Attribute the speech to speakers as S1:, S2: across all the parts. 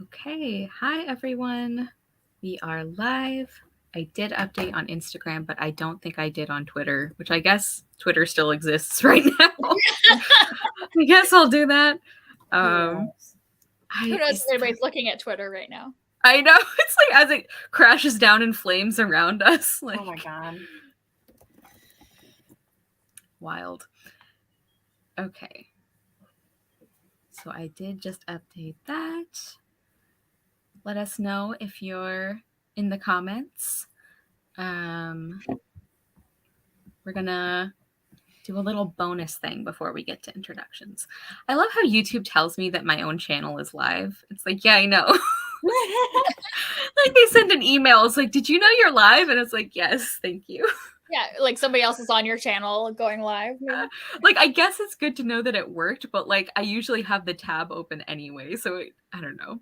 S1: Okay, hi everyone. We are live. I did update on Instagram, but I don't think I did on Twitter, which I guess Twitter still exists right now. I guess I'll do that.
S2: Who knows if anybody's looking at Twitter right now?
S1: I know. It's like as it crashes down in flames around us. Like,
S2: oh my god.
S1: Wild. Okay. So I did just update that. Let us know if you're in the comments. We're gonna do a little bonus thing before we get to introductions. I love how YouTube tells me that my own channel is live. It's like, yeah, I know. Like they send an email. It's like, did you know you're live? And it's like, yes, thank you.
S2: Yeah, like somebody else is on your channel going live.
S1: Like, I guess it's good to know that it worked, but like I usually have the tab open anyway. So I don't know.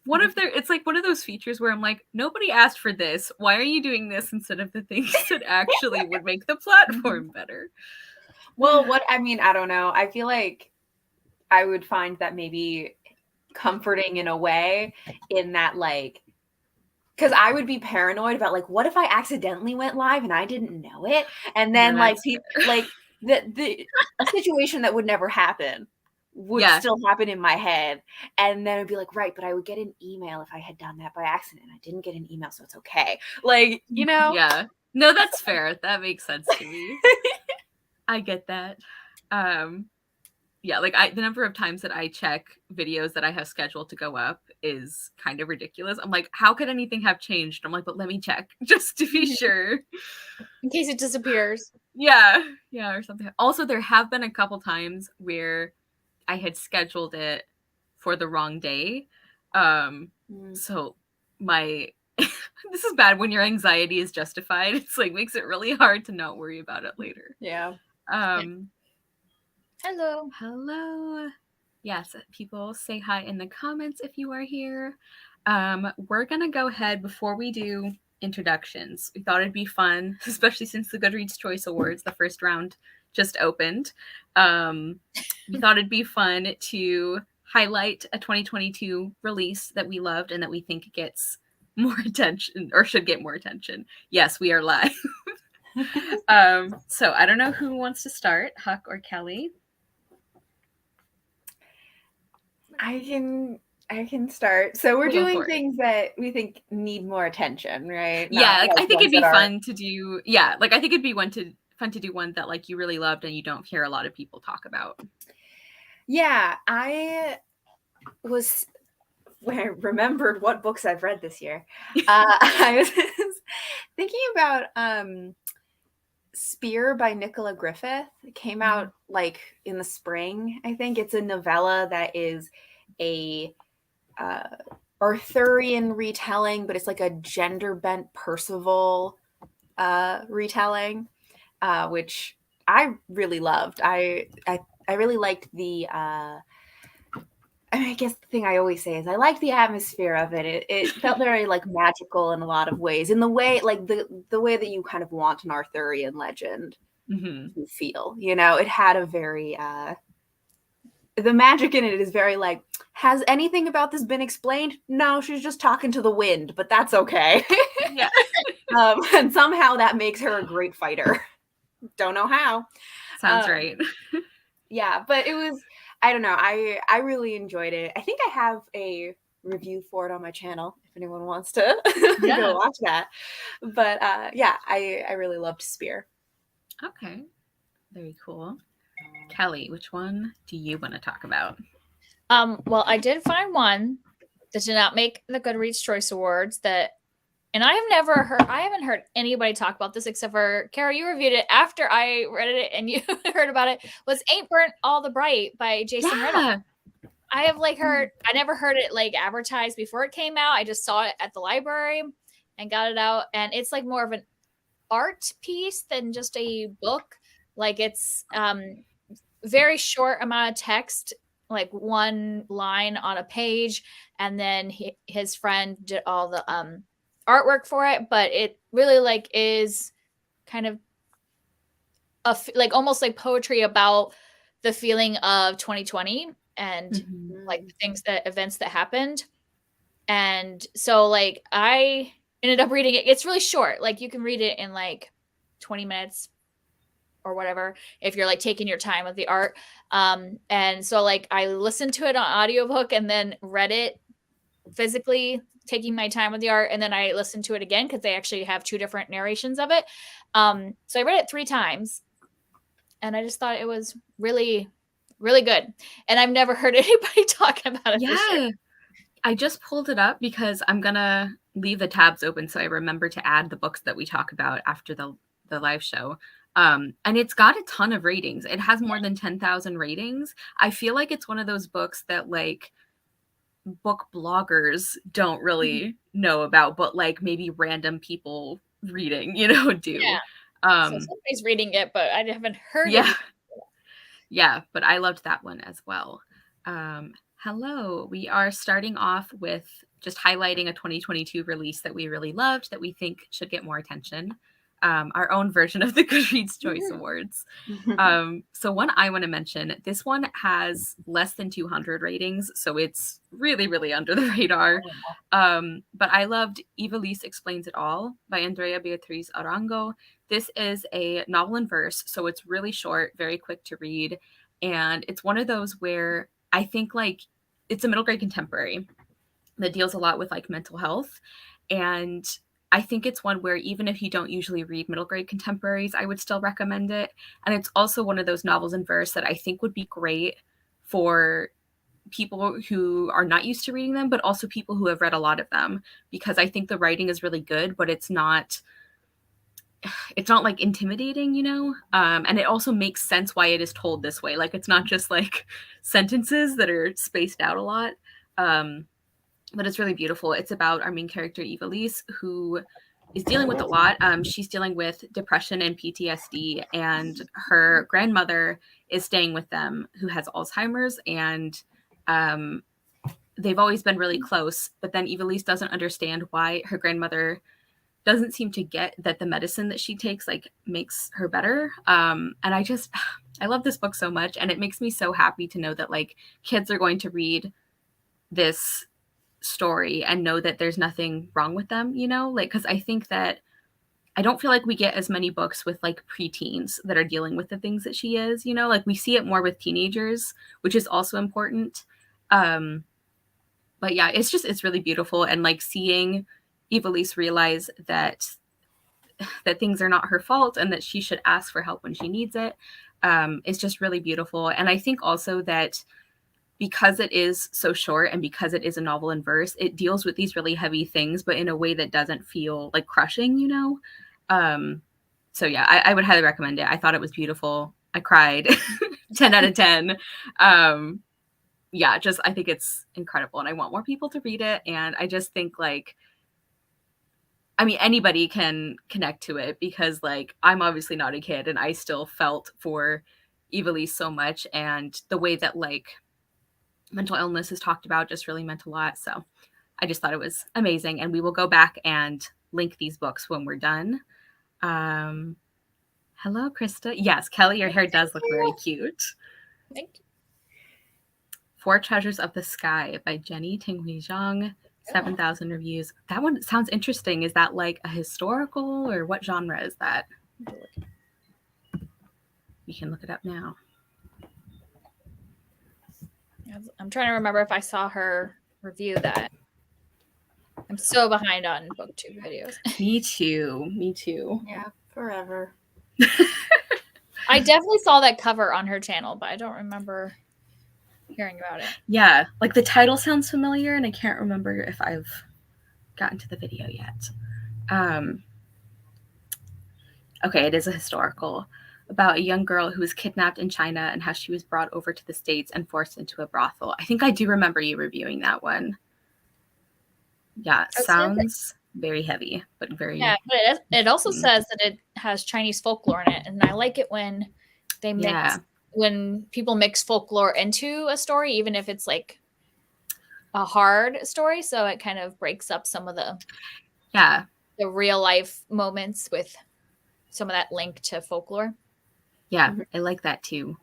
S1: It's like one of those features where I'm like, nobody asked for this. Why are you doing this instead of the things that actually would make the platform better?
S3: Well, I don't know. I feel like I would find that maybe comforting in a way in that, like, because I would be paranoid about, like, what if I accidentally went live and I didn't know it? And then, a situation that would never happen would still happen in my head. And then I'd be like, right, but I would get an email if I had done that by accident. I didn't get an email, so it's okay. Like, you know?
S1: Yeah. No, that's fair. That makes sense to me. I get that. Yeah, like the number of times that I check videos that I have scheduled to go up is kind of ridiculous. I'm like, how could anything have changed? I'm like, but let me check just to be sure.
S2: In case it disappears.
S1: Yeah, or something. Also, there have been a couple times where I had scheduled it for the wrong day. So this is bad when your anxiety is justified. It's like makes it really hard to not worry about it later.
S3: Yeah.
S1: Hello. Yes, people say hi in the comments if you are here. We're gonna go ahead before we do introductions. We thought it'd be fun, especially since the Goodreads Choice Awards, the first round, just opened. We thought it'd be fun to highlight a 2022 release that we loved and that we think gets more attention or should get more attention. Yes, we are live. So I don't know who wants to start, Huck or Kelly.
S3: I can start. So we're doing things that we think need more attention, right?
S1: Yeah, I think it'd be fun to do. Yeah, like I think it'd be fun to do one that like you really loved and you don't hear a lot of people talk about.
S3: Yeah, when I remembered what books I've read this year, I was thinking about Spear by Nicola Griffith. It came out like in the spring, I think. It's a novella that is a Arthurian retelling, but it's like a gender-bent Percival retelling, which I really loved. I really liked the I guess the thing I always say is I like the atmosphere of it. It felt very like magical in a lot of ways, in the way like the way that you kind of want an Arthurian legend to feel. You know, it had a very the magic in it is very like, has anything about this been explained? No, she's just talking to the wind, but that's okay.
S1: Yeah.
S3: And somehow that makes her a great fighter. Don't know how.
S1: Sounds right.
S3: Yeah, but it was, I don't know. I really enjoyed it. I think I have a review for it on my channel if anyone wants to go watch that. But yeah, I really loved Spear.
S1: Okay. Very cool. Kelly, which one do you want to talk about?
S2: Well, I did find one that did not make the Goodreads Choice Awards and I haven't heard anybody talk about this except for Kara. You reviewed it after I read it and you heard about it. Was Ain't Burnt All the Bright by Jason Reynolds. I have I never heard it like advertised before it came out. I just saw it at the library and got it out. And it's like more of an art piece than just a book. Like it's very short amount of text, like one line on a page. And then his friend did all the artwork for it, but it really like is kind of like almost like poetry about the feeling of 2020 and like the events that happened. And so like I ended up reading it. It's really short. Like you can read it in like 20 minutes or whatever if you're like taking your time with the art. And so like I listened to it on audiobook and then read it physically, taking my time with the art, and then I listened to it again because they actually have 2 different narrations of it. So I read it 3 times, and I just thought it was really, really good. And I've never heard anybody talking about it this year.
S1: I just pulled it up because I'm gonna leave the tabs open so I remember to add the books that we talk about after the live show. And it's got a ton of ratings. It has more than 10,000 ratings. I feel like it's one of those books that like book bloggers don't really know about, but like maybe random people reading, do.
S2: Yeah. So somebody's reading it, but I haven't heard
S1: Yeah.
S2: it.
S1: Yeah, but I loved that one as well. Hello, we are starting off with just highlighting a 2022 release that we really loved that we think should get more attention. Our own version of the Goodreads Choice Awards. So one I want to mention, this one has less than 200 ratings, so it's really, really under the radar. But I loved Evilise Explains It All by Andrea Beatriz Arango. This is a novel in verse, so it's really short, very quick to read. And it's one of those where I think like it's a middle grade contemporary that deals a lot with like mental health. And I think it's one where even if you don't usually read middle grade contemporaries, I would still recommend it. And it's also one of those novels in verse that I think would be great for people who are not used to reading them, but also people who have read a lot of them, because I think the writing is really good, but it's not like intimidating, and it also makes sense why it is told this way. Like it's not just like sentences that are spaced out a lot, but it's really beautiful. It's about our main character Evilise, who is dealing with a lot. She's dealing with depression and PTSD, and her grandmother is staying with them, who has Alzheimer's, and they've always been really close. But then Evilise doesn't understand why her grandmother doesn't seem to get that the medicine that she takes like makes her better. And I love this book so much, and it makes me so happy to know that like kids are going to read this story and know that there's nothing wrong with them, like, because I think that I don't feel like we get as many books with like preteens that are dealing with the things that she is, like we see it more with teenagers, which is also important. But yeah, it's really beautiful, and like seeing Evilise realize that things are not her fault and that she should ask for help when she needs it, is just really beautiful. And I think also that because it is so short and because it is a novel in verse, it deals with these really heavy things, but in a way that doesn't feel like crushing, So yeah, I would highly recommend it. I thought it was beautiful. I cried. 10 out of 10. Yeah, just I think it's incredible, and I want more people to read it. And I just think like, I mean, anybody can connect to it, because like I'm obviously not a kid and I still felt for Evilise so much, and the way that like mental illness is talked about just really meant a lot. So I just thought it was amazing, and we will go back and link these books when we're done. Hello, Krista. Yes, Kelly, your hair does look very cute.
S2: Thank you.
S1: 4 Treasures of the Sky by Jenny Tinghui Zhang. 7,000 reviews. That one sounds interesting. Is that like a historical, or what genre is that? We can look it up now.
S2: I'm trying to remember if I saw her review that. I'm so behind on booktube videos.
S1: Me too.
S3: Yeah, forever.
S2: I definitely saw that cover on her channel, but I don't remember hearing about it.
S1: Yeah, like the title sounds familiar, and I can't remember if I've gotten to the video yet. Okay, it is a historical about a young girl who was kidnapped in China and how she was brought over to the States and forced into a brothel. I think I do remember you reviewing that one. Yeah, it sounds very heavy, but very...
S2: Yeah, but it also says that it has Chinese folklore in it, and I like it when they mix, when people mix folklore into a story, even if it's like a hard story, so it kind of breaks up some of the real life moments with some of that link to folklore.
S1: Yeah, I like that too.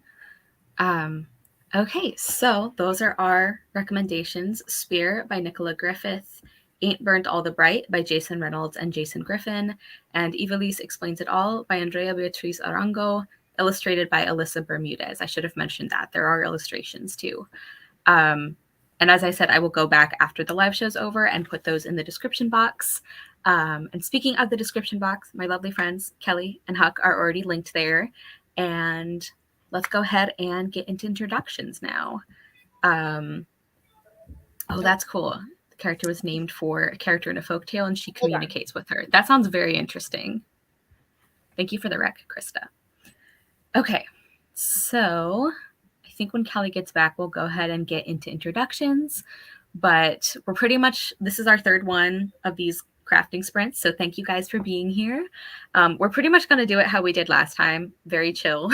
S1: Okay, so those are our recommendations. Spear by Nicola Griffith, Ain't Burnt All the Bright by Jason Reynolds and Jason Griffin, and Evilise Explains It All by Andrea Beatriz Arango, illustrated by Alyssa Bermudez. I should have mentioned that. There are illustrations too. And as I said, I will go back after the live show's over and put those in the description box. And speaking of the description box, my lovely friends, Kelly and Huck, are already linked there. And let's go ahead and get into introductions now. Oh, that's cool. The character was named for a character in a folktale, and she communicates with her. That sounds very interesting. Thank you for the rec, Krista. Okay, so I think when Kelly gets back, we'll go ahead and get into introductions. But we're pretty much, this is our third one of these crafting sprints. So thank you guys for being here. We're pretty much going to do it how we did last time. Very chill,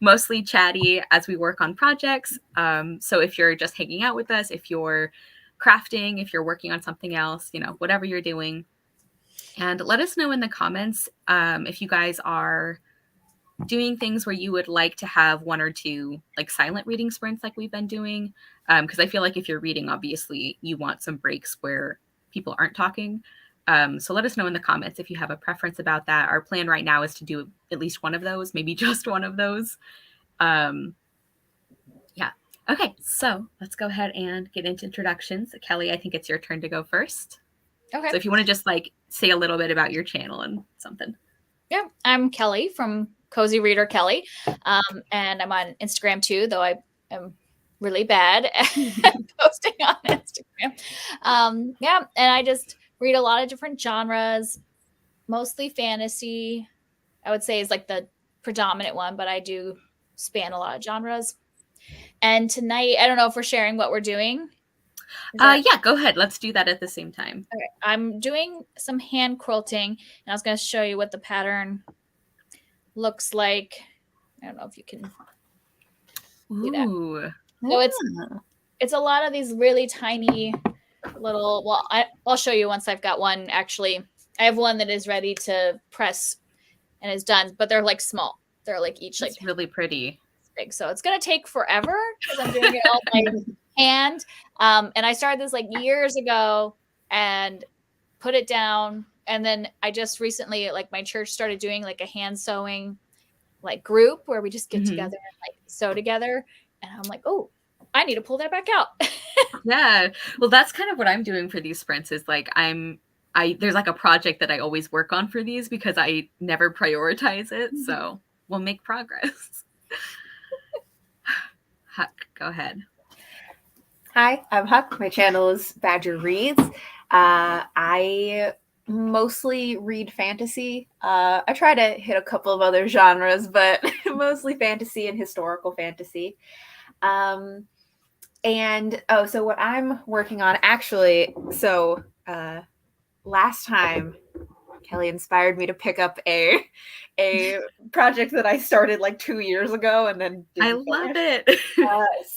S1: mostly chatty as we work on projects. So if you're just hanging out with us, if you're crafting, if you're working on something else, you know, whatever you're doing. And let us know in the comments if you guys are doing things where you would like to have one or two like silent reading sprints like we've been doing. Because I feel like if you're reading, obviously you want some breaks where people aren't talking. So let us know in the comments if you have a preference about that. Our plan right now is to do at least one of those, maybe just one of those. Yeah. Okay, so let's go ahead and get into introductions. Kelly, I think it's your turn to go first.
S2: Okay.
S1: So if you want to just like say a little bit about your channel and something.
S2: Yeah, I'm Kelly from Cozy Reader Kelly. And I'm on Instagram too, though I am really bad at posting on Instagram. Yeah, and I just read a lot of different genres, mostly fantasy, I would say is like the predominant one, but I do span a lot of genres. And tonight, I don't know if we're sharing what we're doing.
S1: Yeah, go ahead. Let's do that at the same time.
S2: Okay, I'm doing some hand quilting, and I was going to show you what the pattern looks like. I don't know if you can see that.
S1: Ooh.
S2: So it's a lot of these really tiny little, well, I'll show you once I've got one. Actually, I have one that is ready to press and is done, but they're like small. They're like each
S1: That's
S2: like
S1: really pretty.
S2: big. So it's going to take forever because I'm doing it all by hand. And I started this like years ago and put it down. And then I just recently, like my church started doing like a hand sewing like group where we just get together and like sew together. And I'm like, oh, I need to pull that back out.
S1: Yeah. Well, that's kind of what I'm doing for these sprints is like there's like a project that I always work on for these because I never prioritize it. So we'll make progress. Huck, go ahead.
S3: Hi, I'm Huck. My channel is Badger Reads. I mostly read fantasy. I try to hit a couple of other genres, but mostly fantasy and historical fantasy. So what I'm working on actually, last time Kelly inspired me to pick up a project that I started like 2 years ago and then
S1: I love it.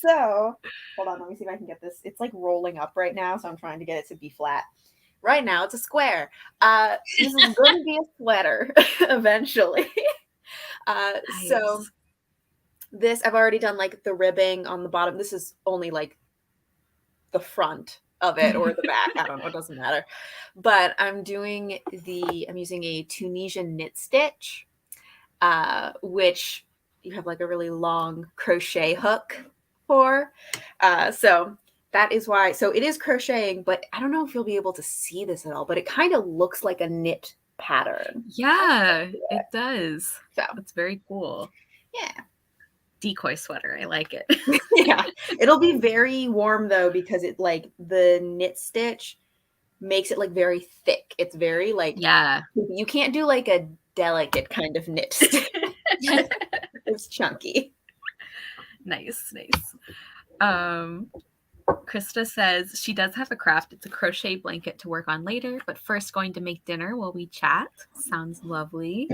S3: So hold on, let me see if I can get this. It's like rolling up right now, so I'm trying to get it to be flat. Right now it's a square. This is going to be a sweater eventually. Nice. So this, I've already done like the ribbing on the bottom. This is only like the front of it or the back. I don't know, it doesn't matter. But I'm using a Tunisian knit stitch, which you have like a really long crochet hook for. So that is why. So it is crocheting, but I don't know if you'll be able to see this at all, but it kind of looks like a knit pattern.
S1: Yeah, it does.
S3: So
S1: that's very cool.
S3: Yeah.
S1: Decoy sweater. I like it.
S3: Yeah. It'll be very warm though, because it like the knit stitch makes it like very thick. It's very like,
S1: yeah,
S3: you can't do like a delicate kind of knit stitch. It's chunky.
S1: Nice. Krista says she does have a craft. It's a crochet blanket to work on later, but first going to make dinner while we chat. Sounds lovely.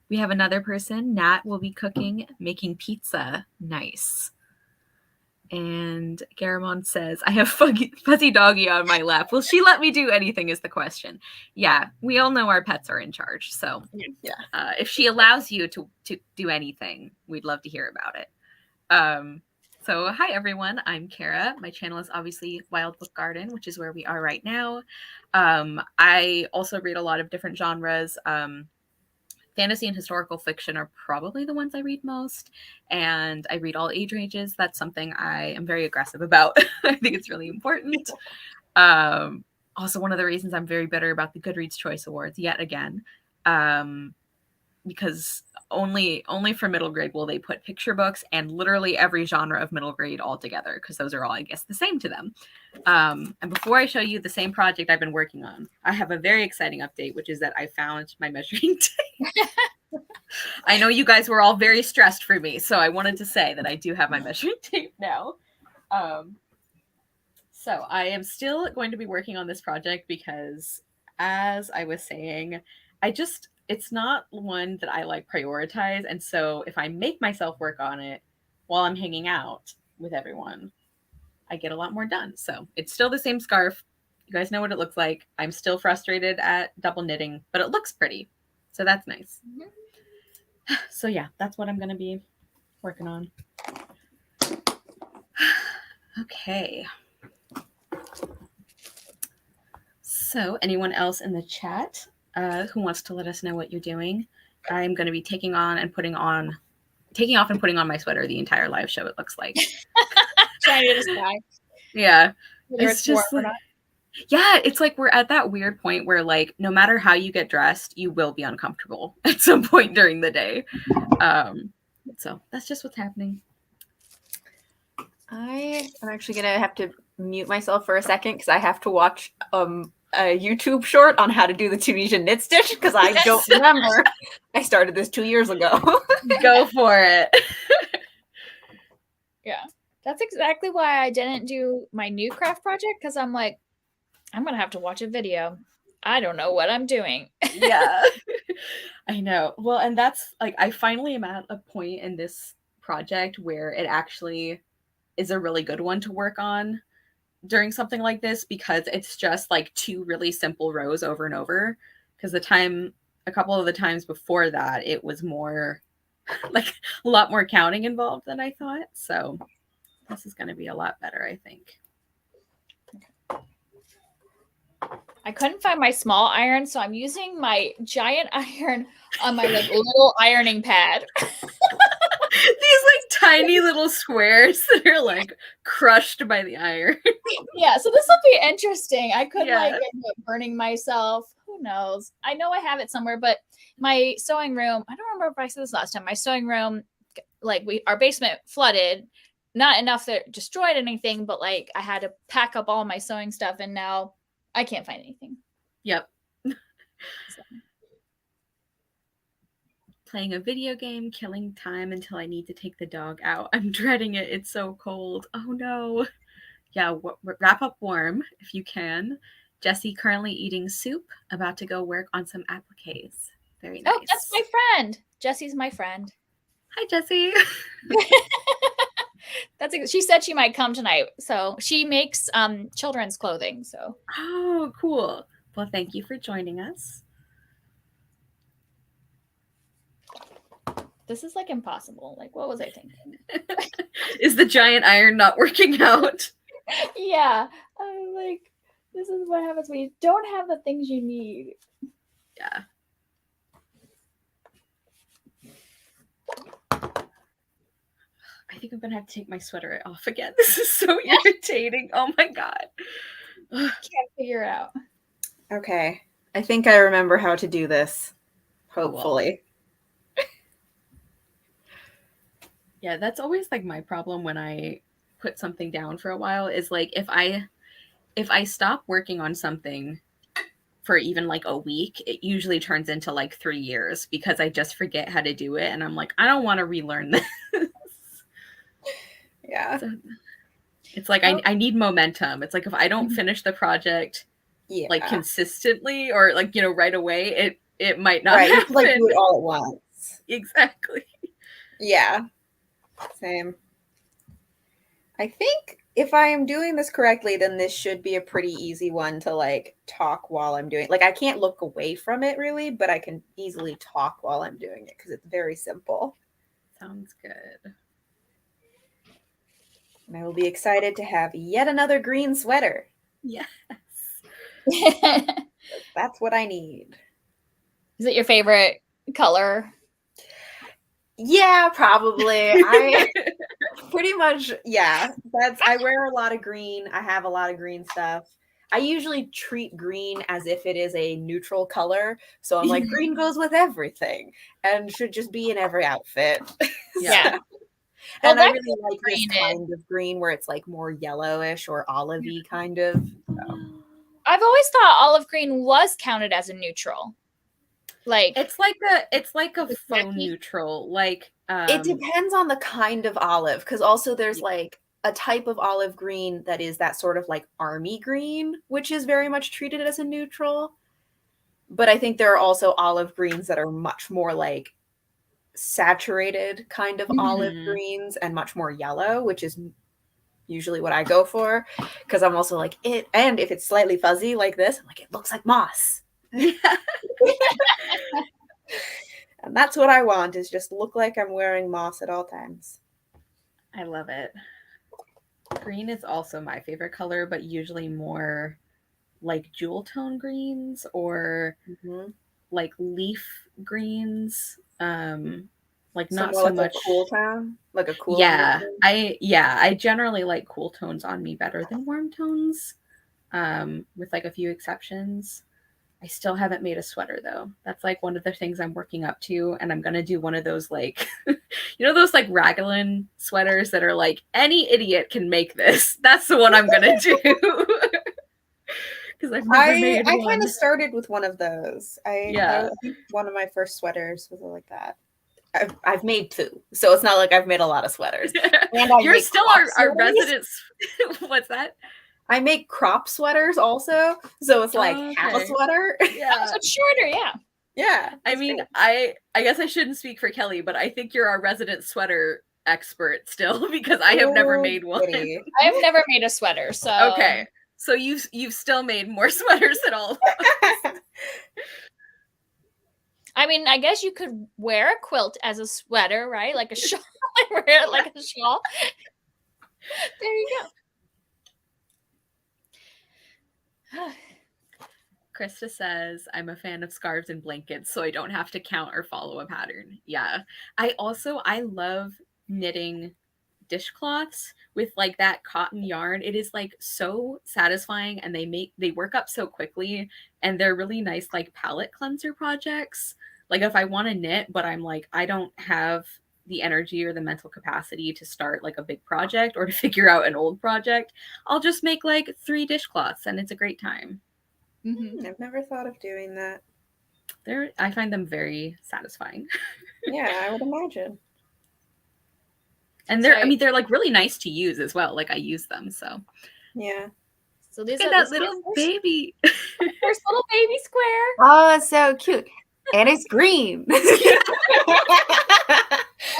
S1: We have another person. Nat will be cooking, making pizza. Nice. And Garamond says, I have fuzzy doggy on my lap. Will she let me do anything is the question. Yeah, we all know our pets are in charge. So if she allows you to do anything, we'd love to hear about it. So, hi everyone, I'm Kara. My channel is obviously Wild Book Garden, which is where we are right now. I also read a lot of different genres. Fantasy and historical fiction are probably the ones I read most, and I read all age ranges. That's something I am very aggressive about. I think it's really important. Also, one of the reasons I'm very bitter about the Goodreads Choice Awards yet again. Because only for middle grade will they put picture books and literally every genre of middle grade all together, because those are all, I guess, the same to them. And before I show you the same project I've been working on, I have a very exciting update, which is that I found my measuring tape. I know you guys were all very stressed for me, so I wanted to say that I do have my measuring tape now. So I am still going to be working on this project because, as I was saying, it's not one that I like prioritize. And so if I make myself work on it while I'm hanging out with everyone, I get a lot more done. So it's still the same scarf. You guys know what it looks like. I'm still frustrated at double knitting, but it looks pretty. So that's nice. Mm-hmm. So yeah, that's what I'm going to be working on. Okay. So anyone else in the chat who wants to let us know what you're doing? I'm going to be taking off and putting on my sweater the entire live show, it looks like.
S2: Trying to decide.
S1: Yeah.
S2: It's just
S1: like, yeah, it's like we're at that weird point where, like, no matter how you get dressed, you will be uncomfortable at some point during the day. So that's just what's happening.
S3: I'm actually going to have to mute myself for a second because I have to watch a YouTube short on how to do the Tunisian knit stitch because I don't remember. I started this 2 years ago.
S1: Go for it.
S2: Yeah. That's exactly why I didn't do my new craft project, because I'm like, I'm going to have to watch a video. I don't know what I'm doing.
S1: Yeah. I know. Well, and that's like, I finally am at a point in this project where it actually is a really good one to work on during something like this, because it's just like 2 really simple rows over and over. Because a couple of the times before that, it was more like a lot more counting involved than I thought. So this is going to be a lot better, I think.
S2: I couldn't find my small iron, so I'm using my giant iron on my like little ironing pad.
S1: These like tiny little squares that are like crushed by the iron.
S2: Yeah, so this will be interesting. I could like end up burning myself. Who knows? I know I have it somewhere, but my sewing room, I don't remember if I said this last time. My sewing room, like our basement flooded. Not enough that it destroyed anything, but like I had to pack up all my sewing stuff, and now I can't find anything.
S1: Yep. Playing a video game, killing time until I need to take the dog out. I'm dreading it. It's so cold. Oh no. Yeah, wrap up warm if you can. Jessie currently eating soup, about to go work on some appliques. Very nice.
S2: Oh, that's my friend. Jessie's my friend.
S1: Hi, Jessie.
S2: She said she might come tonight. So she makes children's clothing. So
S1: oh, cool. Well, thank you for joining us.
S2: This is like impossible. Like, what was I thinking?
S1: Is the giant iron not working out?
S2: Yeah. I'm like, this is what happens when you don't have the things you need.
S1: Yeah. I think I'm going to have to take my sweater off again. This is so irritating. Oh my God.
S2: Can't figure it out.
S3: Okay. I think I remember how to do this. Hopefully.
S1: Yeah, that's always like my problem when I put something down for a while, is like if I stop working on something for even like a week, it usually turns into like 3 years because I just forget how to do it, and I'm like, I don't want to relearn this.
S3: Yeah.
S1: So it's like I need momentum. It's like if I don't finish the project like consistently or like, you know, right away, it might not happen.
S3: Like do it all at once.
S1: Exactly.
S3: Yeah. Same. I think if I am doing this correctly, then this should be a pretty easy one to like talk while I'm doing it. Like I can't look away from it really, but I can easily talk while I'm doing it because it's very simple.
S1: Sounds good.
S3: And I will be excited to have yet another green sweater.
S1: Yes.
S3: That's what I need.
S2: Is it your favorite color?
S3: Yeah, probably. I pretty much, yeah. I wear a lot of green. I have a lot of green stuff. I usually treat green as if it is a neutral color. So I'm like, green goes with everything and should just be in every outfit.
S2: Yeah.
S3: And I really like this kind of green where it's like more yellowish or olivey kind of. So.
S2: I've always thought olive green was counted as a neutral. Like
S1: it's like a faux neutral. Like
S3: it depends on the kind of olive, because also there's like a type of olive green that is that sort of like army green, which is very much treated as a neutral. But I think there are also olive greens that are much more like saturated kind of olive greens and much more yellow, which is usually what I go for, because I'm also like it. And if it's slightly fuzzy like this, I'm like, it looks like moss. And that's what I want, is just look like I'm wearing moss at all times.
S1: I love it. Green is also my favorite color, but usually more like jewel tone greens or like leaf greens. Like not so much
S3: a cool tone, like a cool.
S1: I generally like cool tones on me better than warm tones, with like a few exceptions. I still haven't made a sweater though. That's like one of the things I'm working up to, and I'm gonna do one of those like, those like raglan sweaters that are like any idiot can make this. That's the one I'm gonna do. Because I've never made one.
S3: I kind of started with one of those. I think one of my first sweaters was like that. I've made 2, so it's not like I've made a lot of sweaters.
S1: And you're still our resident. What's that?
S3: I make crop sweaters also, so it's like half a sweater.
S2: Yeah, so it's shorter. Yeah,
S3: yeah.
S1: I mean, great. I guess I shouldn't speak for Kelly, but I think you're our resident sweater expert still, because I have never made one.
S2: I have never made a sweater, so
S1: okay. So you've still made more sweaters than all of us.
S2: I mean, I guess you could wear a quilt as a sweater, right? Like a shawl. Wear it like a shawl. There you
S1: go. Krista says, I'm a fan of scarves and blankets, so I don't have to count or follow a pattern. Yeah. I love knitting dishcloths with like that cotton yarn. It is like so satisfying, and they work up so quickly, and they're really nice like palette cleanser projects. Like if I want to knit, but I'm like, I don't have the energy or the mental capacity to start like a big project or to figure out an old project, I'll just make like 3 dishcloths, and it's a great time.
S3: I've never thought of doing that.
S1: I find them very satisfying.
S3: Yeah, I would imagine.
S1: And they're like really nice to use as well. Like I use them, so
S3: yeah.
S2: So these
S1: are that little baby.
S2: First little baby square.
S3: Oh, it's so cute, and it's green.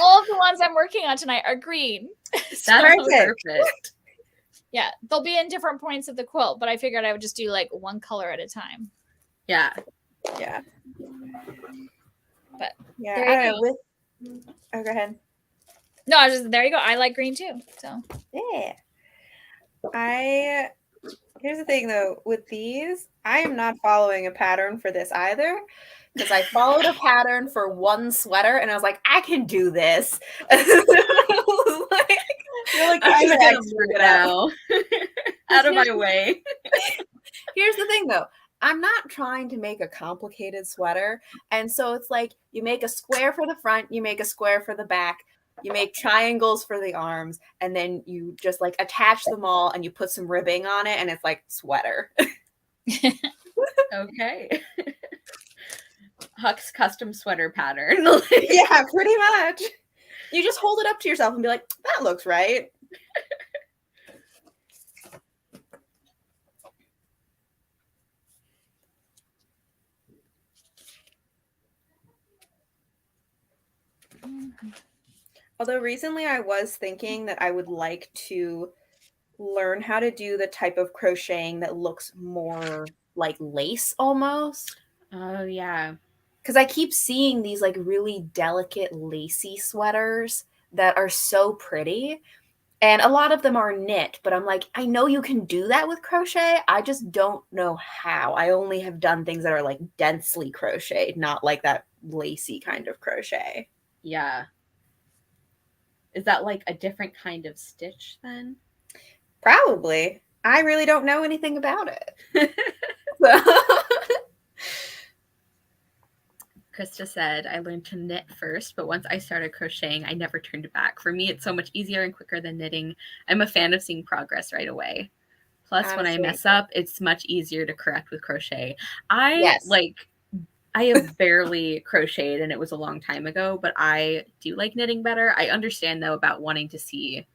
S2: All of the ones I'm working on tonight are green.
S1: That's perfect.
S2: Yeah, they'll be in different points of the quilt, but I figured I would just do like one color at a time.
S1: Yeah.
S2: Yeah. But
S3: yeah, there you go. Go ahead.
S2: No, there you go. I like green too. So
S3: yeah. Here's the thing though, with these, I am not following a pattern for this either. Because I followed a pattern for one sweater, and I was like, I can do this.
S1: You're like, I'm an expert now. Out of my way.
S3: Here's the thing, though. I'm not trying to make a complicated sweater. And so it's like you make a square for the front, you make a square for the back, you make triangles for the arms, and then you just like attach them all and you put some ribbing on it, and it's like sweater.
S1: Okay. Huck's custom sweater pattern.
S3: Yeah, pretty much. You just hold it up to yourself and be like, that looks right. Although recently I was thinking that I would like to learn how to do the type of crocheting that looks more like lace almost.
S1: Oh, yeah.
S3: Because I keep seeing these like really delicate lacy sweaters that are so pretty. And a lot of them are knit, but I'm like, I know you can do that with crochet. I just don't know how. I only have done things that are like densely crocheted, not like that lacy kind of crochet.
S1: Yeah. Is that like a different kind of stitch then?
S3: Probably. I really don't know anything about it. So.
S1: Krista said, I learned to knit first, but once I started crocheting, I never turned back. For me, it's so much easier and quicker than knitting. I'm a fan of seeing progress right away. Plus,
S3: Honestly,
S1: when I mess up, it's much easier to correct with crochet.
S3: Yes.
S1: I have barely crocheted, and it was a long time ago, but I do like knitting better. I understand, though, about wanting to see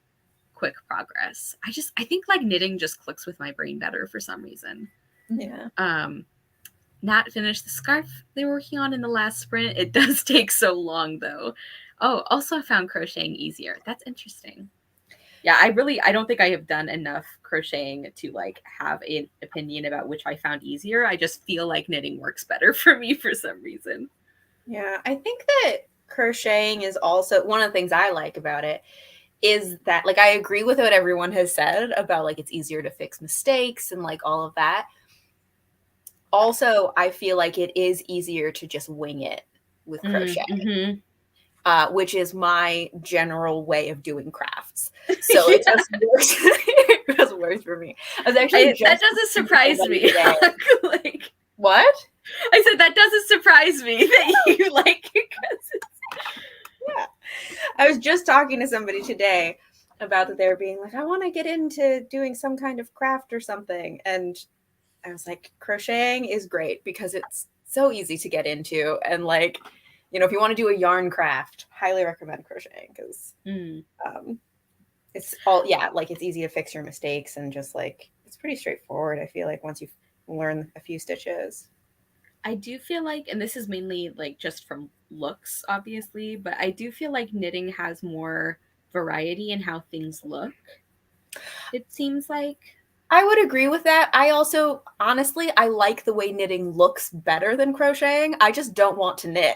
S1: quick progress. I think like knitting just clicks with my brain better for some reason.
S3: Yeah.
S1: Nat finished the scarf they were working on in the last sprint. It does take so long, though. Oh, also found crocheting easier. That's interesting. Yeah, I don't think I have done enough crocheting to like have an opinion about which I found easier. I just feel like knitting works better for me for some reason.
S3: Yeah, I think that crocheting is also one of the things I like about it is that like I agree with what everyone has said about like it's easier to fix mistakes and like all of that. Also, I feel like it is easier to just wing it with crochet.
S1: Mm-hmm.
S3: Which is my general way of doing crafts. So
S1: Yeah.
S3: it just works. It just works for me. I was actually
S1: that doesn't surprise me.
S3: Like, what?
S1: I said that doesn't surprise me that you like it.
S3: Yeah. I was just talking to somebody today about that they were being like, I want to get into doing some kind of craft or something. And I was like, crocheting is great because it's so easy to get into. And like, you know, if you want to do a yarn craft, highly recommend crocheting because it's all, yeah, like it's easy to fix your mistakes and just like, it's pretty straightforward. I feel like once you learn a few stitches.
S1: I do feel like, and this is mainly like just from looks, obviously, but I do feel like knitting has more variety in how things look. It seems like.
S3: I would agree with that. I also, honestly, I like the way knitting looks better than crocheting. I just don't want to knit.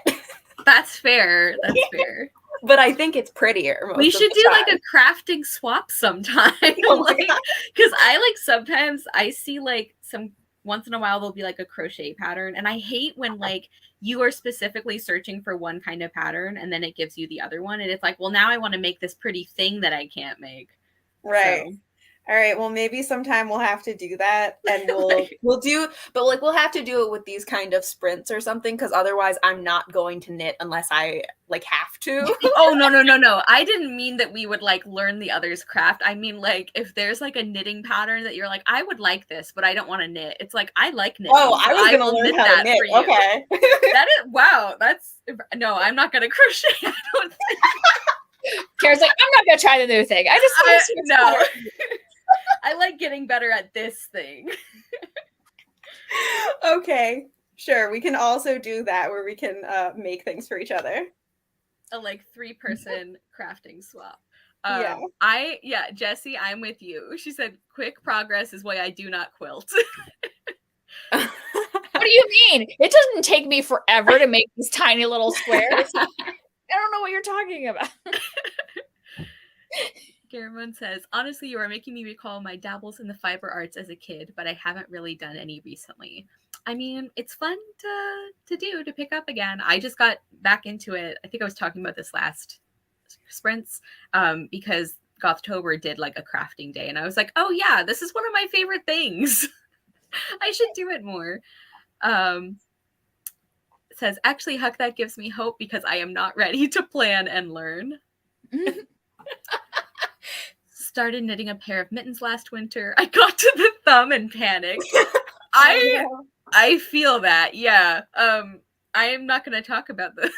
S1: That's fair. That's fair.
S3: But I think it's prettier.
S1: We should do like a crafting swap sometime.
S3: Oh
S1: like, because I like sometimes I see like some once in a while there'll be like a crochet pattern, and I hate when like you are specifically searching for one kind of pattern and then it gives you the other one, and it's like, well, now I want to make this pretty thing that I can't make.
S3: Right.
S1: So.
S3: All right, well maybe sometime we'll have to do that and
S1: like,
S3: we'll do but like we'll have to do it with these kind of sprints or something because otherwise I'm not going to knit unless I like have to.
S1: Oh no. I didn't mean that we would like learn the other's craft. I mean like if there's like a knitting pattern that you're like, I would like this, but I don't want to knit. It's like I like knitting.
S3: Oh, I was gonna learn how to knit. Okay.
S1: That is wow, that's no, I'm not gonna crochet. I don't think.
S2: Kara's like, I'm not gonna try the new thing. I just
S1: no. I like getting better at this thing.
S3: Okay, sure. We can also do that where we can make things for each other.
S1: A like 3-person crafting swap. Jessie, I'm with you. She said, quick progress is why I do not quilt.
S2: What do you mean? It doesn't take me forever to make these tiny little squares. I don't know what you're talking about.
S1: Garamond says, honestly, you are making me recall my dabbles in the fiber arts as a kid, but I haven't really done any recently. I mean, it's fun to pick up again. I just got back into it. I think I was talking about this last sprints because Gothtober did like a crafting day, and I was like, oh yeah, this is one of my favorite things. I should do it more. Says, actually, Huck, that gives me hope because I am not ready to plan and learn. Started knitting a pair of mittens last winter. I got to the thumb and panicked. I feel that, yeah. I am not going to talk about the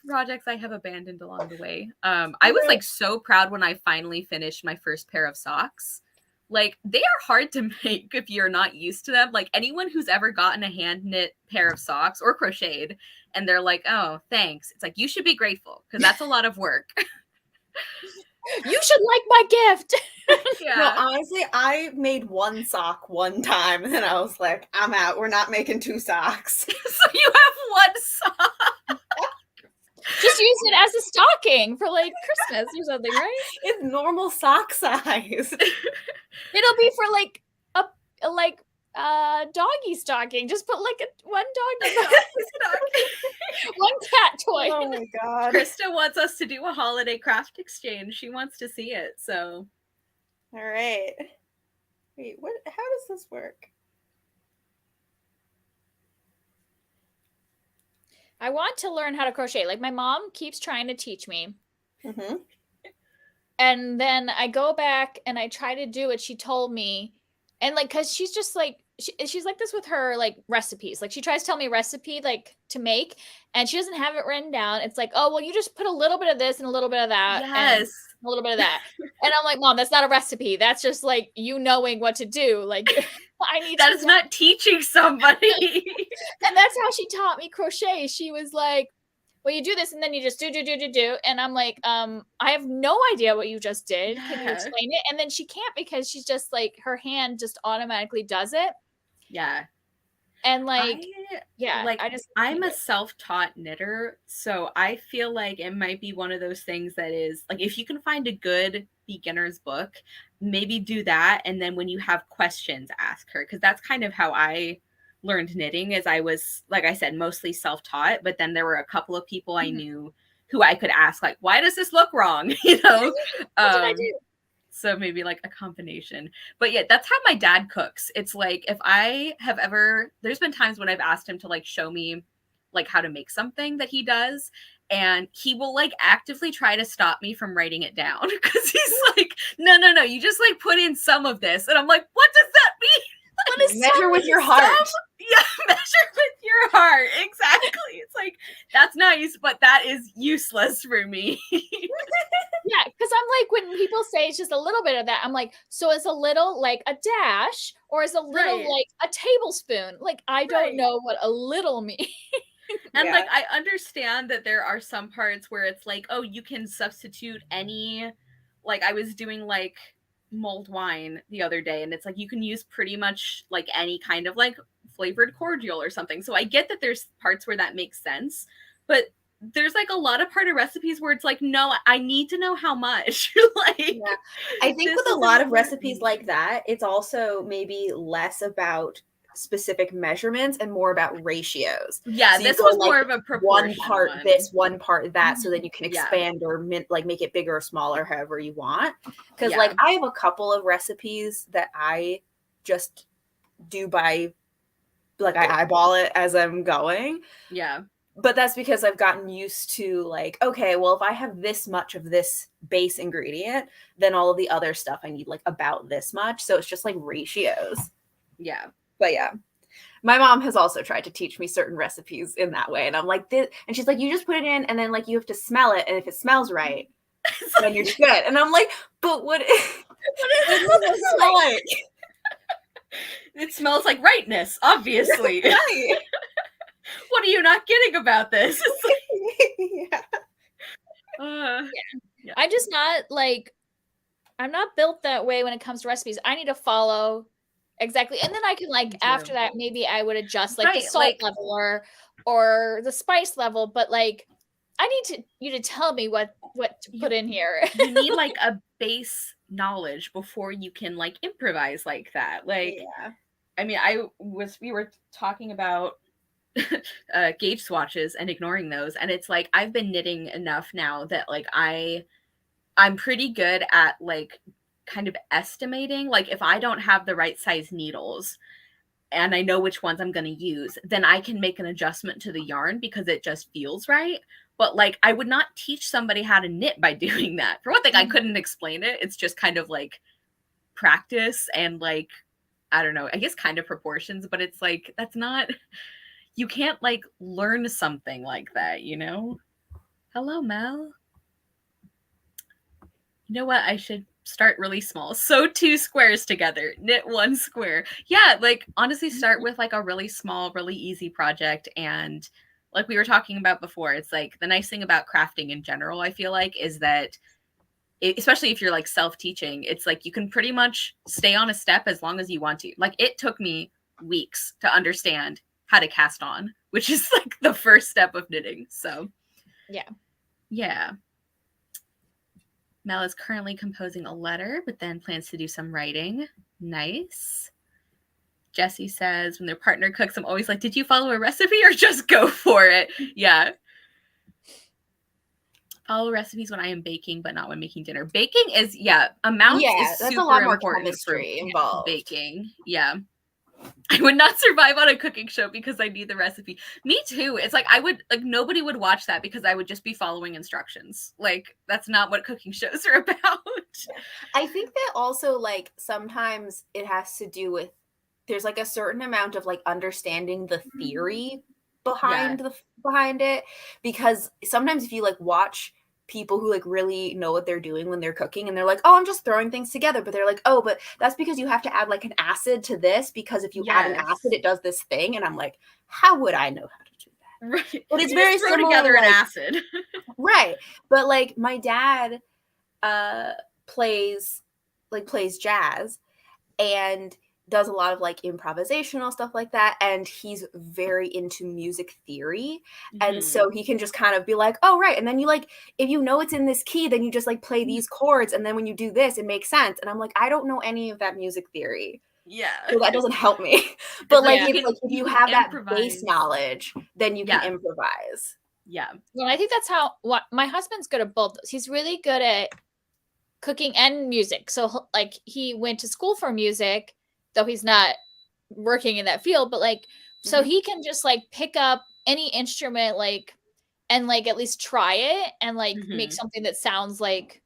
S1: projects I have abandoned along the way. I was like so proud when I finally finished my first pair of socks. Like they are hard to make if you're not used to them. Like anyone who's ever gotten a hand knit pair of socks or crocheted and they're like, oh, thanks. It's like, you should be grateful because that's a lot of work.
S2: You should like my gift.
S3: Yeah. No, honestly, I made one sock one time and then I was like, I'm out. We're not making 2 socks.
S1: So you have one sock.
S2: Just use it as a stocking for like Christmas or something, right?
S3: It's normal sock size.
S2: It'll be for like a doggy stocking. Just put like one doggy stocking. One cat toy.
S3: Oh my god.
S1: Krista wants us to do a holiday craft exchange. She wants to see it, so.
S3: All right. Wait, what? How does this work?
S2: I want to learn how to crochet. Like my mom keeps trying to teach me.
S3: Mm-hmm.
S2: And then I go back and I try to do what she told me. And like, cause she's just like, she's like this with her like recipes. Like she tries to tell me a recipe like to make and she doesn't have it written down. It's like, oh, well, you just put a little bit of this and a little bit of that.
S1: Yes.
S2: And a little bit of that. And I'm like, Mom, that's not a recipe. That's just like you knowing what to do. Like I need
S1: that is not teaching somebody.
S2: And that's how she taught me crochet. She was like, well, you do this and then you just do. And I'm like, I have no idea what you just did. Can you explain it? And then she can't because she's just like, her hand just automatically does it.
S1: Yeah.
S2: And like,
S1: I'm a self-taught knitter. So I feel like it might be one of those things that is like, if you can find a good beginner's book, maybe do that. And then when you have questions, ask her. Cause that's kind of how I learned knitting as I was, like I said, mostly self-taught, but then there were a couple of people I knew who I could ask, like, why does this look wrong? You know?
S2: What did I do?
S1: So maybe like a combination. But yeah, that's how my dad cooks. It's like if I have ever, there's been times when I've asked him to like show me like how to make something that he does. And he will like actively try to stop me from writing it down because he's like, no, you just like put in some of this. And I'm like, what does that mean?
S2: What is
S3: measure with your heart?
S1: Yeah, measure with your heart. Exactly. It's like, that's nice, but that is useless for me.
S2: Yeah, because I'm like, when people say it's just a little bit of that, I'm like, so is a little like a dash or is a little like a tablespoon? Like, I don't know what a little means.
S1: And like, I understand that there are some parts where it's like, oh, you can substitute any, like I was doing like mulled wine the other day and it's like you can use pretty much like any kind of like flavored cordial or something. So I get that there's parts where that makes sense, but there's like a lot of part of recipes where it's like, no, I need to know how much. Like,
S3: I think with a lot of recipes like that, it's also maybe less about specific measurements and more about ratios.
S1: Yeah,
S3: so
S1: this was like more of a proportion.
S3: One part this, one part that, so then you can expand or like make it bigger or smaller, however you want. Because like I have a couple of recipes that I just do by like I eyeball it as I'm going.
S1: Yeah.
S3: But that's because I've gotten used to like, okay, well, if I have this much of this base ingredient, then all of the other stuff I need like about this much. So it's just like ratios.
S1: Yeah.
S3: But yeah, my mom has also tried to teach me certain recipes in that way. And I'm like, this, and she's like, you just put it in and then like you have to smell it. And if it smells right, then you're good. And I'm like, but what does it smell like?
S1: It smells like rightness, obviously.
S3: Right.
S1: What are you not getting about this?
S2: I'm just not like, I'm not built that way when it comes to recipes. I need to follow exactly. And then I can like, after that, maybe I would adjust like the salt level or the spice level. But like, I need you to tell me what to put in here.
S1: You need like a base knowledge before you can like improvise like that. Like, I mean, we were talking about gauge swatches and ignoring those, and it's like I've been knitting enough now that like I'm pretty good at like kind of estimating, like if I don't have the right size needles and I know which ones I'm going to use, then I can make an adjustment to the yarn because it just feels right. But like I would not teach somebody how to knit by doing that. For one thing, I couldn't explain it. It's just kind of like practice and like, I don't know, I guess kind of proportions, but it's like, that's not, you can't like learn something like that, you know? Hello, Mel. You know what? I should start really small. Sew 2 squares together, knit 1 square. Yeah, like honestly start with like a really small, really easy project. And like we were talking about before, it's like the nice thing about crafting in general, I feel like, is that especially if you're like self-teaching, it's like you can pretty much stay on a step as long as you want to. Like it took me weeks to understand how to cast on, which is like the first step of knitting. So
S2: yeah.
S1: Yeah. Mel is currently composing a letter, but then plans to do some writing. Nice. Jessie says, when their partner cooks, I'm always like, did you follow a recipe or just go for it? Yeah. Follow recipes when I am baking, but not when making dinner. Baking is, amounts is
S3: that's
S1: super
S3: a lot more
S1: important for
S3: chemistry involved.
S1: baking. Yeah. I would not survive on a cooking show because I need the recipe. Me too. It's like nobody would watch that because I would just be following instructions. Like, that's not what cooking shows are about.
S3: I think that also, like, sometimes it has to do with, there's like a certain amount of like understanding the theory behind it, because sometimes if you like watch people who like really know what they're doing when they're cooking and they're like, oh, I'm just throwing things together, but they're like, oh, but that's because you have to add like an acid to this, because if you add an acid it does this thing, and I'm like, how would I know how to do that?
S1: Right.
S3: But it's
S1: you
S3: very
S1: just throw
S3: similar,
S1: together
S3: like,
S1: an acid.
S3: right. But like my dad plays jazz and does a lot of like improvisational stuff like that, and he's very into music theory, and so he can just kind of be like, oh right, and then you like, if you know it's in this key, then you just like play these chords, and then when you do this it makes sense, and I'm like, I don't know any of that music theory, so that doesn't help me. But like, if you have that base knowledge, then you can improvise.
S2: Well, I think that's how my husband's good at both. He's really good at cooking and music. So like he went to school for music, though he's not working in that field, but like, so he can just like pick up any instrument, like, and like at least try it and like make something that sounds like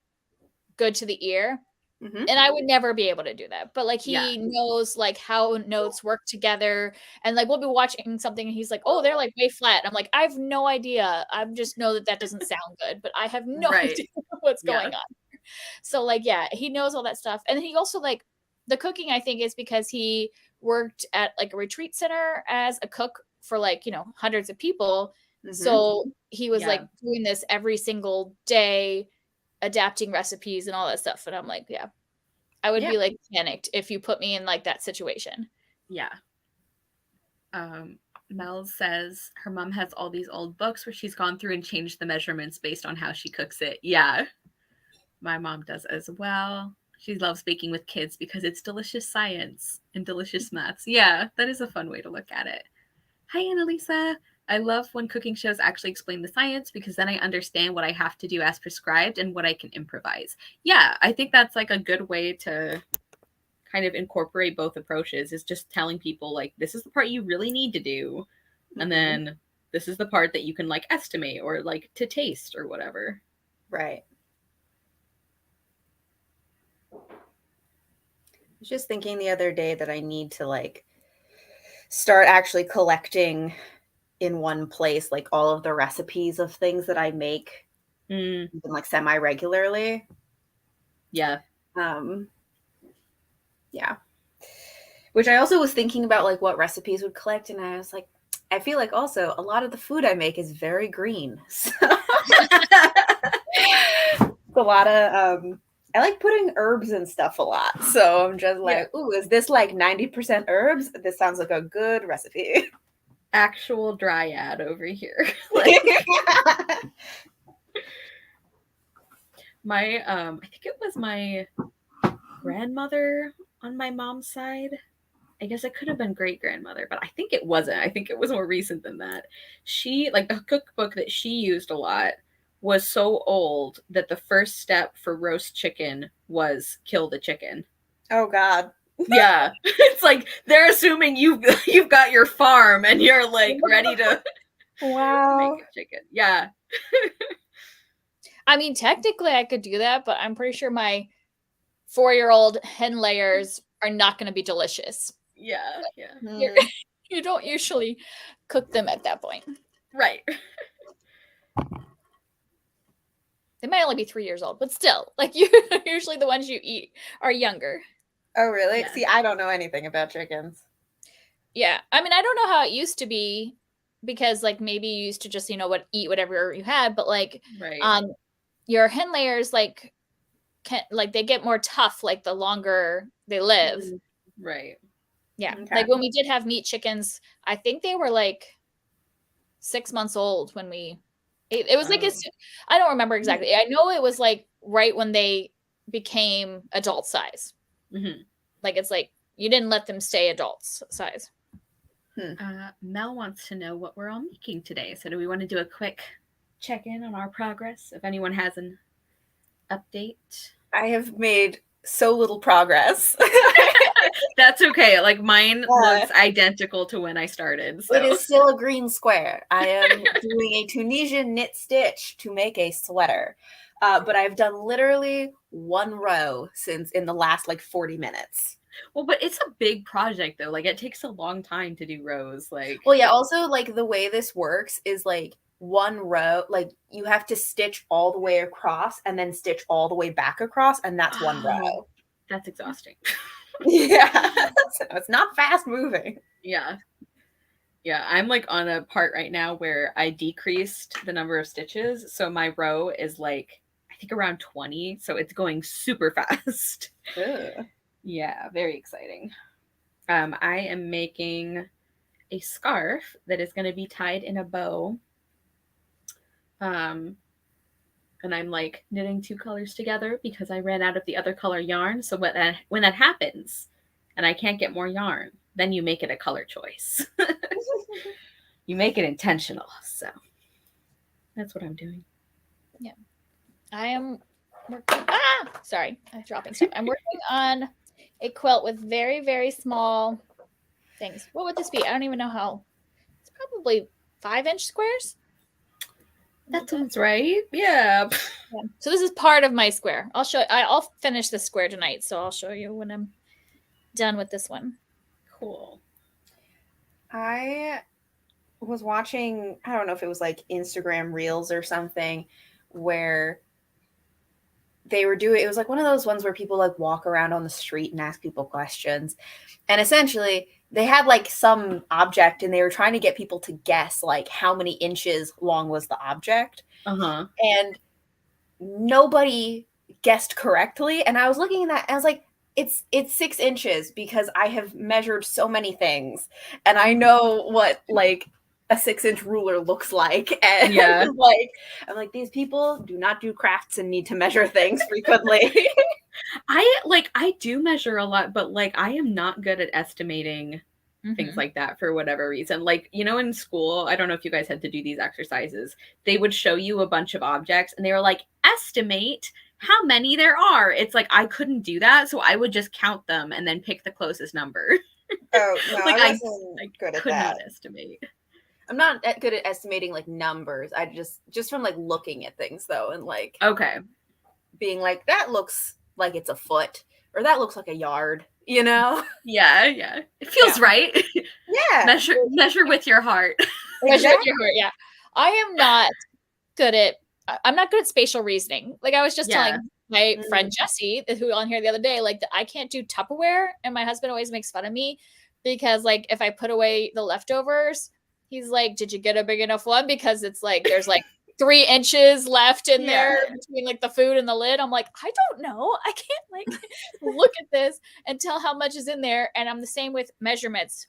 S2: good to the ear. And I would never be able to do that. But like he knows like how notes work together. And like we'll be watching something and he's like, oh, they're like way flat. I'm like, I have no idea. I just know that doesn't sound good, but I have no idea what's going on. So like, he knows all that stuff. And he also like the cooking, I think, is because he worked at like a retreat center as a cook for like, you know, hundreds of people. So he was like doing this every single day, adapting recipes and all that stuff. And I'm like, I would be like panicked if you put me in like that situation.
S1: Mel says her mom has all these old books where she's gone through and changed the measurements based on how she cooks it. My mom does as well. She loves baking with kids because it's delicious science and delicious maths. That is a fun way to look at it. Hi, Annalisa. I love when cooking shows actually explain the science, because then I understand what I have to do as prescribed and what I can improvise. I think that's like a good way to kind of incorporate both approaches, is just telling people like, this is the part you really need to do. And then this is the part that you can like estimate or like to taste or whatever.
S3: Right. I was just thinking the other day that I need to like start actually collecting in one place like all of the recipes of things that I make, even like semi-regularly. Which I also was thinking about like what recipes would collect, and I was like, I feel like also a lot of the food I make is very green. So a lot of I like putting herbs and stuff a lot. So I'm just like, ooh, is this like 90% herbs? This sounds like a good recipe.
S1: Actual dryad over here. Like, my I think it was my grandmother on my mom's side. I guess it could have been great grandmother, but I think it wasn't. I think it was more recent than that. She, like, the cookbook that she used a lot was so old that the first step for roast chicken was kill the chicken.
S3: Oh God.
S1: It's like they're assuming you've got your farm and you're like ready to make a chicken.
S2: I mean, technically I could do that, but I'm pretty sure my 4-year-old hen layers are not going to be delicious. You don't usually cook them at that point.
S1: Right.
S2: They might only be 3 years old, but still, like, usually the ones you eat are younger.
S3: Oh, really? See, I don't know anything about chickens.
S2: I mean, I don't know how it used to be, because like maybe you used to just, eat whatever you had, but like your hen layers like they get more tough like the longer they live.
S1: Right.
S2: Okay. Like when we did have meat chickens, I think they were like 6 months old when we It was like, I don't remember exactly. I know it was like right when they became adult size.
S1: Mm-hmm.
S2: Like, it's like you didn't let them stay adults size.
S1: Mel wants to know what we're all making today. So do we want to do a quick check-in on our progress? If anyone has an update.
S3: I have made so little progress.
S1: That's okay. Like mine looks identical to when I started. So.
S3: It is still a green square. I am doing a Tunisian knit stitch to make a sweater. But I've done literally one row since in the last like 40 minutes.
S1: Well, but it's a big project though. Like it takes a long time to do rows. Like,
S3: well, yeah, also like the way this works is like one row, like you have to stitch all the way across and then stitch all the way back across, and that's one row.
S1: That's exhausting.
S3: Yeah. So it's not fast moving.
S1: Yeah. Yeah, I'm like on a part right now where I decreased the number of stitches. So my row is like, I think around 20. So it's going super fast.
S3: Ugh.
S1: Yeah, very exciting. I am making a scarf that is going to be tied in a bow. And I'm like knitting 2 colors together because I ran out of the other color yarn. So when that happens and I can't get more yarn, then you make it a color choice. You make it intentional. So that's what I'm doing.
S2: Yeah. I am working. Sorry, I'm dropping stuff. I'm working on a quilt with very, very small things. What would this be? I don't even know how. It's probably 5-inch squares.
S1: That sounds right. Yeah.
S2: So this is part of my square. I'll finish this square tonight, so I'll show you when I'm done with this one.
S1: Cool.
S3: I was watching, I don't know if it was like Instagram Reels or something, where they were doing, it was like one of those ones where people like walk around on the street and ask people questions. And essentially they had like some object and they were trying to get people to guess like how many inches long was the object.
S1: Uh-huh.
S3: And nobody guessed correctly. And I was looking at that and I was like, it's 6 inches because I have measured so many things and I know what like a 6-inch ruler looks like. And
S1: yeah,
S3: I'm like, these people do not do crafts and need to measure things frequently.
S1: I do measure a lot, but like I am not good at estimating things like that for whatever reason. Like, you know, in school, I don't know if you guys had to do these exercises. They would show you a bunch of objects and they were like, estimate how many there are. It's like I couldn't do that, so I would just count them and then pick the closest number.
S3: Oh no,
S1: like
S3: I wasn't good at
S1: could
S3: that.
S1: not estimate.
S3: I'm not good at estimating like numbers. I just from like looking at things though, and like being like that looks like it's a foot or that looks like a yard, you know?
S1: Yeah, it feels right.
S3: Yeah,
S1: measure with your heart.
S2: Measure with your heart. Yeah, I am not good at. I'm not good at spatial reasoning. Like I was just telling my friend Jessie, who on here the other day, like that I can't do Tupperware, and my husband always makes fun of me because like if I put away the leftovers, he's like, "Did you get a big enough one?" Because it's like there's like 3 inches left in there between like the food and the lid. I'm like, I don't know. I can't like look at this and tell how much is in there. And I'm the same with measurements.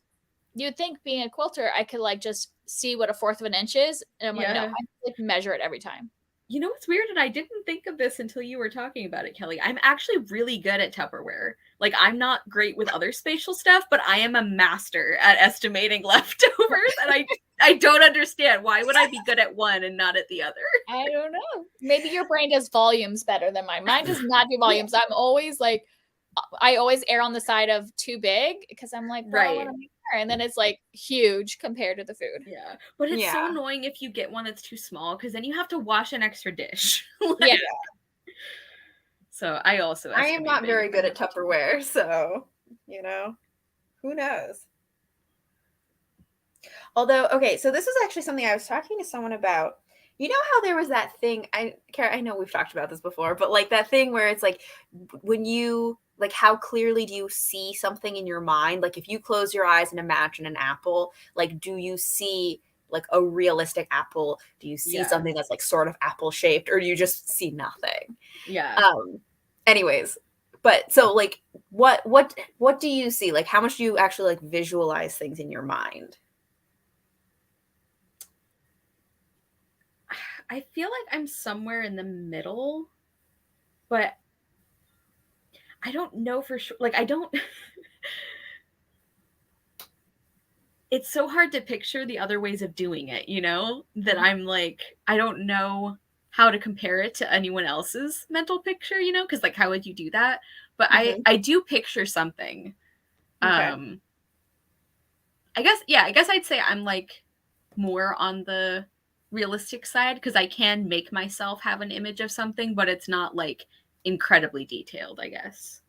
S2: You'd think being a quilter, I could like just see what 1/4 of an inch is, and I'm like, no, I like measure it every time.
S1: You know what's weird? And I didn't think of this until you were talking about it, Kelly. I'm actually really good at Tupperware. Like, I'm not great with other spatial stuff, but I am a master at estimating leftovers. And I don't understand. Why would I be good at one and not at the other?
S2: I don't know. Maybe your brain does volumes better than mine. Mine does not do volumes. I'm always like, I always err on the side of too big because I'm like, well, I want to make sure. And then it's like huge compared to the food.
S1: Yeah. But it's so annoying if you get one that's too small because then you have to wash an extra dish.
S2: Yeah.
S1: So I am
S3: not very good at Tupperware. So, you know, who knows? Although, okay, so this is actually something I was talking to someone about. You know how there was that thing, Kara, I know we've talked about this before, but like that thing where it's like when you, like how clearly do you see something in your mind? Like if you close your eyes and imagine an apple, like do you see like a realistic apple? Do you see something that's like sort of apple shaped or do you just see nothing?
S1: Yeah.
S3: Anyways, but so like what do you see? Like how much do you actually like visualize things in your mind?
S1: I feel like I'm somewhere in the middle, but I don't know for sure. Like, I don't. It's so hard to picture the other ways of doing it, you know? That I'm like, I don't know how to compare it to anyone else's mental picture, you know? Because, like, how would you do that? But I do picture something.
S3: Okay.
S1: I guess I'd say I'm like more on the realistic side because I can make myself have an image of something, but it's not like incredibly detailed, I guess.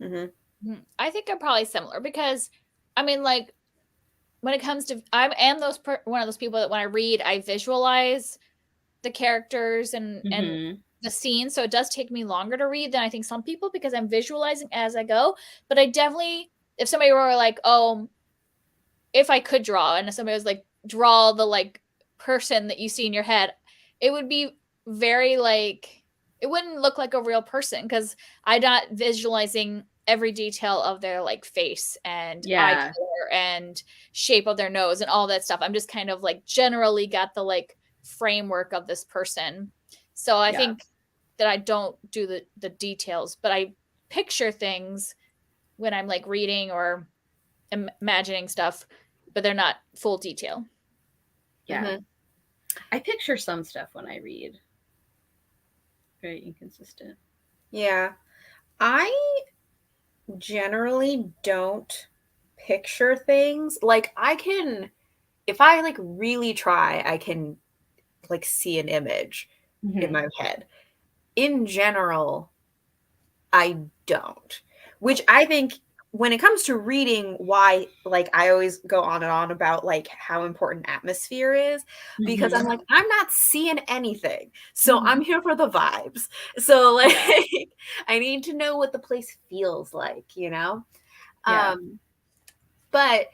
S2: I think I'm probably similar because, I mean, like when it comes to, I am one of those people that when I read, I visualize the characters and
S1: Mm-hmm.
S2: the scene, so it does take me longer to read than I think some people because I'm visualizing as I go. But I definitely, if somebody were like, oh, if I could draw, and if somebody was like, draw the like person that you see in your head, it would be very like, it wouldn't look like a real person because I'm not visualizing every detail of their like face and eye
S1: Yeah.
S2: color and shape of their nose and all that stuff. I'm just kind of like generally got the like framework of this person. So I
S1: Yeah.
S2: think that I don't do the details, but I picture things when I'm like reading or imagining stuff, but they're not full detail.
S1: Yeah. I picture some stuff when I read. Very inconsistent.
S3: Yeah. I generally don't picture things. Like I can, if I like really try, I can like see an image in my head. In general, I don't. Which I think when it comes to reading, why like I always go on and on about like how important atmosphere is because I'm like, I'm not seeing anything. So I'm here for the vibes. So like I need to know what the place feels like, you know?
S1: Yeah.
S3: But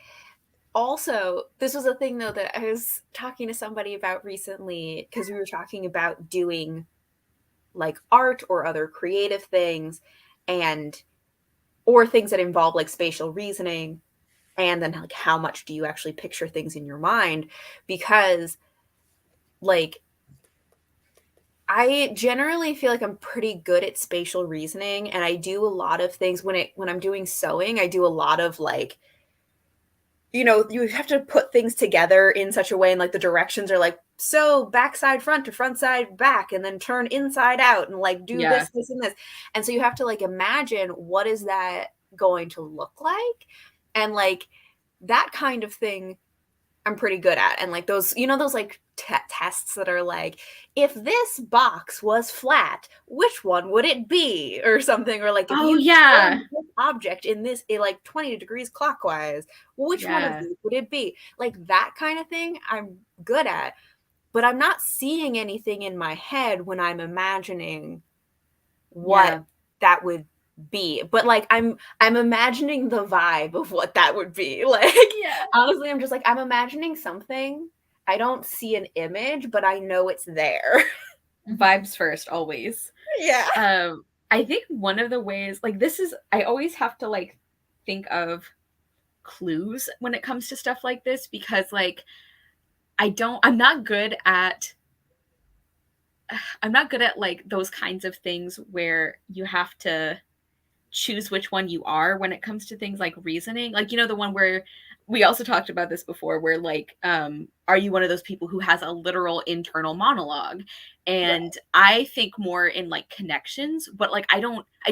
S3: also, this was a thing though that I was talking to somebody about recently because we were talking about doing like art or other creative things and or things that involve like spatial reasoning and then like how much do you actually picture things in your mind because like I generally feel like I'm pretty good at spatial reasoning and I do a lot of things when I'm doing sewing I do a lot of like you know, you have to put things together in such a way and like the directions are like so backside front to front side back and then turn inside out and like do
S1: Yeah.
S3: this and this. And so you have to like imagine what is that going to look like? And like that kind of thing I'm pretty good at. And like those, you know, those like tests that are like, if this box was flat, which one would it be? Or something. Or like, if
S1: Oh,
S3: you
S1: yeah.
S3: turned this object in this, like 20 degrees clockwise, which one of
S1: Yeah.
S3: these would it be? Like that kind of thing I'm good at. But I'm not seeing anything in my head when I'm imagining what
S1: Yeah.
S3: that would be. But like I'm imagining the vibe of what that would be. Like
S1: Yeah.
S3: honestly, I'm just like I'm imagining something. I don't see an image, but I know it's there.
S1: Vibes first, always.
S3: Yeah.
S1: I think one of the ways, like, this is, I always have to, like, think of clues when it comes to stuff like this because, like, I'm not good at, like, those kinds of things where you have to choose which one you are when it comes to things like reasoning. Like, you know, the one where we also talked about this before, where like, are you one of those people who has a literal internal monologue? And
S3: Right.
S1: I think more in like connections, but like I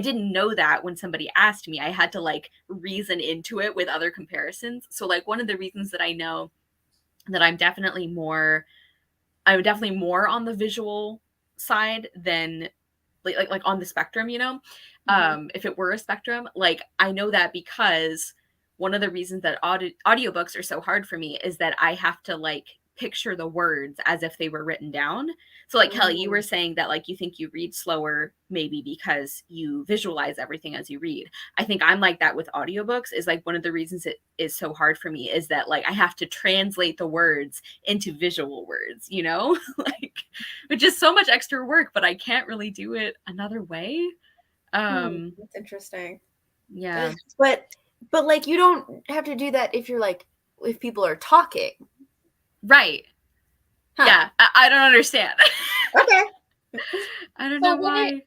S1: didn't know that when somebody asked me. I had to like reason into it with other comparisons. So like one of the reasons that I know that I'm definitely more on the visual side than like on the spectrum, you know, if it were a spectrum, like I know that because one of the reasons that audiobooks are so hard for me is that I have to like picture the words as if they were written down. So like Kelly, you were
S3: Mm.
S1: saying that like you think you read slower maybe because you visualize everything as you read. I think I'm like that with audiobooks. Is like one of the reasons it is so hard for me is that like I have to translate the words into visual words, you know? Like which is so much extra work, but I can't really do it another way.
S3: That's interesting.
S1: Yeah.
S3: But like you don't have to do that if you're like if people are talking.
S1: Right.
S3: Huh.
S1: Yeah, I don't understand.
S3: Okay.
S1: I don't
S2: So
S1: know why.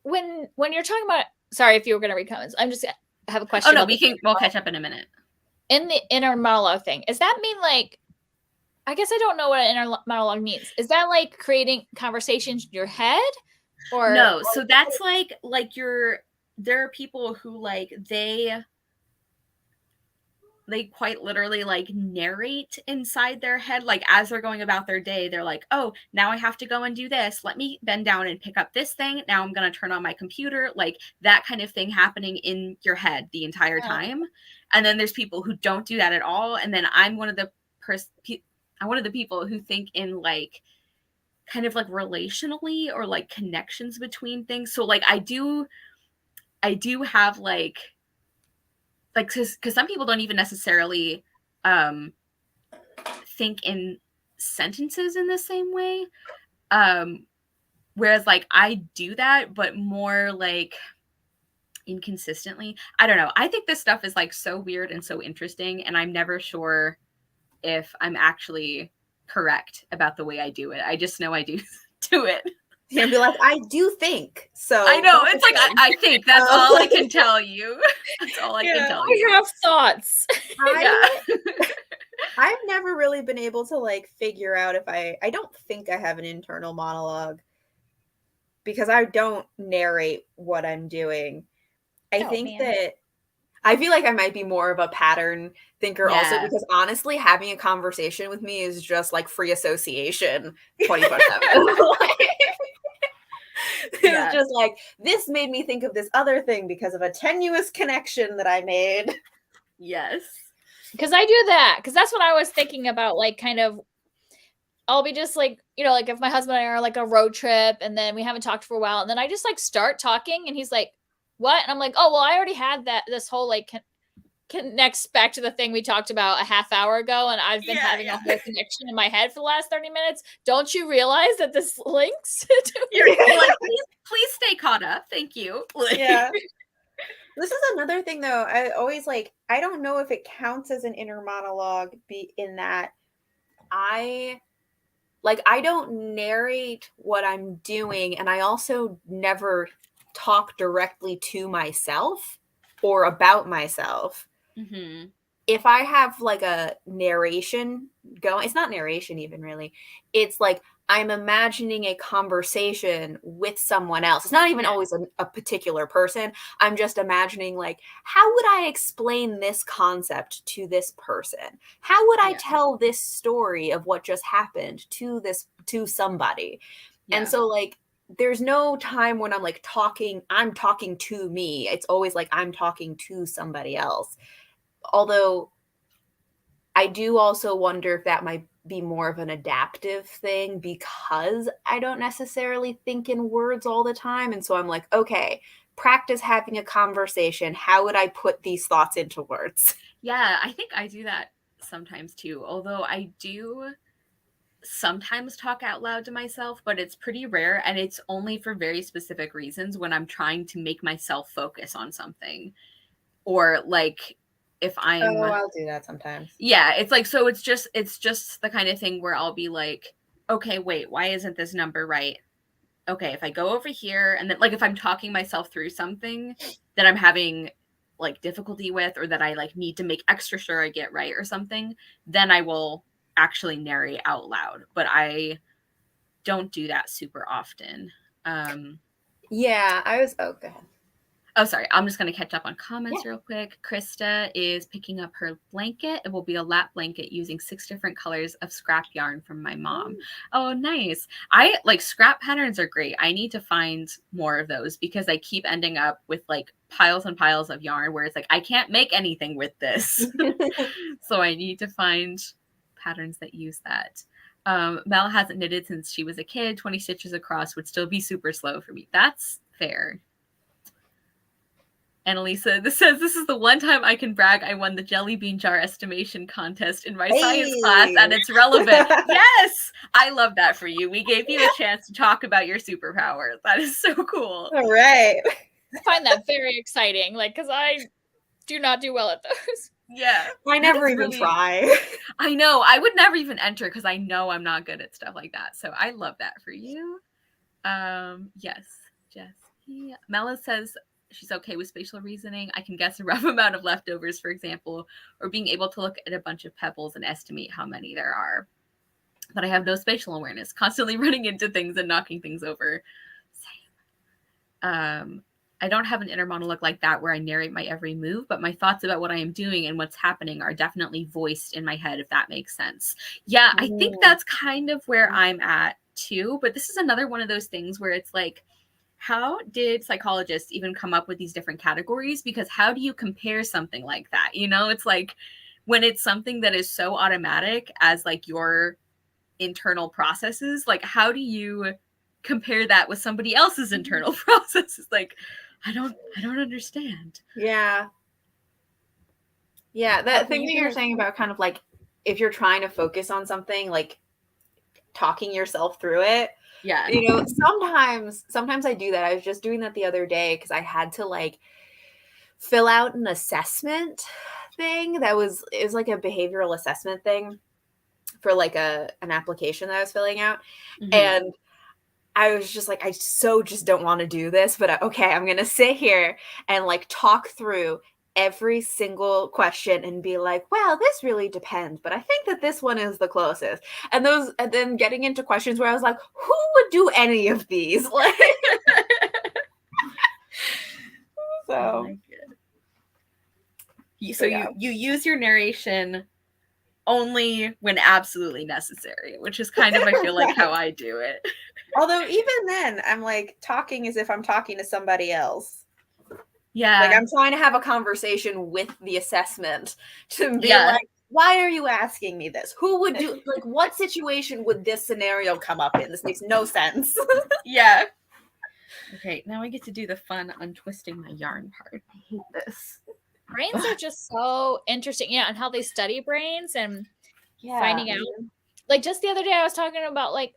S2: when you're talking about, sorry if you were going to read comments. I'm just have a
S1: Oh
S2: question.
S1: no, we'll catch up in a minute.
S2: In the inner monologue thing, does that mean like? I guess I don't know what an inner monologue means. Is that like creating conversations in your head, or
S1: no? So that's like there are people who like they quite literally like narrate inside their head, like as they're going about their day. They're like, oh, now I have to go and do this, let me bend down and pick up this thing, now I'm going to turn on my computer, like that kind of thing happening in your head the entire time. And then there's people who don't do that at all, and then I'm one of the people who think in like kind of like relationally, or like connections between things. So like I do have like because some people don't even necessarily think in sentences in the same way, whereas like I do that, but more like inconsistently. I don't know, I think this stuff is like so weird and so interesting, and I'm never sure if I'm actually correct about the way I do it. I just know I do do it.
S3: And be like, I do think so.
S1: I know, it's like I think that's all I can tell you. That's all I can tell you.
S2: I have thoughts.
S3: I've never really been able to like figure out if I don't think I have an internal monologue, because I don't narrate what I'm doing. I think that I feel like I might be more of a pattern thinker also, because honestly, having a conversation with me is just like free association 24/7. It's just like, this made me think of this other thing because of a tenuous connection that I made.
S1: Yes.
S2: Because I do that. Because that's what I was thinking about. Like, kind of, I'll be just like, like if my husband and I are like a road trip and then we haven't talked for a while, and then I just like start talking and he's like, what? And I'm like, oh, well, I already had this whole like connects back to the thing we talked about a half hour ago, and I've been having a whole connection in my head for the last 30 minutes. Don't you realize that this links to
S1: You're like, please stay caught up. Thank you.
S3: Yeah. This is another thing though. I always like, I don't know if it counts as an inner monologue in that I don't narrate what I'm doing, and I also never talk directly to myself or about myself.
S1: Mm-hmm.
S3: If I have like a narration going, it's not narration even really. It's like I'm imagining a conversation with someone else. It's not even always a particular person. I'm just imagining like, how would I explain this concept to this person? How would I tell this story of what just happened to somebody? And so like, there's no time when I'm like I'm talking to me. It's always like I'm talking to somebody else. Although I do also wonder if that might be more of an adaptive thing, because I don't necessarily think in words all the time. And so I'm like, okay, practice having a conversation. How would I put these thoughts into words?
S1: Yeah, I think I do that sometimes too. Although I do sometimes talk out loud to myself, but it's pretty rare, and it's only for very specific reasons, when I'm trying to make myself focus on something, or like if I'm
S3: I'll do that sometimes.
S1: Yeah, it's like, so it's just the kind of thing where I'll be like, okay, wait, why isn't this number right? Okay, if I go over here, and then like if I'm talking myself through something that I'm having like difficulty with, or that I like need to make extra sure I get right or something, then I will actually narrate out loud. But I don't do that super often.
S3: Yeah, go ahead.
S1: Oh, sorry. I'm just going to catch up on comments real quick. Krista is picking up her blanket. It will be a lap blanket using 6 different colors of scrap yarn from my mom. Oh, nice. I like scrap patterns are great. I need to find more of those, because I keep ending up with like piles and piles of yarn where it's like, I can't make anything with this. So I need to find patterns that use that. Mel hasn't knitted since she was a kid. 20 stitches across would still be super slow for me. That's fair. Annalisa, this says, this is the one time I can brag I won the jelly bean jar estimation contest in my science class, and it's relevant. Yes! I love that for you. We gave you a chance to talk about your superpower. That is so cool.
S3: All right.
S2: I find that very exciting, like, because I do not do well at those.
S1: Yeah.
S3: I never even try.
S1: I know. I would never even enter because I know I'm not good at stuff like that. So I love that for you. Yes, Jessie. Mela says she's okay with spatial reasoning. I can guess a rough amount of leftovers, for example, or being able to look at a bunch of pebbles and estimate how many there are. But I have no spatial awareness, constantly running into things and knocking things over. Same. I don't have an inner monologue like that where I narrate my every move, but my thoughts about what I am doing and what's happening are definitely voiced in my head, if that makes sense. Yeah, I think that's kind of where I'm at too. But this is another one of those things where it's like, how did psychologists even come up with these different categories? Because how do you compare something like that? You know, it's like when it's something that is so automatic as like your internal processes, like how do you compare that with somebody else's internal processes? Like, I don't understand.
S3: Yeah. Yeah, that thing that you're saying about kind of like if you're trying to focus on something, like talking yourself through it.
S1: Yeah.
S3: You know, sometimes I do that. I was just doing that the other day because I had to like fill out an assessment thing it was like a behavioral assessment thing for like an application that I was filling out. Mm-hmm. And I was just like, I just don't want to do this, but okay, I'm going to sit here and like talk through every single question and be like, well, this really depends, but I think that this one is the closest. And then getting into questions where I was like, who would do any of these? Like, so.
S1: So you use your narration only when absolutely necessary, which is kind of, I feel like, how I do it.
S3: Although even then, I'm like talking as if I'm talking to somebody else.
S1: Yeah.
S3: Like I'm trying to have a conversation with the assessment to be like, why are you asking me this? Who would do, like, what situation would this scenario come up in? This makes no sense.
S1: Yeah. Okay, now I get to do the fun untwisting my yarn part. I hate this.
S2: Brains are just so interesting. Yeah, and how they study brains and finding out. Like just the other day I was talking about like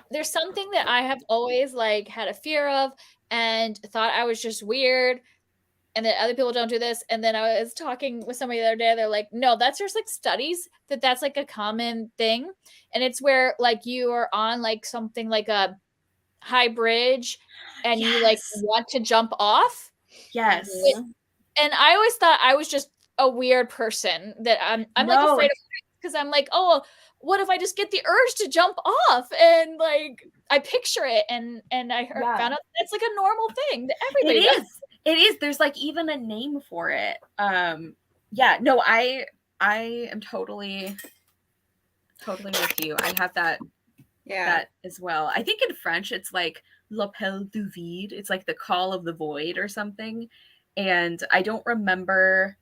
S2: there's something that I have always like had a fear of and thought I was just weird and that other people don't do this. And then I was talking with somebody the other day. They're like, no, that's just like studies that's like a common thing. And it's where like you are on like something like a high bridge and you like want to jump off.
S1: Yes.
S2: And I always thought I was just a weird person that I'm like afraid of because I'm like, oh, what if I just get the urge to jump off? And like I picture it and I found out that's like a normal thing that everybody does.
S1: It is. There's like even a name for it. Yeah, no, I am totally with you. I have that as well. I think in French it's like l'appel du vide. It's like the call of the void or something. And I don't remember.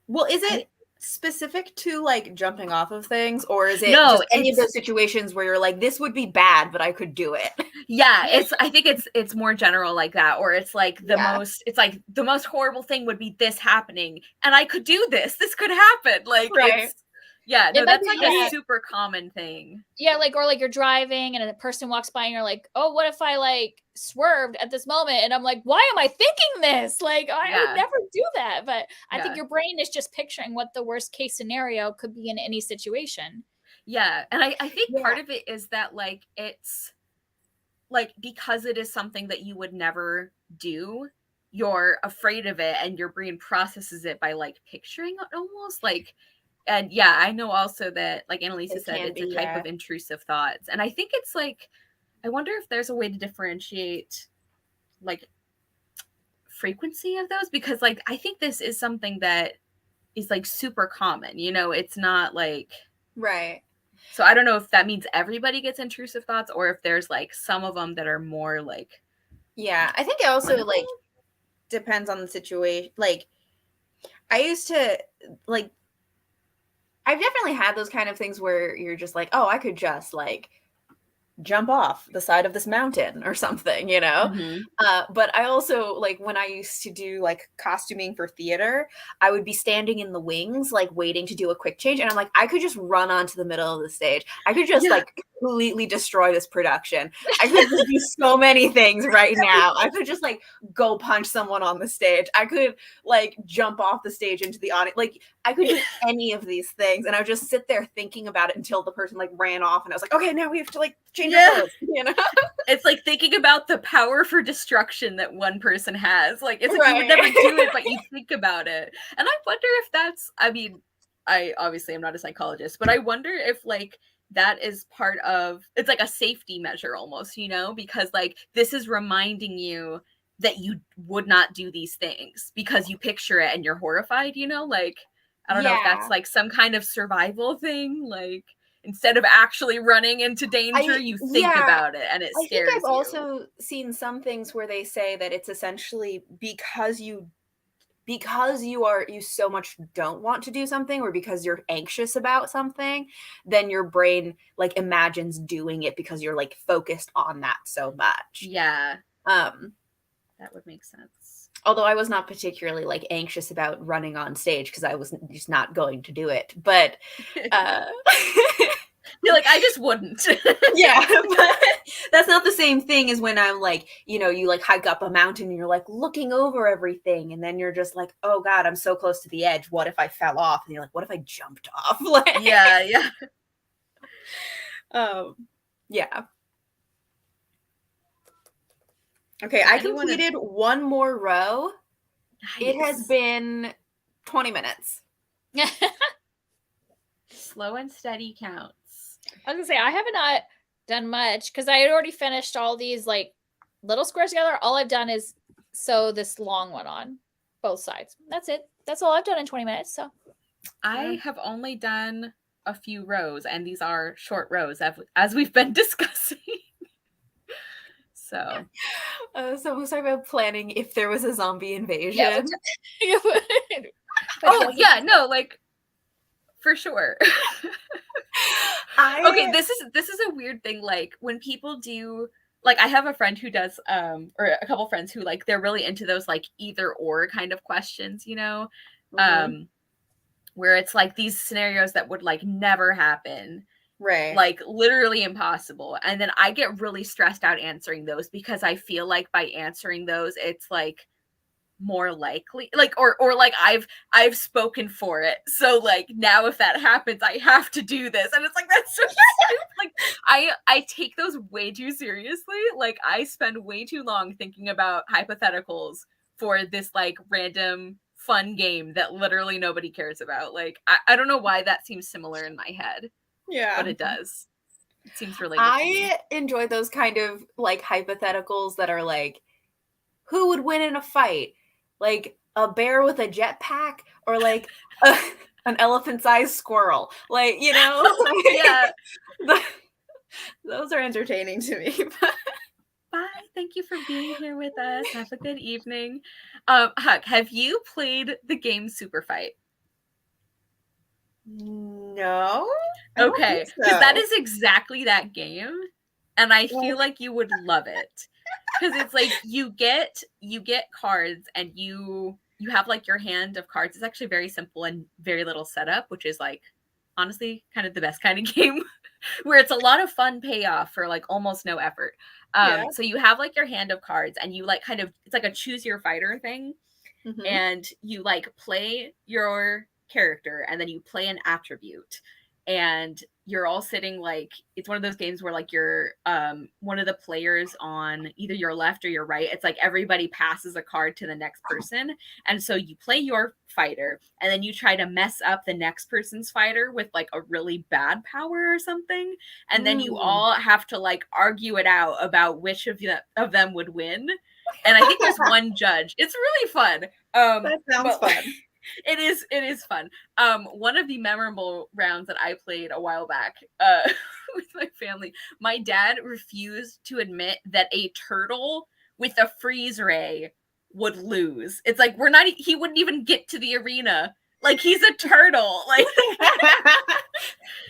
S3: Well, is it specific to like jumping off of things, or is it just any of those situations where you're like, this would be bad, but I could do it?
S1: Yeah, I think it's more general like that, or it's like the most horrible thing would be this happening, and I could do this. This could happen. Like that's like a super common thing.
S2: Yeah, like or like you're driving and a person walks by and you're like, oh, what if I like swerved at this moment? And I'm like, why am I thinking this? Like I would never do that. But I think your brain is just picturing what the worst case scenario could be in any situation.
S1: Yeah, and I think part of it is that like it's like because it is something that you would never do, you're afraid of it, and your brain processes it by like picturing it almost like. And I know also that, like Annalisa said, it's a type of intrusive thoughts. And I think it's like, I wonder if there's a way to differentiate like frequency of those, because like, I think this is something that is like super common, you know, it's not like.
S3: Right.
S1: So I don't know if that means everybody gets intrusive thoughts or if there's like some of them that are more like.
S3: Yeah. I think it also like depends on the situation. Like I used to like, I've definitely had those kind of things where you're just like, oh, I could just like jump off the side of this mountain or something, you know? Mm-hmm. But I also like when I used to do like costuming for theater, I would be standing in the wings, like waiting to do a quick change. And I'm like, I could just run onto the middle of the stage. I could just like completely destroy this production. I could just do so many things right now. I could just like go punch someone on the stage. I could like jump off the stage into the audience. Like I could do any of these things, and I would just sit there thinking about it until the person like ran off, and I was like, okay, now we have to like change our clothes. You know,
S1: it's like thinking about the power for destruction that one person has. Like it's like you would never do it, but you think about it. And I wonder if that's. I mean, I obviously am not a psychologist, but I wonder if like that is part of, it's like a safety measure almost, you know, because like this is reminding you that you would not do these things because you picture it and you're horrified, you know, like I don't know if that's like some kind of survival thing, like instead of actually running into danger, you think about it and it scares you.
S3: I think I've also seen some things where they say that it's essentially because you so much don't want to do something, or because you're anxious about something, then your brain like imagines doing it because you're like focused on that so much.
S1: Yeah. That would make sense.
S3: Although I was not particularly like anxious about running on stage because I was just not going to do it. But
S1: you're like, I just wouldn't.
S3: Yeah, but that's not the same thing as when I'm like, you know, you like hike up a mountain and you're like looking over everything, and then you're just like, oh God, I'm so close to the edge. What if I fell off? And you're like, what if I jumped off? Like,
S1: yeah.
S3: Yeah. Okay, I completed one more row. Nice. It has been 20 minutes.
S1: Slow and steady counts.
S2: I was gonna say, I have not done much because I had already finished all these like little squares together. All I've done is sew this long one on both sides. That's it. That's all I've done in 20 minutes. So
S1: I have only done a few rows, and these are short rows as we've been discussing. So
S3: we'll start about planning if there was a zombie invasion.
S2: Yeah.
S1: Oh yeah, no, like for sure. Okay, this is a weird thing. Like when people do, like I have a friend who does, or a couple friends who like they're really into those like either or kind of questions, you know, where it's like these scenarios that would like never happen.
S3: Right.
S1: Like literally impossible. And then I get really stressed out answering those because I feel like by answering those, it's like more likely, like, or like I've spoken for it. So like now if that happens, I have to do this. And it's like, that's so stupid. Like I take those way too seriously. Like I spend way too long thinking about hypotheticals for this like random fun game that literally nobody cares about. Like I don't know why that seems similar in my head. Yeah. But it does. It seems related.
S3: I enjoy those kind of like hypotheticals that are like, who would win in a fight? Like a bear with a jetpack, or like an elephant-sized squirrel? Like, you know?
S1: Yeah.
S3: Those are entertaining to me.
S1: Bye. Thank you for being here with us. Have a good evening. Huck, have you played the game Super Fight?
S3: No.
S1: Okay, because that is exactly that game, and I feel like you would love it because it's like you get cards, and you have like your hand of cards. It's actually very simple and very little setup, which is like honestly kind of the best kind of game where it's a lot of fun payoff for like almost no effort. So you have like your hand of cards, and you like kind of, it's like a choose your fighter thing, and you like play your character, and then you play an attribute, and you're all sitting like, it's one of those games where like you're one of the players on either your left or your right. It's like everybody passes a card to the next person, and so you play your fighter, and then you try to mess up the next person's fighter with like a really bad power or something, and then you all have to like argue it out about which of them would win. And I think there's one judge. It's really fun.
S3: That sounds fun.
S1: It is fun. One of the memorable rounds that I played a while back with my family, my dad refused to admit that a turtle with a freeze ray would lose. It's like he wouldn't even get to the arena. Like he's a turtle. Like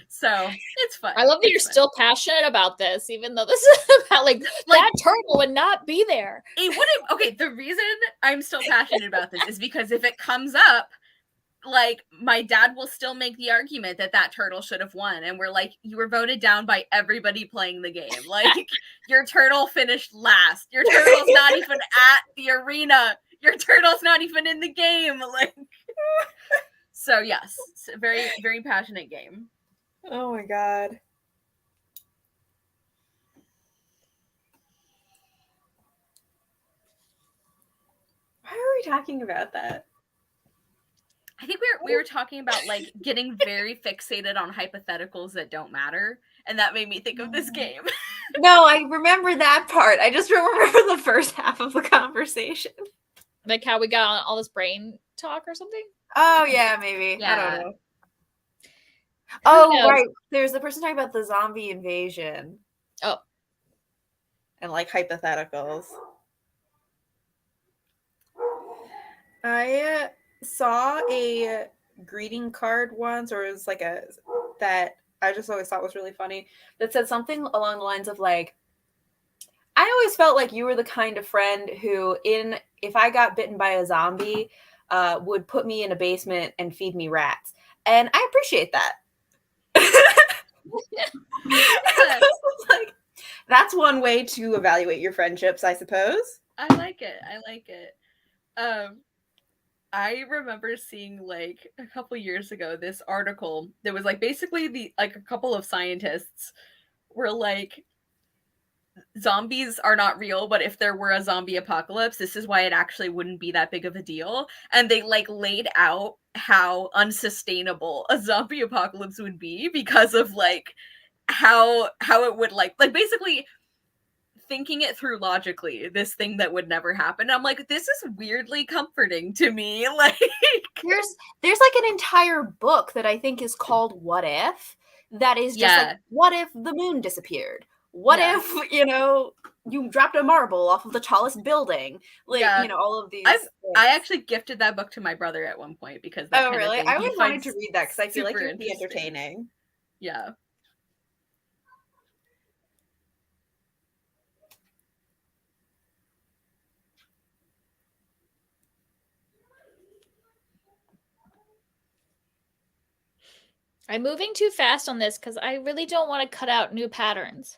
S1: so it's fun.
S2: I love that you're still passionate about this, even though this is about like that turtle would not be there.
S1: It wouldn't. Okay, the reason I'm still passionate about this is because if it comes up, like, my dad will still make the argument that turtle should have won. And we're like, you were voted down by everybody playing the game. Like, your turtle finished last. Your turtle's not even at the arena. Your turtle's not even in the game. Like, so yes, it's a very, very passionate game.
S3: Oh my god. Why are we talking about that?
S1: I think we were talking about like getting very fixated on hypotheticals that don't matter, and that made me think of this game.
S3: No, I remember that part. I just remember the first half of the conversation.
S2: Like how we got on all this brain talk or something?
S3: Oh yeah, maybe.
S1: Yeah.
S3: I don't know. Oh right, there's the person talking about the zombie invasion.
S2: Oh.
S3: And like hypotheticals. I saw a greeting card once, or it was like that I just always thought was really funny, that said something along the lines of like, I always felt like you were the kind of friend who, if I got bitten by a zombie, would put me in a basement and feed me rats. And I appreciate that. Like, that's one way to evaluate your friendships, I suppose.
S1: I like it. I remember seeing like a couple years ago this article that was like basically a couple of scientists were like, zombies are not real, but if there were a zombie apocalypse, this is why it actually wouldn't be that big of a deal. And they like laid out how unsustainable a zombie apocalypse would be because of like how it would like basically thinking it through logically, this thing that would never happen. I'm like, this is weirdly comforting to me. Like,
S3: there's like an entire book that I think is called What If, that is just like, what if the moon disappeared? What if, you dropped a marble off of the tallest building? Like, all of these.
S1: I actually gifted that book to my brother at one point because that
S3: really? I always wanted to read that because I feel like it would be entertaining.
S1: Yeah.
S2: I'm moving too fast on this because I really don't want to cut out new patterns.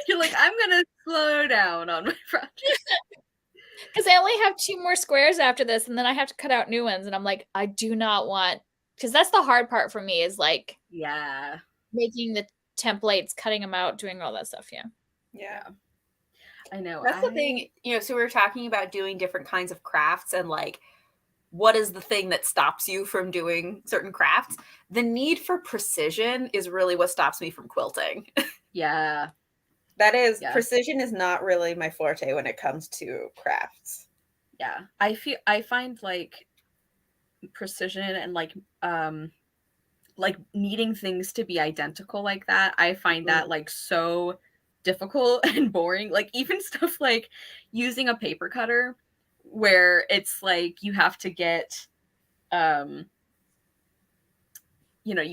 S1: You're like, I'm going to slow down on my project.
S2: Because I only have 2 more squares after this, and then I have to cut out new ones. And I'm like, I do not want, because that's the hard part for me is like, making the templates, cutting them out, doing all that stuff.
S3: Yeah.
S1: I know.
S3: That's the thing, so we were talking about doing different kinds of crafts and like, what is the thing that stops you from doing certain crafts? The need for precision is really what stops me from quilting.
S1: Yeah.
S3: Precision is not really my forte when it comes to crafts.
S1: Yeah. I find like precision and like needing things to be identical like that. I find that like so difficult and boring. Like even stuff like using a paper cutter, where it's like you have to get you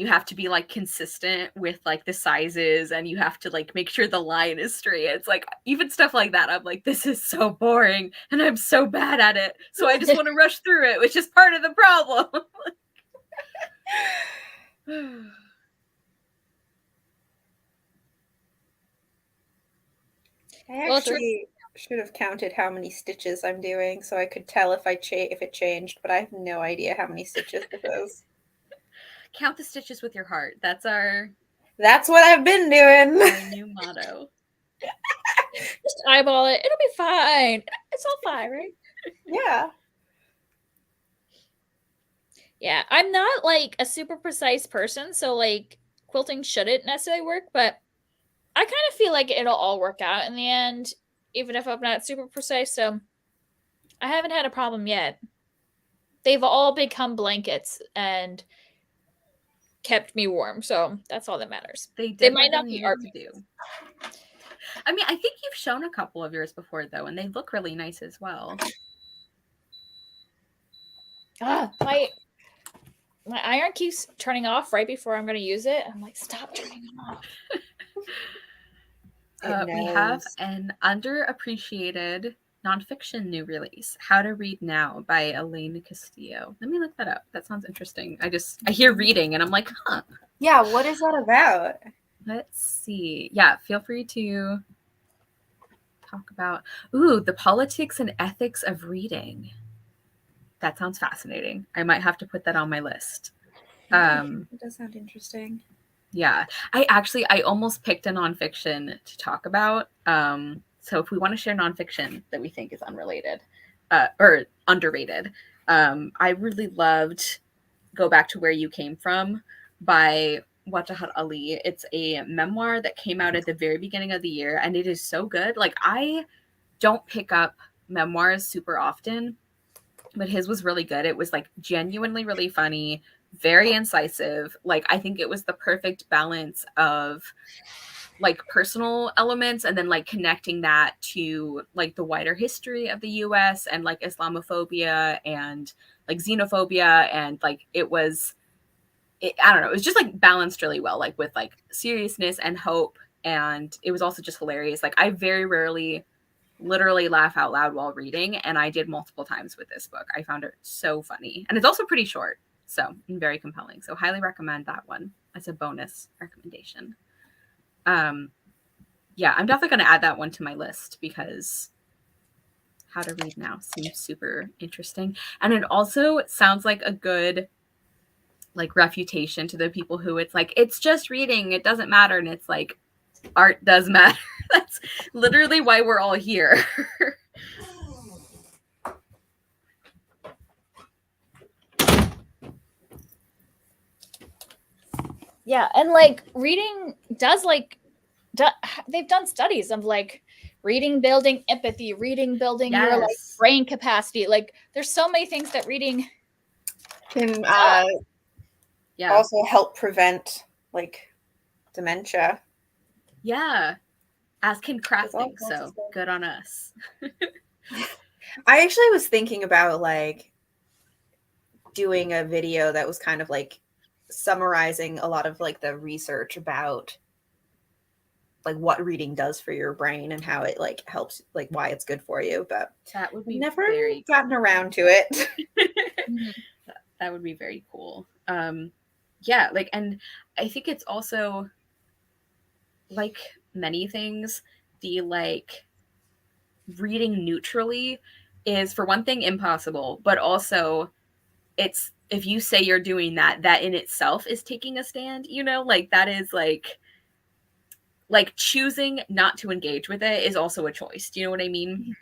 S1: have to be like consistent with like the sizes, and you have to like make sure the line is straight. It's like even stuff like that, I'm like, this is so boring and I'm so bad at it, so I just want to rush through it, which is part of the problem.
S3: I actually should have counted how many stitches I'm doing so I could tell if it changed, but I have no idea how many stitches this is.
S1: Count the stitches with your heart. That's
S3: what I've been doing.
S1: Our new motto.
S2: Just eyeball it. It'll be fine. It's all fine, right?
S3: Yeah.
S2: Yeah, I'm not like a super precise person, so like quilting shouldn't necessarily work, but I kind of feel like it'll all work out in the end, even if I'm not super precise. So I haven't had a problem yet. They've all become blankets and kept me warm, so that's all that matters. They might not be art to do.
S1: I mean, I think you've shown a couple of yours before though, and they look really nice as well.
S2: My iron keeps turning off right before I'm going to use it. I'm like, stop turning it off.
S1: We have an underappreciated, nonfiction new release, How to Read Now by Elaine Castillo. Let me look that up. That sounds interesting. I hear reading and I'm like, huh.
S3: Yeah, what is that about?
S1: Let's see. Yeah, feel free to talk about, the politics and ethics of reading. That sounds fascinating. I might have to put that on my list.
S3: It does sound interesting.
S1: Yeah, I almost picked a nonfiction to talk about. So if we want to share nonfiction that we think is unrelated or underrated, I really loved Go Back to Where You Came From by Wajahat Ali. It's a memoir that came out at the very beginning of the year, and it is so good. Like, I don't pick up memoirs super often, but his was really good. It was like genuinely really funny, very incisive. Like, I think it was the perfect balance of like personal elements and then like connecting that to like the wider history of the US and like Islamophobia and like xenophobia. And like I don't know, it was just like balanced really well, like with like seriousness and hope. And it was also just hilarious. Like, I very rarely literally laugh out loud while reading, and I did multiple times with this book. I found it so funny, and it's also pretty short, so and very compelling. So highly recommend that one as a bonus recommendation. Yeah, I'm definitely going to add that one to my list because How to Read Now seems super interesting, and it also sounds like a good like refutation to the people who it's like, it's just reading, it doesn't matter, and it's like, art does matter. That's literally why we're all here.
S2: Yeah, and like reading does like they've done studies of like reading building empathy, reading building your like brain capacity. Like there's so many things that reading
S3: can also help prevent like dementia.
S1: Yeah, as can crafting. So good on us.
S3: I actually was thinking about like doing a video that was kind of like summarizing a lot of like the research about like what reading does for your brain and how it like helps, like why it's good for you, but
S1: that would be
S3: never gotten around to it.
S1: That would be very cool. Yeah, like, and I think it's also like many things, the like reading neutrally is for one thing impossible, but also it's, if you say you're doing that, that in itself is taking a stand, you know, like that is like choosing not to engage with it is also a choice. Do you know what I mean?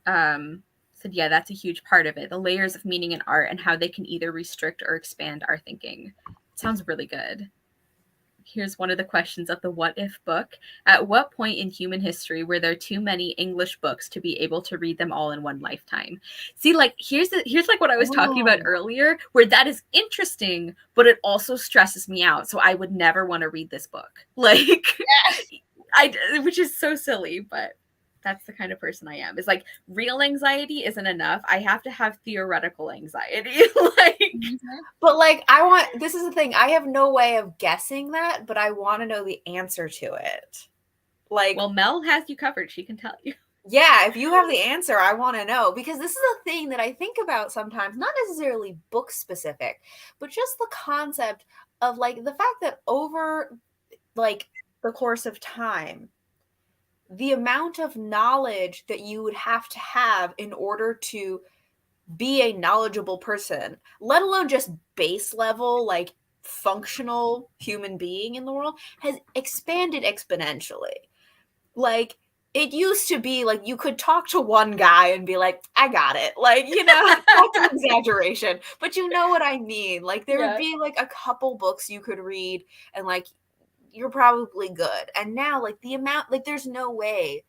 S1: So yeah, that's a huge part of it. The layers of meaning in art and how they can either restrict or expand our thinking. It sounds really good. Here's one of the questions of the What If book. At what point in human history were there too many English books to be able to read them all in one lifetime? See, like, here's like what I was talking about earlier, where that is interesting, but it also stresses me out. So I would never want to read this book. Like, which is so silly, but that's the kind of person I am. It's like real anxiety isn't enough. I have to have theoretical anxiety. Like,
S3: but like this is the thing. I have no way of guessing that, but I want to know the answer to it. Like,
S1: well, Mel has you covered. She can tell you.
S3: Yeah, if you have the answer, I want to know, because this is a thing that I think about sometimes, not necessarily book specific, but just the concept of like the fact that over like the course of time, the amount of knowledge that you would have to have in order to be a knowledgeable person, let alone just base level, like functional human being in the world, has expanded exponentially. Like, it used to be like you could talk to one guy and be like, I got it. Like, you know, that's an exaggeration, but you know what I mean? Like, there would be like a couple books you could read and like you're probably good. And now, like, the amount, like, there's no way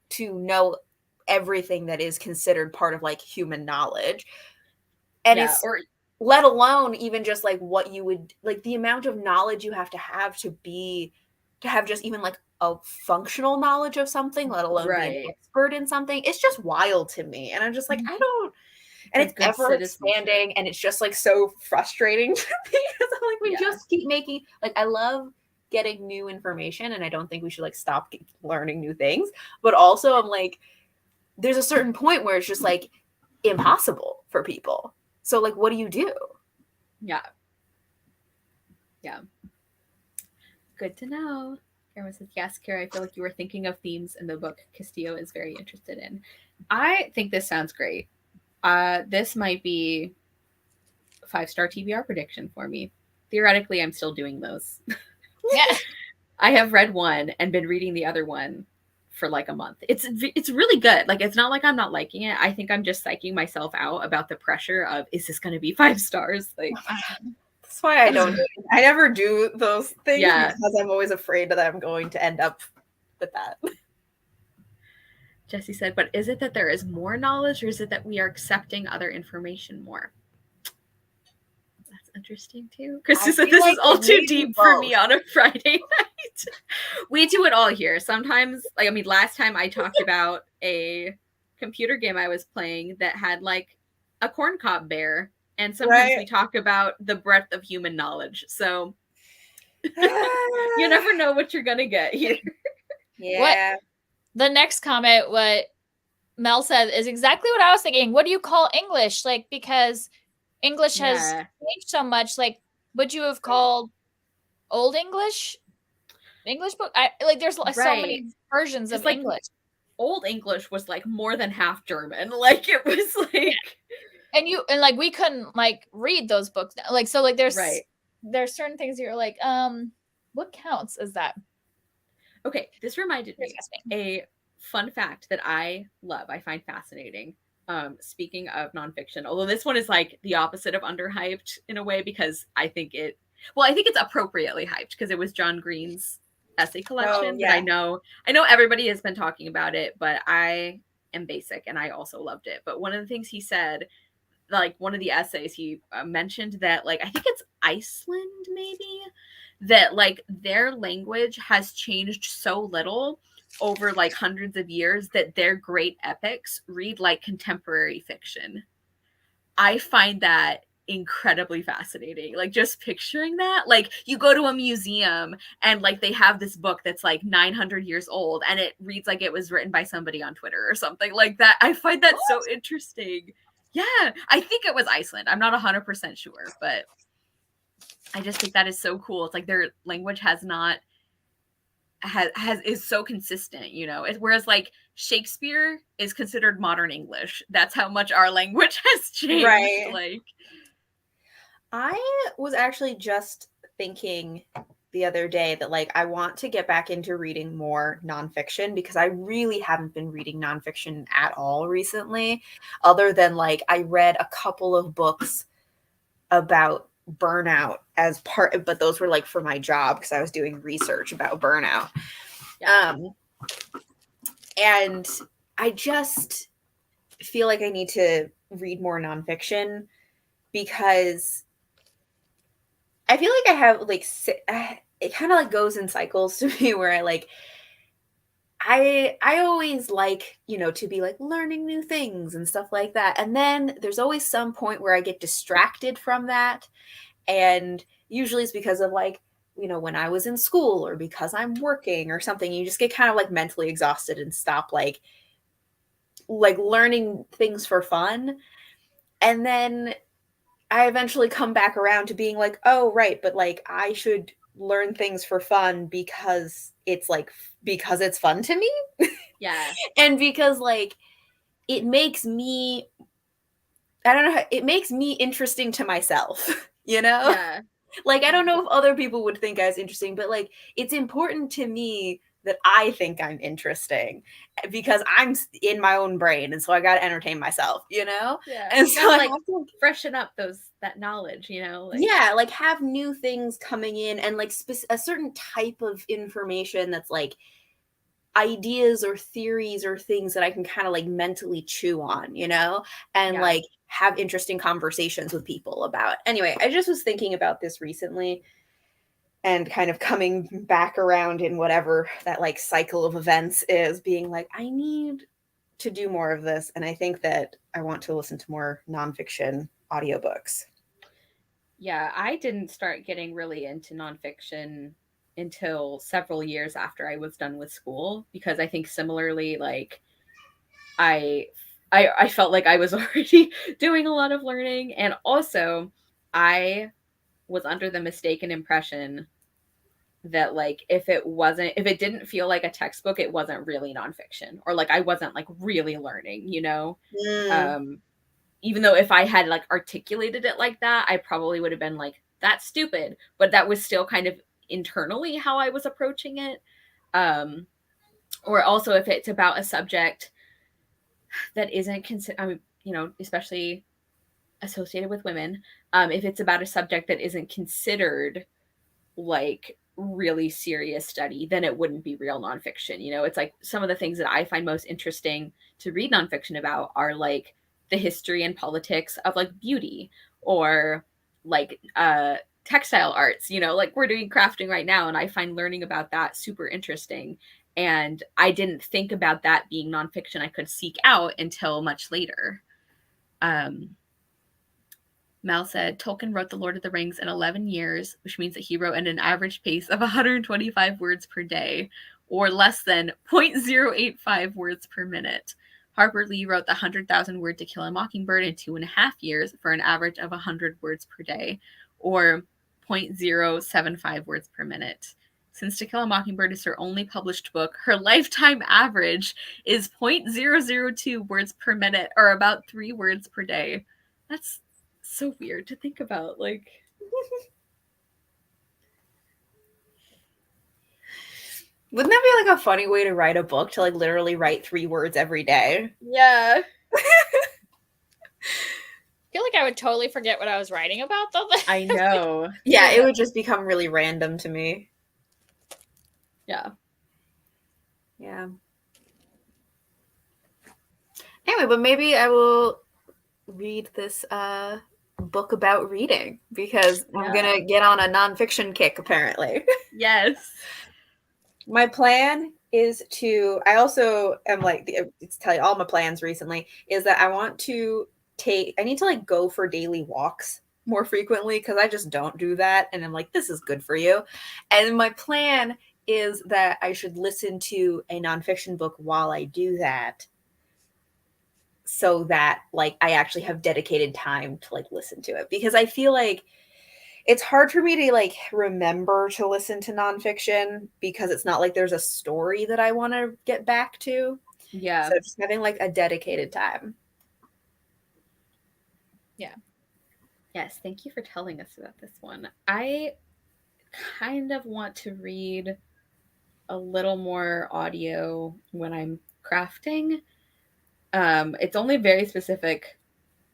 S3: to know everything that is considered part of like human knowledge. And it's, let alone even just like what you would, like, the amount of knowledge you have to have just even like a functional knowledge of something, let alone be an expert in something. It's just wild to me. And I'm just like, I don't, and it's ever expanding, and it's just like so frustrating to me because I'm like, we just keep making, like, I love getting new information, and I don't think we should like stop learning new things. But also, I'm like, there's a certain point where it's just like impossible for people. So like, what do you do?
S1: Yeah. Yeah. Good to know. Kara says, yes, Kara, I feel like you were thinking of themes in the book Castillo is very interested in. I think this sounds great. This might be a 5-star TBR prediction for me. Theoretically, I'm still doing those.
S2: Yeah.
S1: I have read one and been reading the other one for like a month. It's really good. Like, it's not like I'm not liking it. I think I'm just psyching myself out about the pressure of, is this going to be 5 stars? Like,
S3: that's why I never do those things,
S1: yeah,
S3: because I'm always afraid that I'm going to end up with that.
S1: Jesse said, but is it that there is more knowledge, or is it that we are accepting other information more? That's interesting too. Krista said, this is all too deep for me on a Friday night. We do it all here. Sometimes, like, I mean, last time I talked about a computer game I was playing that had like a corncob bear. And sometimes we talk about the breadth of human knowledge. So you never know what you're going to get here.
S3: Yeah.
S2: What the next comment, what Mel said, is exactly what I was thinking. What do you call English? Like, because English has changed so much. Like, would you have called Old English book? There's like so many versions of
S1: like,
S2: English.
S1: Old English was like more than half German. Like, it was like,
S2: and like we couldn't like read those books. Like, so like there's certain things you're like, what counts as that?
S1: Okay, this reminded me a fun fact that I love. I find fascinating. Speaking of nonfiction, although this one is like the opposite of underhyped in a way, because I think it's appropriately hyped because it was John Green's essay collection. But I know everybody has been talking about it, but I am basic and I also loved it. But one of the things he said, like one of the essays, he mentioned that, like, I think it's Iceland maybe, that like their language has changed so little over like hundreds of years that their great epics read like contemporary fiction. I find that incredibly fascinating. Like, just picturing that, like, you go to a museum and like they have this book that's like 900 years old and it reads like it was written by somebody on Twitter or something like that. I find that so interesting. Yeah, I think it was Iceland. I'm not 100% sure, but I just think that is so cool. It's like their language is so consistent, you know. Whereas like Shakespeare is considered modern English. That's how much our language has changed.
S3: Right.
S1: Like,
S3: I was actually just thinking the other day that like I want to get back into reading more nonfiction, because I really haven't been reading nonfiction at all recently, other than like I read a couple of books about burnout as part, but those were like for my job because I was doing research about burnout. And I just feel like I need to read more nonfiction, because I feel like I have like it kind of like goes in cycles to me where I always like, you know, to be like learning new things and stuff like that. And then there's always some point where I get distracted from that. And usually it's because of like, you know, when I was in school or because I'm working or something, you just get kind of like mentally exhausted and stop like learning things for fun. And then I eventually come back around to being like, oh, right, but like I should learn things for fun because it's fun to me.
S1: yeah.
S3: And because like it makes me, I don't know, it makes me interesting to myself, you know?
S1: Yeah.
S3: Like, I don't know if other people would think I was interesting, but like it's important to me that I think I'm interesting, because I'm in my own brain, and so I got to entertain myself, you know?
S1: Yeah.
S3: And so I
S1: like
S3: have to
S1: freshen up that knowledge, you know? Like,
S3: yeah, like have new things coming in, and like a certain type of information that's like ideas or theories or things that I can kind of like mentally chew on, you know? And like have interesting conversations with people about. Anyway, I just was thinking about this recently and kind of coming back around in whatever that like cycle of events is, being like, I need to do more of this. And I think that I want to listen to more nonfiction audiobooks.
S1: Yeah, I didn't start getting really into nonfiction until several years after I was done with school, because I think similarly, like I I felt like I was already doing a lot of learning, and also I was under the mistaken impression that like if it didn't feel like a textbook, it wasn't really nonfiction, or like I wasn't like really learning, you know.
S3: Mm.
S1: Um, even though if I had like articulated it like that, I probably would have been like, that's stupid. But that was still kind of internally how I was approaching it. Or also if it's about a subject that isn't considered, I mean, you know, especially associated with women, if it's about a subject that isn't considered like really serious study, then it wouldn't be real nonfiction. You know, it's like some of the things that I find most interesting to read nonfiction about are like the history and politics of like beauty, or like textile arts, you know, like we're doing crafting right now, and I find learning about that super interesting. And I didn't think about that being nonfiction I could seek out until much later. Um, Mal said Tolkien wrote The Lord of the Rings in 11 years, which means that he wrote at an average pace of 125 words per day, or less than 0.085 words per minute. Harper Lee wrote the 100,000 word To Kill a Mockingbird in 2.5 years for an average of 100 words per day, or 0.075 words per minute. Since To Kill a Mockingbird is her only published book, her lifetime average is 0.002 words per minute, or about 3 words per day. That's so weird to think about. Like,
S3: Wouldn't that be like a funny way to write a book, to like literally write 3 words every day?
S1: yeah.
S2: I feel like I would totally forget what I was writing about, though.
S1: I know.
S3: Yeah, it would just become really random to me.
S1: Yeah.
S3: Yeah. Anyway, but maybe I will read this book about reading, because I'm gonna get on a nonfiction kick apparently.
S1: Yes.
S3: My plan is to, I also am like, to tell you all my plans recently is that I need to like go for daily walks more frequently, because I just don't do that, and I'm like, this is good for you. And my plan is that I should listen to a nonfiction book while I do that, so that like I actually have dedicated time to like listen to it, because I feel like it's hard for me to like remember to listen to nonfiction, because it's not like there's a story that I want to get back to.
S1: Yeah.
S3: So just having like a dedicated time.
S2: Yeah.
S1: Yes. Thank you for telling us about this one. I kind of want to read a little more audio when I'm crafting. It's only very specific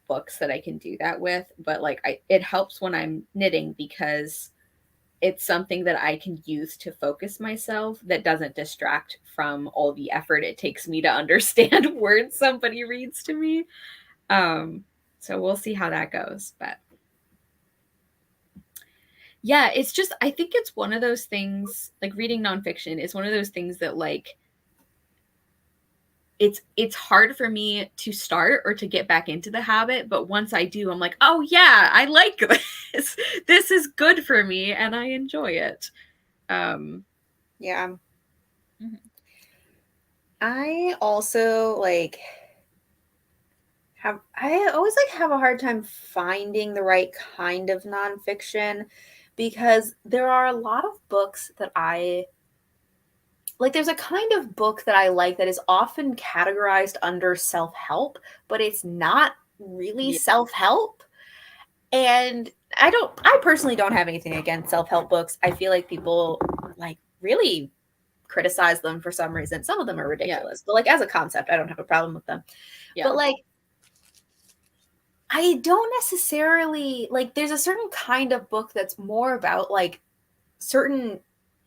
S1: books that I can do that with, but like it helps when I'm knitting, because it's something that I can use to focus myself that doesn't distract from all the effort it takes me to understand words somebody reads to me. So we'll see how that goes. But yeah, it's just, I think it's one of those things, like reading nonfiction is one of those things that like it's hard for me to start or to get back into the habit, but once I do, I'm like, oh yeah, I like this. This is good for me and I enjoy it.
S3: Yeah.
S2: Mm-hmm.
S3: I also like I always like have a hard time finding the right kind of nonfiction, because there are a lot of books that I like. There's a kind of book that I like that is often categorized under self-help, but it's not really
S1: Yeah.
S3: self-help. And I personally don't have anything against self-help books. I feel like people like really criticize them for some reason. Some of them are ridiculous, but like as a concept, I don't have a problem with them.
S1: Yeah.
S3: But like I don't necessarily like, there's a certain kind of book that's more about like certain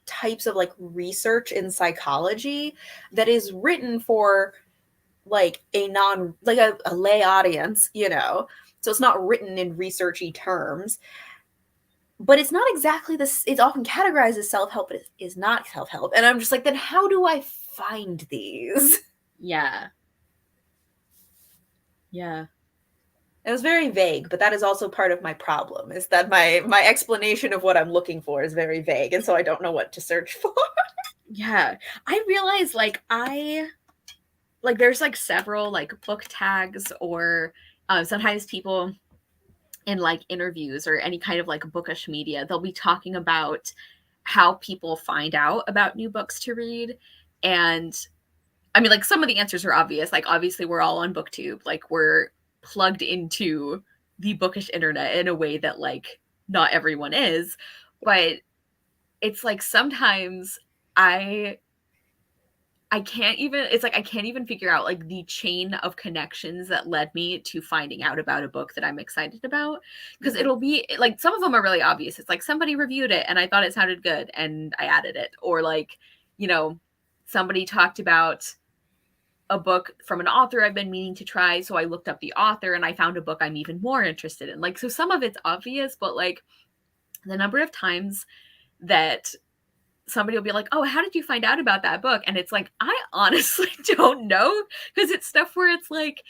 S3: types of like research in psychology that is written for like a lay audience, you know. So it's not written in researchy terms, but it's not exactly this. It's often categorized as self-help, but it is not self-help. And I'm just like, then how do I find these?
S1: Yeah. Yeah.
S3: It was very vague, but that is also part of my problem, is that my explanation of what I'm looking for is very vague, and so I don't know what to search for.
S1: Yeah. I realize like there's like several like book tags or sometimes people in like interviews or any kind of like bookish media, they'll be talking about how people find out about new books to read. And I mean, like some of the answers are obvious. Like obviously we're all on BookTube. Like we're plugged into the bookish internet in a way that like not everyone is. But it's like sometimes I I can't even it's like I can't even figure out like the chain of connections that led me to finding out about a book that I'm excited about, because it'll be like some of them are really obvious. It's like somebody reviewed it and I thought it sounded good and I added it, or like, you know, somebody talked about a book from an author I've been meaning to try, so I looked up the author and I found a book I'm even more interested in. Like so some of it's obvious, but like the number of times that somebody will be like, "Oh, how did you find out about that book?" And it's like, I honestly don't know, because it's stuff where it's like,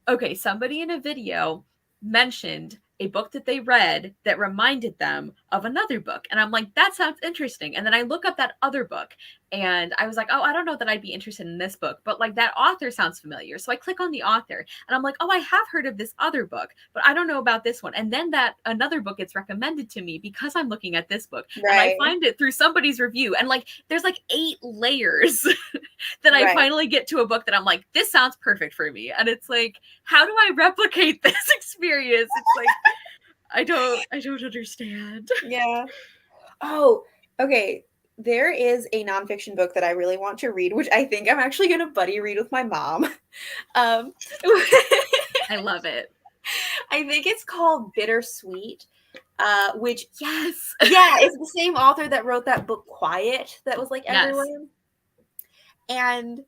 S1: okay, somebody in a video mentioned a book that they read that reminded them of another book. And I'm like, that sounds interesting. And then I look up that other book and I was like, oh, I don't know that I'd be interested in this book, but like that author sounds familiar. So I click on the author and I'm like, oh, I have heard of this other book, but I don't know about this one. And then that another book gets recommended to me because I'm looking at this book. Right. And I find it through somebody's review. And like, there's like 8 layers that I finally get to a book that I'm like, this sounds perfect for me. And it's like, how do I replicate this experience? It's like, I don't understand.
S3: Yeah. Oh, okay. There is a nonfiction book that I really want to read, which I think I'm actually going to buddy read with my mom.
S1: I love it.
S3: I think it's called Bittersweet, which,
S1: yes.
S3: Yeah, it's the same author that wrote that book Quiet that was like everywhere. Yes. And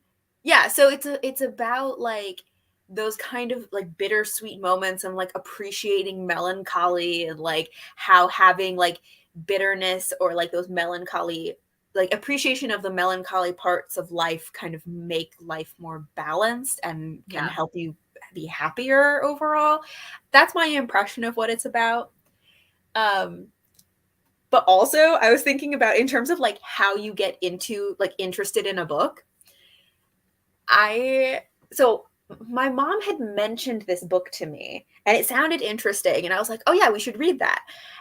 S3: yeah, so it's about like those kind of like bittersweet moments and like appreciating melancholy and like how having like bitterness or like those melancholy, like appreciation of the melancholy parts of life kind of make life more balanced and can help you be happier overall. That's my impression of what it's about. But also I was thinking about in terms of like how you get into like interested in a book. So my mom had mentioned this book to me and it sounded interesting. And I was like, oh yeah, we should read that.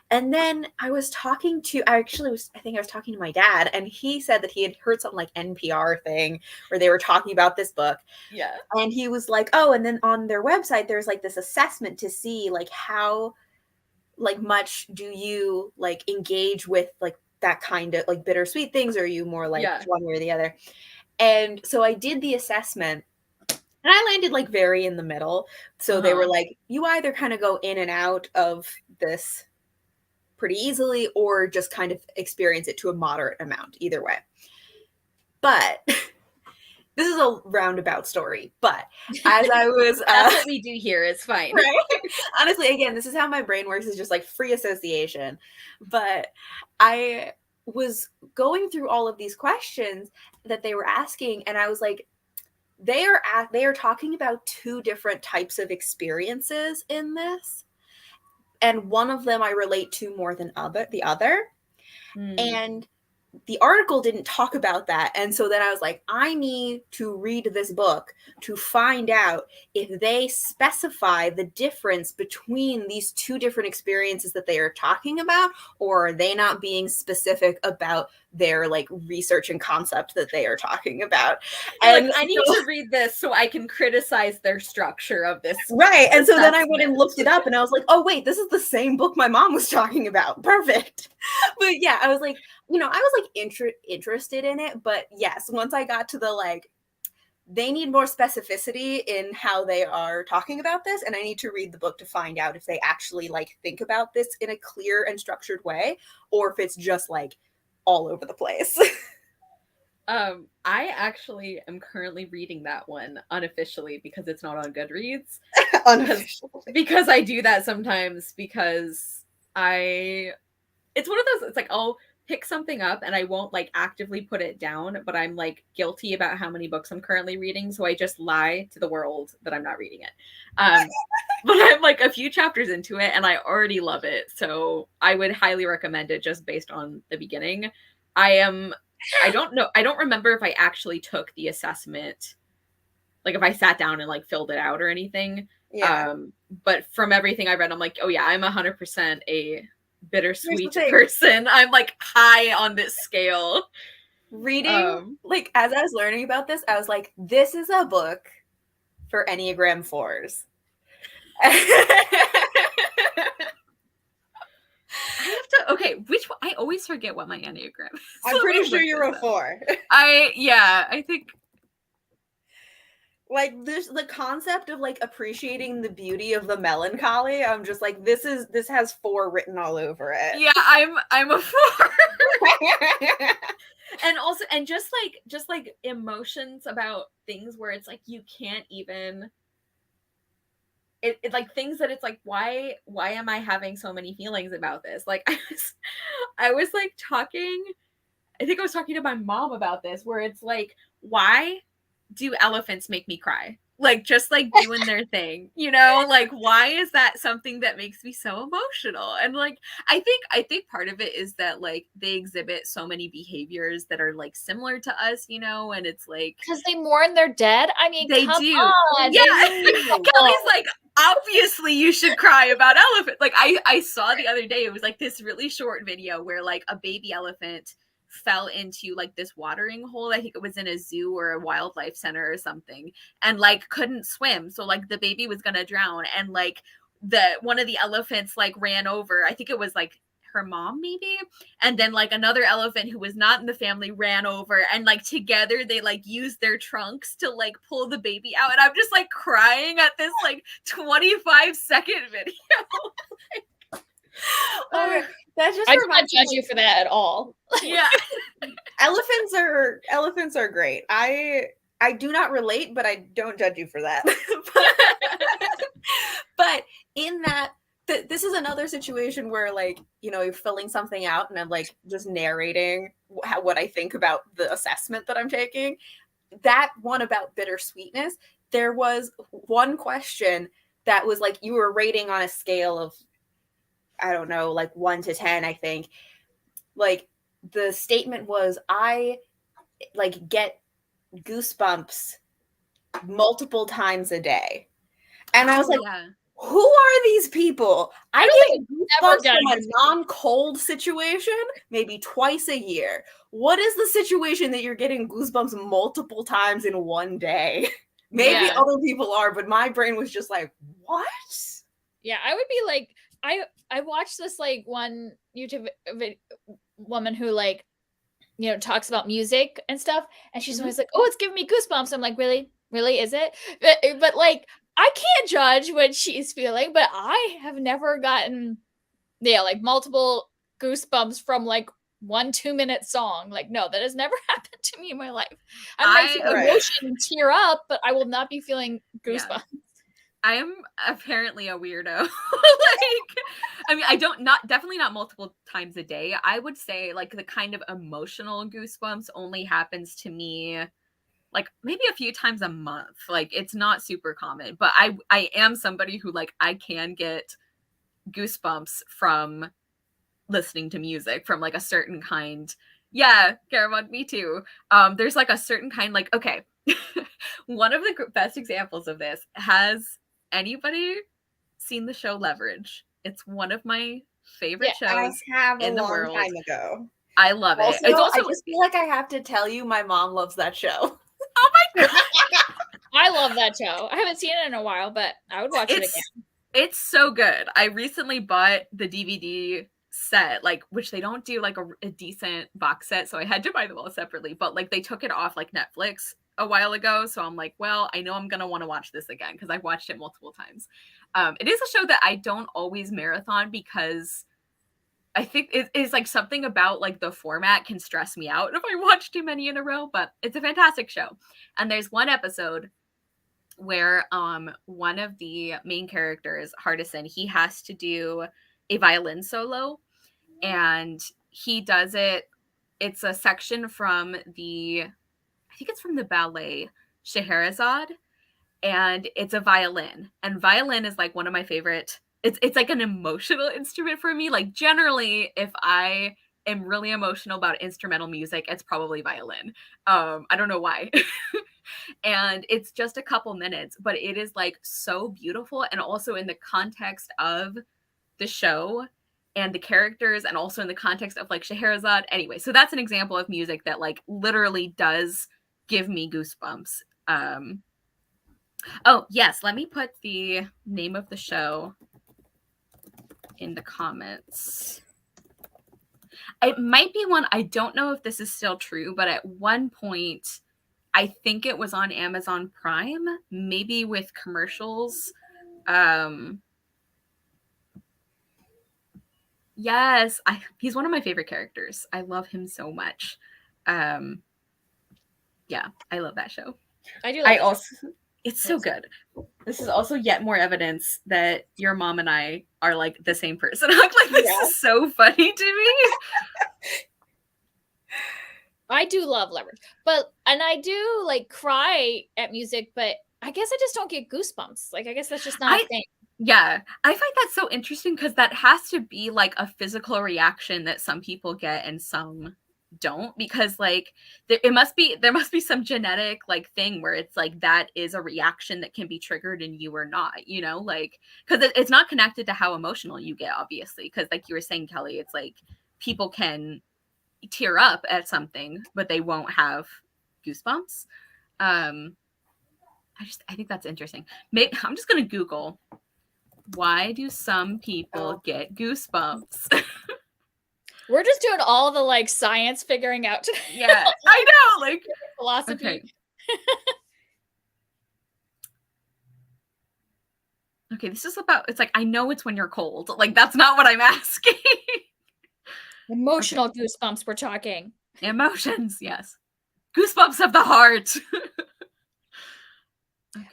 S3: And then I was talking to, I think I was talking to my dad and he said that he had heard some like NPR thing where they were talking about this book.
S1: Yeah.
S3: And he was like, oh, and then on their website, there's like this assessment to see like how like much do you like engage with like that kind of like bittersweet things, or are you more like one way or the other? And so I did the assessment and I landed like very in the middle. So they were like, you either kind of go in and out of this pretty easily or just kind of experience it to a moderate amount, either way. But this is a roundabout story, but as I was...
S1: That's what we do here. It's fine.
S3: Right? Honestly, again, this is how my brain works, is just like free association. But I was going through all of these questions that they were asking, and I was like, they are talking about 2 different types of experiences in this. And one of them I relate to more than the other. And the article didn't talk about that. And so then I was like, I need to read this book to find out if they specify the difference between these 2 different experiences that they are talking about, or are they not being specific about their like research and concept that they are talking about.
S1: And like, I need to read this so I can criticize their structure of this.
S3: Right. And so then I went and looked it up and I was like, oh wait, this is the same book my mom was talking about. Perfect. But yeah, I was like, you know, I was like interested in it, but yes, once I got to the like, they need more specificity in how they are talking about this, and I need to read the book to find out if they actually like think about this in a clear and structured way, or if it's just like all over the place.
S1: I actually am currently reading that one unofficially because it's not on Goodreads. Because I do that sometimes because it's one of those, it's like, oh, pick something up and I won't like actively put it down, but I'm like guilty about how many books I'm currently reading. So I just lie to the world that I'm not reading it. But I'm like a few chapters into it and I already love it. So I would highly recommend it just based on the beginning. I don't know. I don't remember if I actually took the assessment, like if I sat down and like filled it out or anything.
S3: Yeah.
S1: But from everything I read, I'm like, oh yeah, I'm 100% a bittersweet
S3: thing.
S1: person. I'm like high on this scale.
S3: Reading, like as I was learning about this, I was like, this is a book for Enneagram 4s.
S1: I have to, okay, which one? I always forget what my Enneagram is.
S3: I'm pretty sure you're a 4.
S1: I think
S3: like this, the concept of like appreciating the beauty of the melancholy, I'm just like, this has 4 written all over it.
S1: Yeah, I'm a 4. And also, and just like emotions about things where it's like you can't even it like things that it's like, why am I having so many feelings about this? Like I was like talking, I think I was talking to my mom about this, where it's like, why do elephants make me cry? Like, just like doing their thing, you know? Like, why is that something that makes me so emotional? And like, I think part of it is that like they exhibit so many behaviors that are like similar to us, you know? And it's like,
S2: because they mourn their dead. I mean,
S1: they
S2: come
S1: do.
S2: on.
S1: Yeah. Kelly's like, obviously you should cry about elephant. Like I saw the other day, it was like this really short video where like a baby elephant fell into like this watering hole. I think it was in a zoo or a wildlife center or something, and like couldn't swim. So like the baby was gonna drown, and like one of the elephants like ran over. I think it was like her mom maybe, and then like another elephant who was not in the family ran over, and like together they like used their trunks to like pull the baby out. And I'm just like crying at this like 25-second video.
S3: Okay, that just
S2: I do not judge you for that at all.
S1: Yeah.
S3: Elephants are great. I do not relate, but I don't judge you for that. But in that, this is another situation where like, you know, you're filling something out and I'm like just narrating what I think about the assessment that I'm taking. That one about bittersweetness, there was one question that was like, you were rating on a scale of, I don't know, like 1 to 10, I think. Like the statement was, I like get goosebumps multiple times a day. And I was like,
S1: yeah.
S3: Who are these people? I get goosebumps from a non-cold situation maybe twice a year. What is the situation that you're getting goosebumps multiple times in one day? Maybe other people are, but my brain was just like, what?
S2: Yeah, I would be like, I watched this like one YouTube woman who like, you know, talks about music and stuff, and she's always like, oh, it's giving me goosebumps. I'm like, really is it? But like, I can't judge what she's feeling, but I have never gotten like multiple goosebumps from like 1 2-minute song. Like, no, that has never happened to me in my life. I might feel emotion and tear up, but I will not be feeling goosebumps.
S1: Yeah. I am apparently a weirdo. Like, I mean, definitely not multiple times a day. I would say like the kind of emotional goosebumps only happens to me like maybe a few times a month. Like it's not super common, but I am somebody who like I can get goosebumps from listening to music, from like a certain kind. Yeah, Caramon, me too. There's like a certain kind, like, okay. One of the best examples of this, has anybody seen the show Leverage? It's one of my favorite shows in the world.
S3: Time ago.
S1: I love it.
S3: It's also, I just feel like I have to tell you, my mom loves that show.
S1: Oh my god.
S2: I love that show. I haven't seen it in a while, but I would watch it again.
S1: It's so good. I recently bought the DVD set, like, which they don't do like a decent box set, so I had to buy them all separately, but like they took it off like Netflix a while ago, so I'm like, well, I know I'm gonna want to watch this again because I've watched it multiple times. It is a show that I don't always marathon because I think it is like something about like the format can stress me out if I watch too many in a row, but it's a fantastic show. And there's one episode where one of the main characters, Hardison, he has to do a violin solo, and he does it. It's a section from I think it's from the ballet Scheherazade, and it's a violin. And violin is like one of my favorite. It's like an emotional instrument for me. Like generally, if I am really emotional about instrumental music, it's probably violin. I don't know why. And it's just a couple minutes, but it is like so beautiful, and also in the context of the show and the characters, and also in the context of like Scheherazade. Anyway, so that's an example of music that like literally does give me goosebumps. Oh yes, let me put the name of the show in the comments. It might be one, I don't know if this is still true, but at one point I think it was on Amazon Prime, maybe with commercials. Yes, he's one of my favorite characters. I love him so much. Yeah, I love that show.
S2: I do like
S1: it's so good. This is also yet more evidence that your mom and I are like the same person. Like this is so funny to me.
S2: I do love Leverage, and I do like cry at music, but I guess I just don't get goosebumps. Like I guess that's just not a thing.
S1: Yeah, I find that so interesting because that has to be like a physical reaction that some people get and some don't, because like there must be some genetic like thing where it's like that is a reaction that can be triggered in you or not, you know, like because it's not connected to how emotional you get, obviously, because like you were saying, Kelly, it's like people can tear up at something but they won't have goosebumps. I think that's interesting. Maybe I'm just gonna Google, why do some people get goosebumps?
S2: We're just doing all the like science figuring out.
S1: Yeah, I know, like
S2: philosophy.
S1: Okay. Okay, this is about, it's like, I know it's when you're cold. Like, that's not what I'm asking.
S2: Emotional goosebumps, we're talking.
S1: Emotions, yes. Goosebumps of the heart.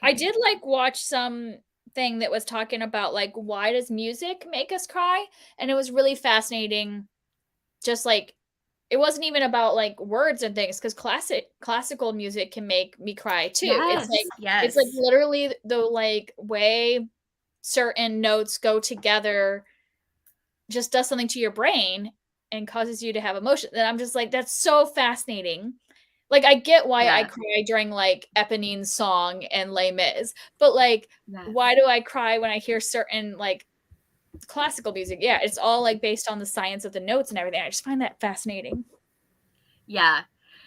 S2: I did like watch some thing that was talking about like why does music make us cry, and it was really fascinating. Just like it wasn't even about like words and things, because classical music can make me cry too.
S1: Yes,
S2: it's like literally the like way certain notes go together just does something to your brain and causes you to have emotion. And I'm just like, that's so fascinating. Like I get why I cry during like Eponine's song and Les Mis, but like why do I cry when I hear certain like classical music? Yeah, it's all like based on the science of the notes and everything. I just find that fascinating.
S1: Yeah.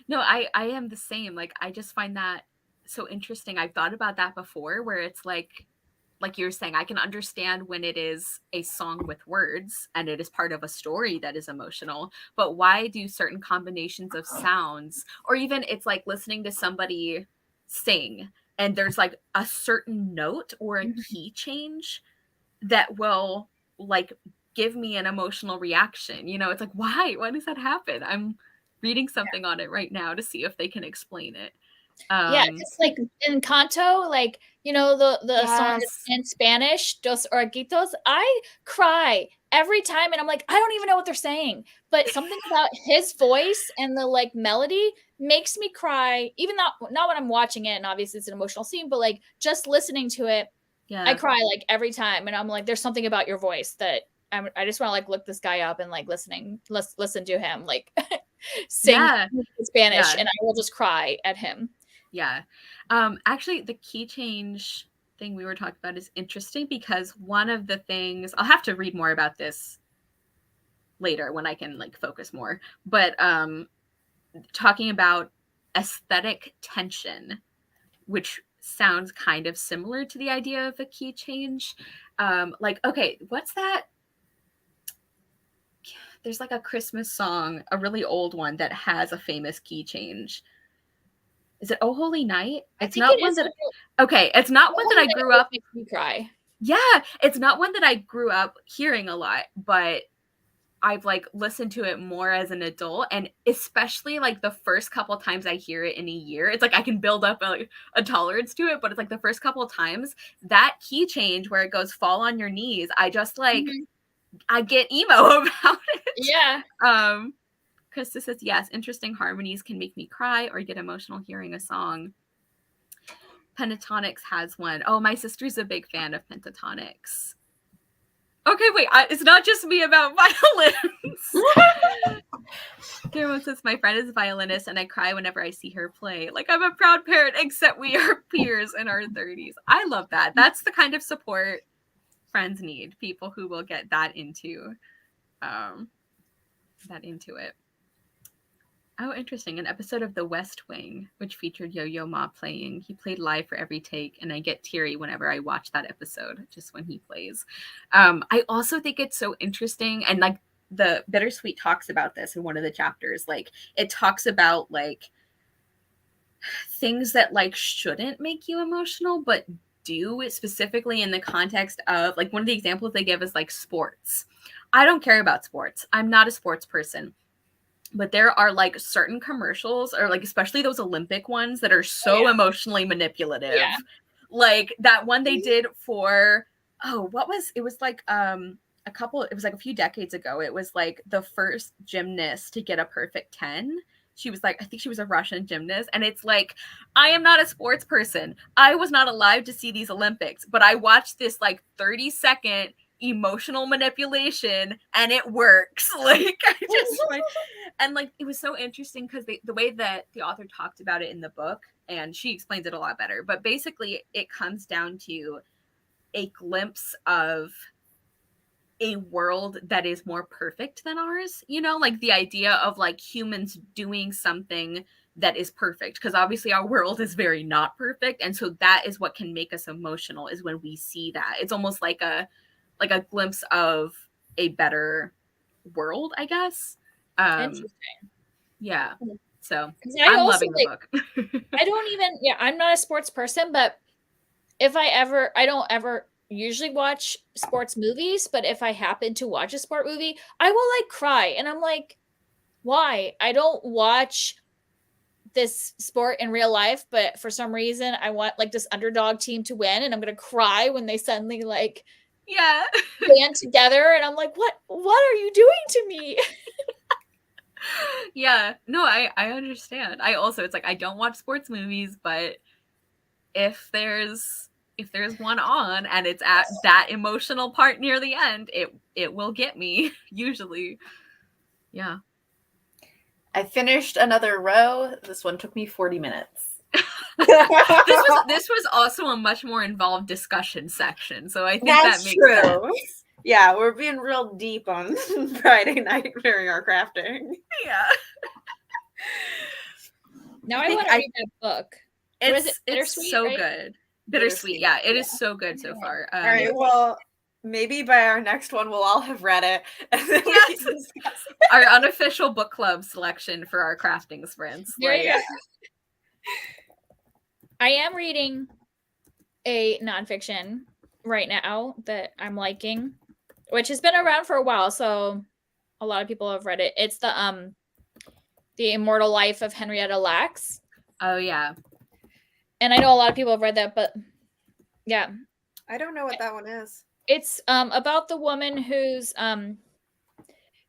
S1: No, I am the same. Like I just find that so interesting. I've thought about that before, where it's like you're saying, I can understand when it is a song with words and it is part of a story that is emotional, but why do certain combinations of sounds, or even it's like listening to somebody sing and there's like a certain note or a key change that will like give me an emotional reaction, you know? It's like, why does that happen? I'm reading something on it right now to see if they can explain it.
S2: Yeah, just like in Canto, like, you know, the song in Spanish, Dos Oruguitos, I cry every time, and I'm like, I don't even know what they're saying, but something about his voice and the like melody makes me cry, even not when I'm watching it, and obviously it's an emotional scene, but like just listening to it, I cry like every time, and I'm like, there's something about your voice that I just want to like look this guy up and like listen to him like sing in Spanish, and I will just cry at him.
S1: Yeah. Actually, the key change thing we were talking about is interesting, because one of the things, I'll have to read more about this later when I can like focus more, but talking about aesthetic tension, which sounds kind of similar to the idea of a key change. Like, okay, what's that? There's like a Christmas song, a really old one that has a famous key change. Is it Oh Holy Night? It's not one that okay, it's not one that I grew up
S2: makes me cry.
S1: Yeah, it's not one that I grew up hearing a lot, but I've like listened to it more as an adult, and especially like the first couple times I hear it in a year, it's like I can build up a tolerance to it, but it's like the first couple of times that key change where it goes fall on your knees, I just like I get emo about it.
S2: Yeah.
S1: Krista says, yes, interesting harmonies can make me cry or get emotional hearing a song. Pentatonics has one. Oh, my sister's a big fan of Pentatonics. Okay, wait, it's not just me about violins. Guillermo says, my friend is a violinist and I cry whenever I see her play. Like, I'm a proud parent, except we are peers in our 30s. I love that. That's the kind of support friends need. People who will get that into it. Oh, interesting. An episode of The West Wing, which featured Yo-Yo Ma playing. He played live for every take, and I get teary whenever I watch that episode, just when he plays. I also think it's so interesting, and like the Bittersweet talks about this in one of the chapters. Like, it talks about like things that like shouldn't make you emotional, but do it specifically in the context of like one of the examples they give is like sports. I don't care about sports. I'm not a sports person. But there are like certain commercials, or like especially those Olympic ones, that are so emotionally manipulative.
S2: Yeah.
S1: Like that one they did for it was like a few decades ago. It was like the first gymnast to get a perfect 10. She was like, I think she was a Russian gymnast. And it's like, I am not a sports person. I was not alive to see these Olympics, but I watched this like 30-second emotional manipulation and it works. Like, and like it was so interesting because the way that the author talked about it in the book, and she explains it a lot better, but basically it comes down to a glimpse of a world that is more perfect than ours, you know, like the idea of like humans doing something that is perfect, because obviously our world is very not perfect, and so that is what can make us emotional, is when we see that. It's almost like a glimpse of a better world, I guess.
S2: Interesting.
S1: Yeah. So
S2: I'm
S1: loving the book.
S2: I'm not a sports person, but I don't ever usually watch sports movies, but if I happen to watch a sport movie, I will like cry. And I'm like, why? I don't watch this sport in real life, but for some reason I want like this underdog team to win, and I'm gonna cry when they suddenly like band together, and I'm like, what are you doing to me?
S1: Yeah, no, I understand. I also, it's like I don't watch sports movies, but if there's one on and it's at that emotional part near the end, it will get me usually. Yeah.
S3: I finished another row. This one took me 40 minutes.
S1: This was also a much more involved discussion section, so I think that makes sense.
S3: Yeah, we're being real deep on Friday night during our crafting.
S1: Yeah.
S2: Now I want to read that book.
S1: It's so
S2: right?
S1: good. Bittersweet. Yeah, it is so good so far.
S3: All right, well, maybe by our next one we'll all have read it. And then we can discuss it.
S1: Our unofficial book club selection for our crafting sprints.
S2: I am reading a nonfiction right now that I'm liking, which has been around for a while, so a lot of people have read it. It's the Immortal Life of Henrietta Lacks.
S1: Oh yeah.
S2: And I know a lot of people have read that, but yeah.
S3: I don't know what that one is.
S2: It's about the woman whose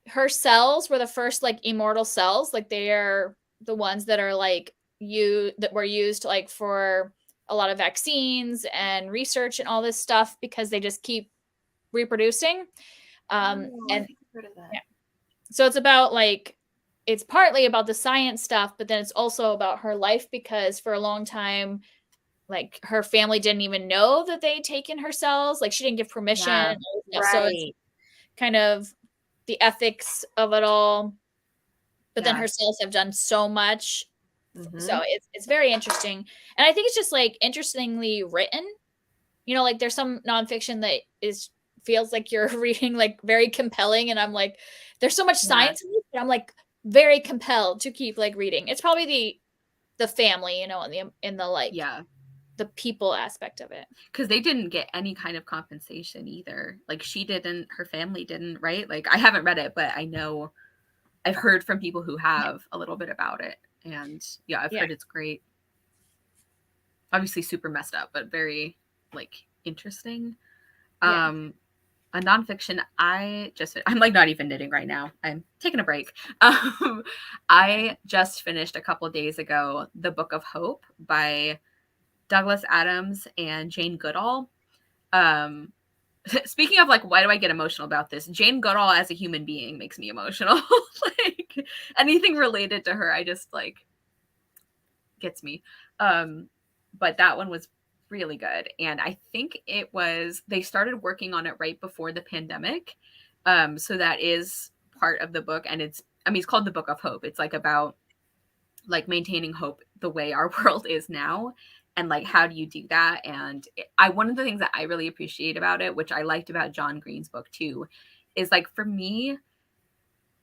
S2: her cells were the first like immortal cells. Like they are the ones that are like that were used like for a lot of vaccines and research and all this stuff, because they just keep reproducing. And
S3: I've heard of that.
S2: Yeah. So it's about like, it's partly about the science stuff, but then it's also about her life, because for a long time, like her family didn't even know that they'd taken her cells. Like she didn't give permission.
S3: Yeah, right.
S2: So it's kind of the ethics of it all. But then her cells have done so much. Mm-hmm. So it's very interesting. And I think it's just like interestingly written. You know, like there's some nonfiction that feels like you're reading like very compelling. And I'm like, there's so much science in it, but I'm like very compelled to keep like reading. It's probably the family, you know, in the like the people aspect of it,
S1: because they didn't get any kind of compensation either. Like she didn't, her family didn't, right? Like I haven't read it, but I know I've heard from people who have a little bit about it, and I've heard it's great. Obviously super messed up, but very like interesting. a nonfiction, I'm like not even knitting right now. I'm taking a break. I just finished a couple days ago The Book of Hope by Douglas Adams and Jane Goodall. Speaking of like, why do I get emotional about this? Jane Goodall as a human being makes me emotional. Like anything related to her, I just like gets me. But that one was really good. And I think they started working on it right before the pandemic. So that is part of the book. And it's called The Book of Hope. It's like about like maintaining hope the way our world is now. And like, how do you do that? And one of the things that I really appreciate about it, which I liked about John Green's book too, is like, for me,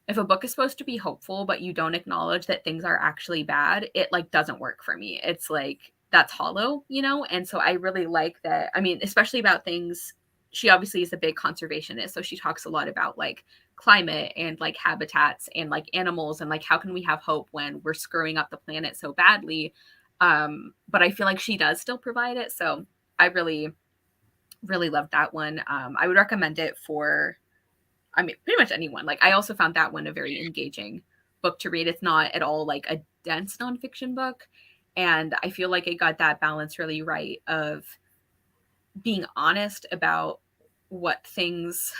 S1: if a book is supposed to be hopeful, but you don't acknowledge that things are actually bad, it like doesn't work for me. It's like, that's hollow, you know? And so I really like that. I mean, especially about things, she obviously is a big conservationist. So she talks a lot about like climate and like habitats and like animals and like, how can we have hope when we're screwing up the planet so badly? But I feel like she does still provide it. So I really, really loved that one. I would recommend it for, pretty much anyone. Like, I also found that one a very engaging book to read. It's not at all like a dense nonfiction book. And I feel like it got that balance really right of being honest about what things,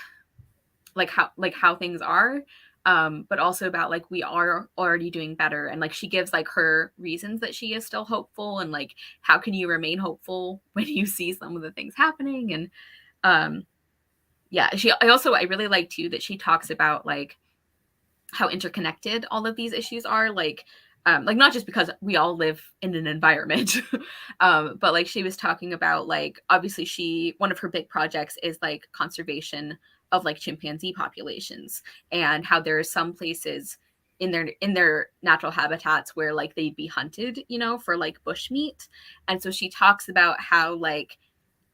S1: like how things are, but also about like, we are already doing better. And like, she gives like her reasons that she is still hopeful, and like, how can you remain hopeful when you see some of the things happening. And yeah, I really like too that she talks about like how interconnected all of these issues are, like not just because we all live in an environment, but like, she was talking about like, obviously one of her big projects is like conservation of like chimpanzee populations, and how there are some places in their natural habitats where like they'd be hunted, you know, for like bush meat. And so she talks about how like,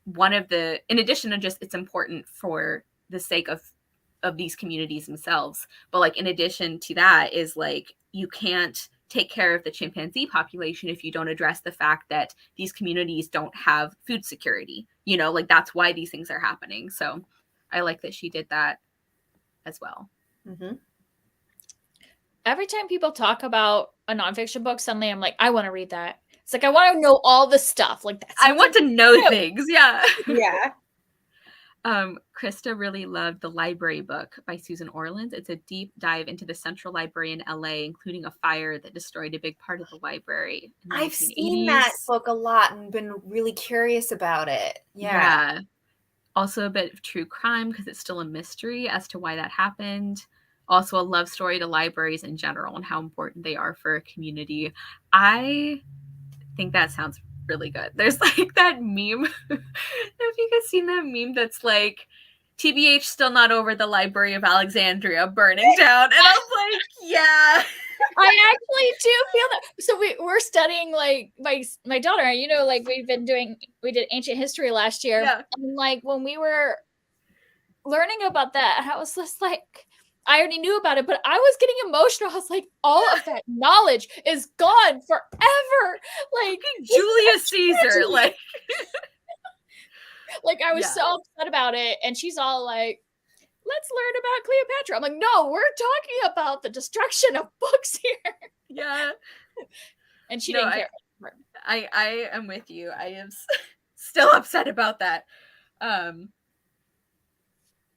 S1: in addition to just, it's important for the sake of these communities themselves, but like, in addition to that is like, you can't take care of the chimpanzee population if you don't address the fact that these communities don't have food security, you know, like, that's why these things are happening. So I like that she did that as well.
S3: Mm-hmm.
S2: Every time people talk about a nonfiction book, suddenly I'm like, I want to read that. It's like, I want to know all the stuff. Like,
S1: I want to know things. Yeah.
S3: Yeah.
S1: Krista really loved The Library Book by Susan Orleans. It's a deep dive into the Central Library in LA, including a fire that destroyed a big part of the library in the
S3: I've
S1: 1980s.
S3: seen that book a lot and been really curious about it. Yeah.
S1: Also a bit of true crime because it's still a mystery as to why that happened. Also a love story to libraries in general and how important they are for a community. I think that sounds really good. There's like that meme. Have you guys seen that meme that's like, TBH still not over the Library of Alexandria burning down? And I'm like, yeah.
S2: I actually do feel that. So we're studying, like, my daughter, you know, like, we did ancient history last year.
S1: Yeah.
S2: And like, when we were learning about that, I was just like, I already knew about it, but I was getting emotional. I was like, all of that knowledge is gone forever. Like,
S1: Julius Caesar, like
S2: I was so upset about it. And she's all like, let's learn about Cleopatra. I'm like, no, we're talking about the destruction of books here.
S1: Yeah.
S2: And she didn't care.
S1: I am with you. I am still upset about that.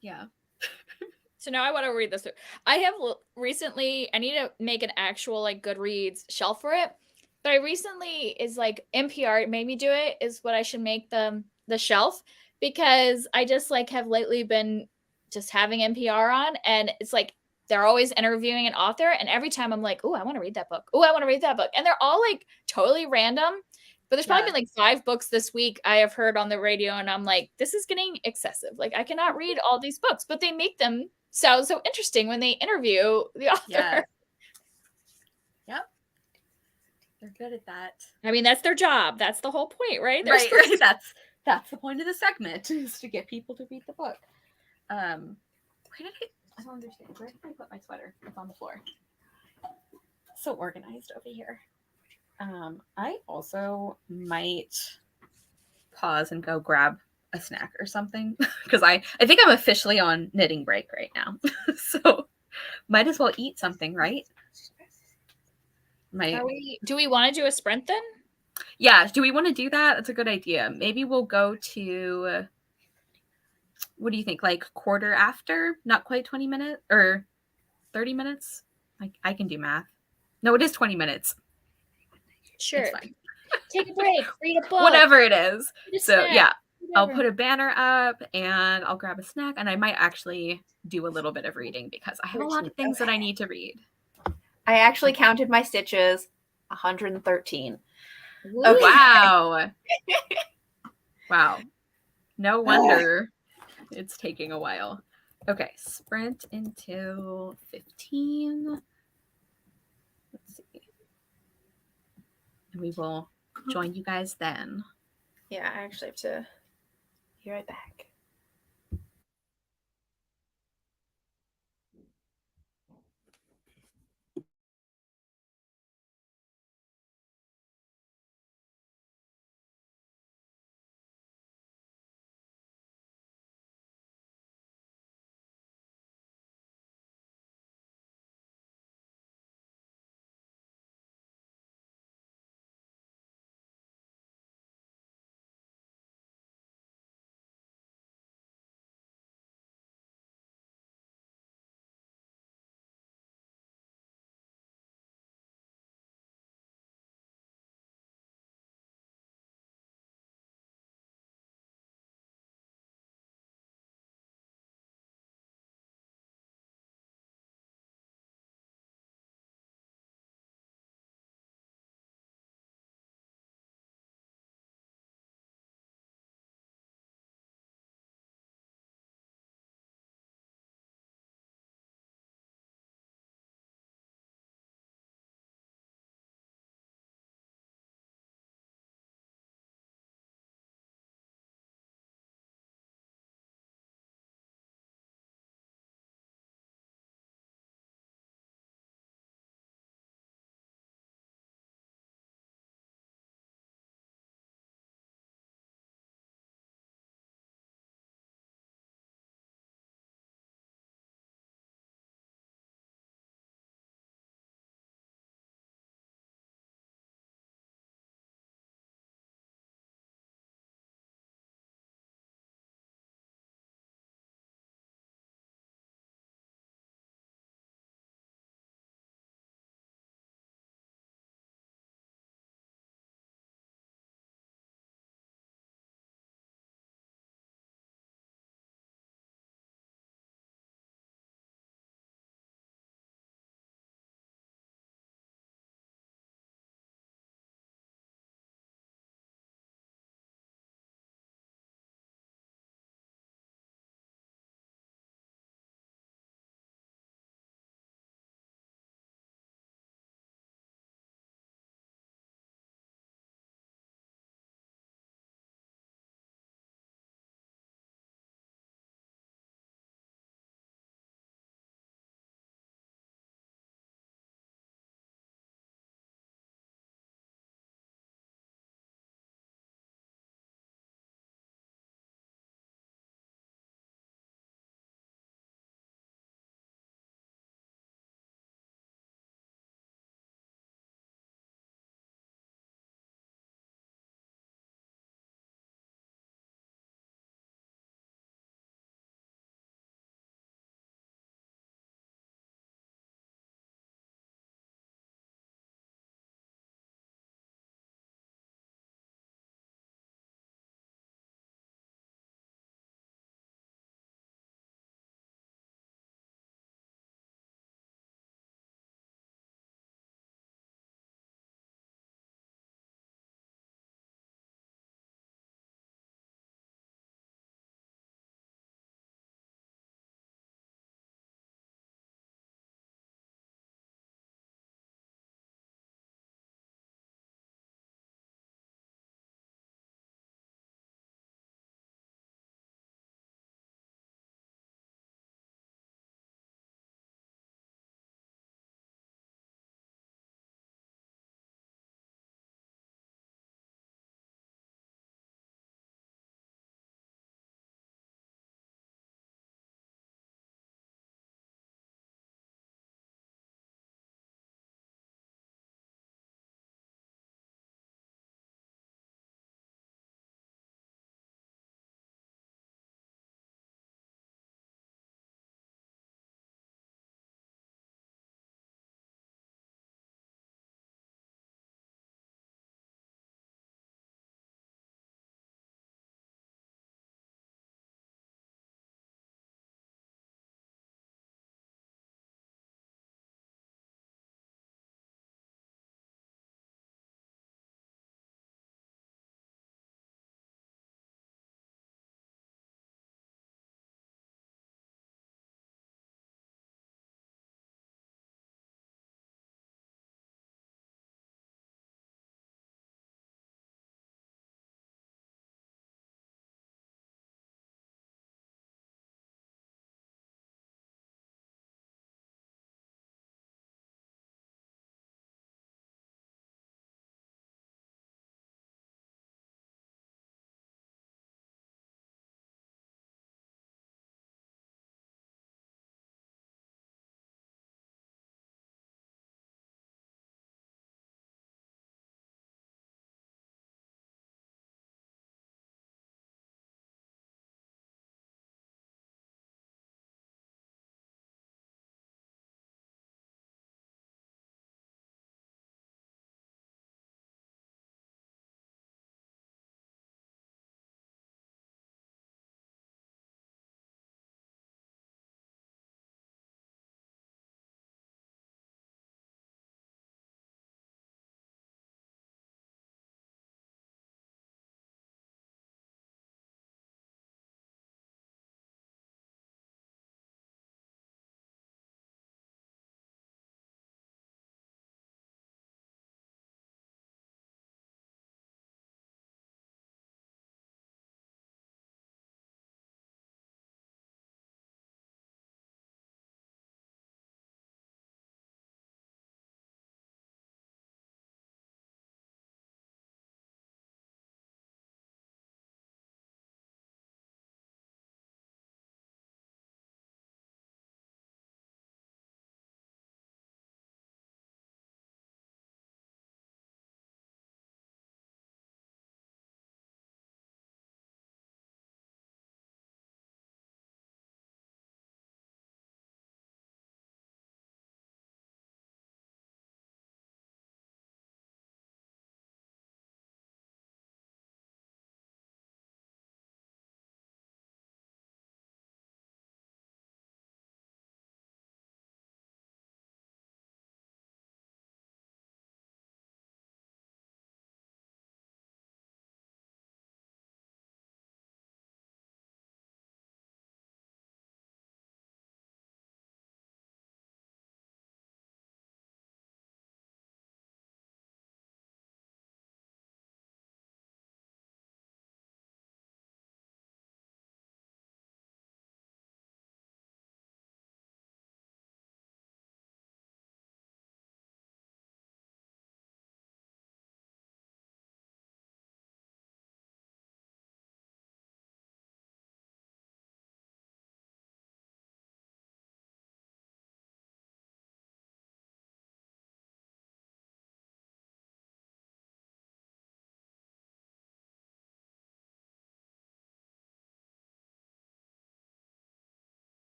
S1: Yeah.
S2: So now I want to read this. I have recently, I need to make an actual like Goodreads shelf for it. But I recently is like NPR made me do it, is what I should make the shelf, because I just like have lately been just having NPR on, and it's like they're always interviewing an author, and every time I'm like, oh, I want to read that book. Oh, I want to read that book. And they're all like totally random. But there's probably been like 5 books this week I have heard on the radio, and I'm like, this is getting excessive. Like, I cannot read all these books, but they make them sound so interesting when they interview the author.
S1: Yeah. Yep. They're good at that.
S2: I mean, that's their job. That's the whole point, right?
S1: Right. That's the point of the segment, is to get people to read the book. I don't understand. Where did I put my sweater? It's on the floor. So organized over here. I also might pause and go grab a snack or something because I think I'm officially on knitting break right now. So might as well eat something, right?
S2: Do we want to do a sprint then?
S1: Yeah, do we want to do that? That's a good idea. Maybe we'll go to, what do you think? Like quarter after? Not quite 20 minutes or 30 minutes? Like I can do math. No, it is 20 minutes.
S2: Sure.
S1: It's fine.
S2: Take a break, read a book.
S1: Whatever it is. So
S2: snack,
S1: yeah,
S2: whatever.
S1: I'll put a banner up and I'll grab a snack and I might actually do a little bit of reading because I have a lot of things that I need to read.
S3: I actually counted my stitches, 113.
S1: Okay. Wow. Wow. No wonder it's taking a while. Okay, sprint until 15. Let's see. And we will join you guys then.
S3: Yeah, I actually have to be right back.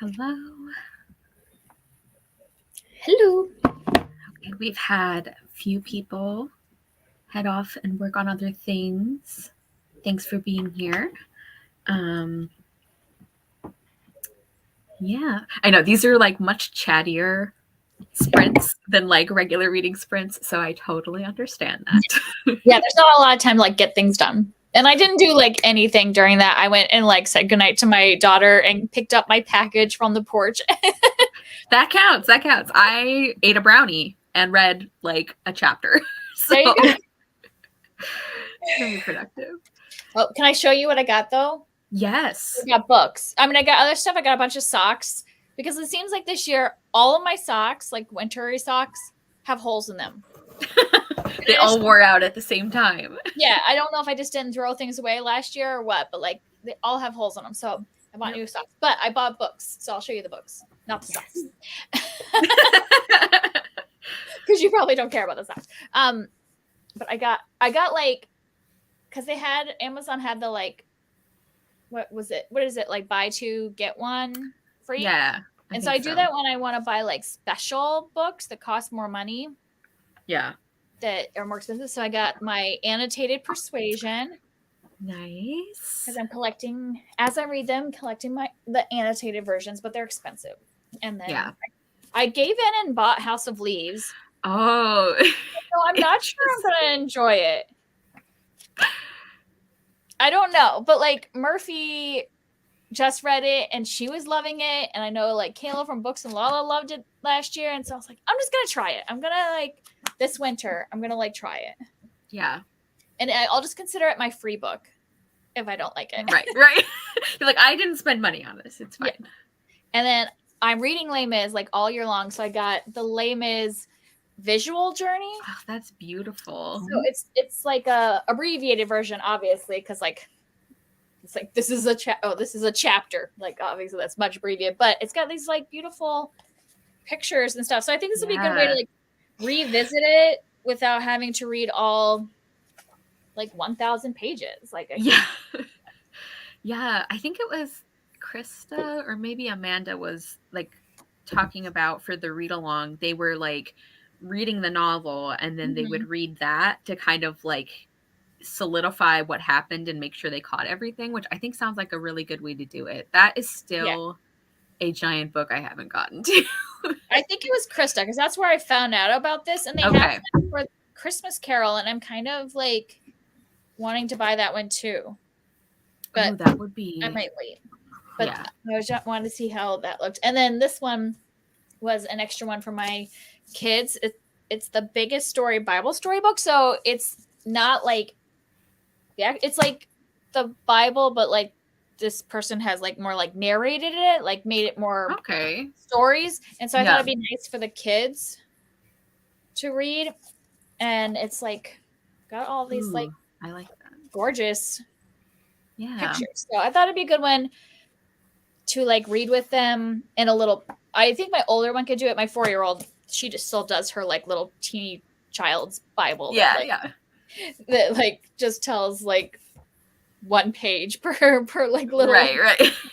S1: Hello.
S2: Hello.
S1: Okay, we've had a few people head off and work on other things. Thanks for being here. Yeah, I know these are like much chattier sprints than like regular reading sprints, so I totally understand that.
S2: Yeah, there's not a lot of time to like get things done. And I didn't do like anything during that. I went and like said goodnight to my daughter and picked up my package from the porch.
S1: That counts. That counts. I ate a brownie and read like a chapter. So
S2: There you go.
S1: very productive.
S2: Oh, can I show you what I got though?
S1: Yes.
S2: I got books. I mean, I got other stuff. I got a bunch of socks because it seems like this year all of my socks, like wintry socks, have holes in them.
S1: They all wore out at the same time.
S2: Yeah, I don't know if I just didn't throw things away last year or what, but like they all have holes in them. So I bought new socks. But I bought books, so I'll show you the books, not the socks. Because you probably don't care about the socks. But I got like, because Amazon had the like, what is it like, buy two get one free?
S1: Yeah.
S2: And so I do that when I want to buy like special books that cost more money.
S1: Yeah.
S2: That are more expensive. So I got my annotated Persuasion.
S1: Nice.
S2: Because I'm collecting, as I read them, collecting the annotated versions, but they're expensive. And then I gave in and bought House of Leaves.
S1: Oh.
S2: So I'm not sure I'm going to enjoy it. I don't know. But like Murphy just read it and she was loving it. And I know like Kayla from Books and Lala loved it last year. And so I was like, I'm just going to try it. I'm going to like, this winter, I'm going to like try it.
S1: Yeah.
S2: And I'll just consider it my free book if I don't like it.
S1: Right. You're like, I didn't spend money on this. It's fine. Yeah.
S2: And then I'm reading Les Mis like all year long. So I got the Les Mis visual journey.
S1: Oh, that's beautiful.
S2: So it's like a abbreviated version, obviously, because like it's like this is a chapter. Like obviously that's much abbreviated, but it's got these like beautiful pictures and stuff. So I think this would be a good way to like revisit it without having to read all like 1,000 pages. Like
S1: yeah, I think it was Krista or maybe Amanda was like talking about for the read along. They were like reading the novel and then they would read that to kind of like solidify what happened and make sure they caught everything, which I think sounds like a really good way to do it. That is still a giant book I haven't gotten to.
S2: I think it was Krista because that's where I found out about this, and they have that for Christmas Carol, and I'm kind of like wanting to buy that one too. But
S1: that would be.
S2: I might wait. But I just wanted to see how that looked. And then this one was an extra one for my kids. It's the biggest story Bible storybook, so it's not like it's like the Bible, but like this person has like more like narrated it, like made it more stories. And so I thought it'd be nice for the kids to read. And it's like got all these like
S1: I like that.
S2: Gorgeous pictures. So I thought it'd be a good one to like read with them in a little. I think my older one could do it. My 4-year-old, she just still does her like little teeny child's Bible. That like just tells like one page per like little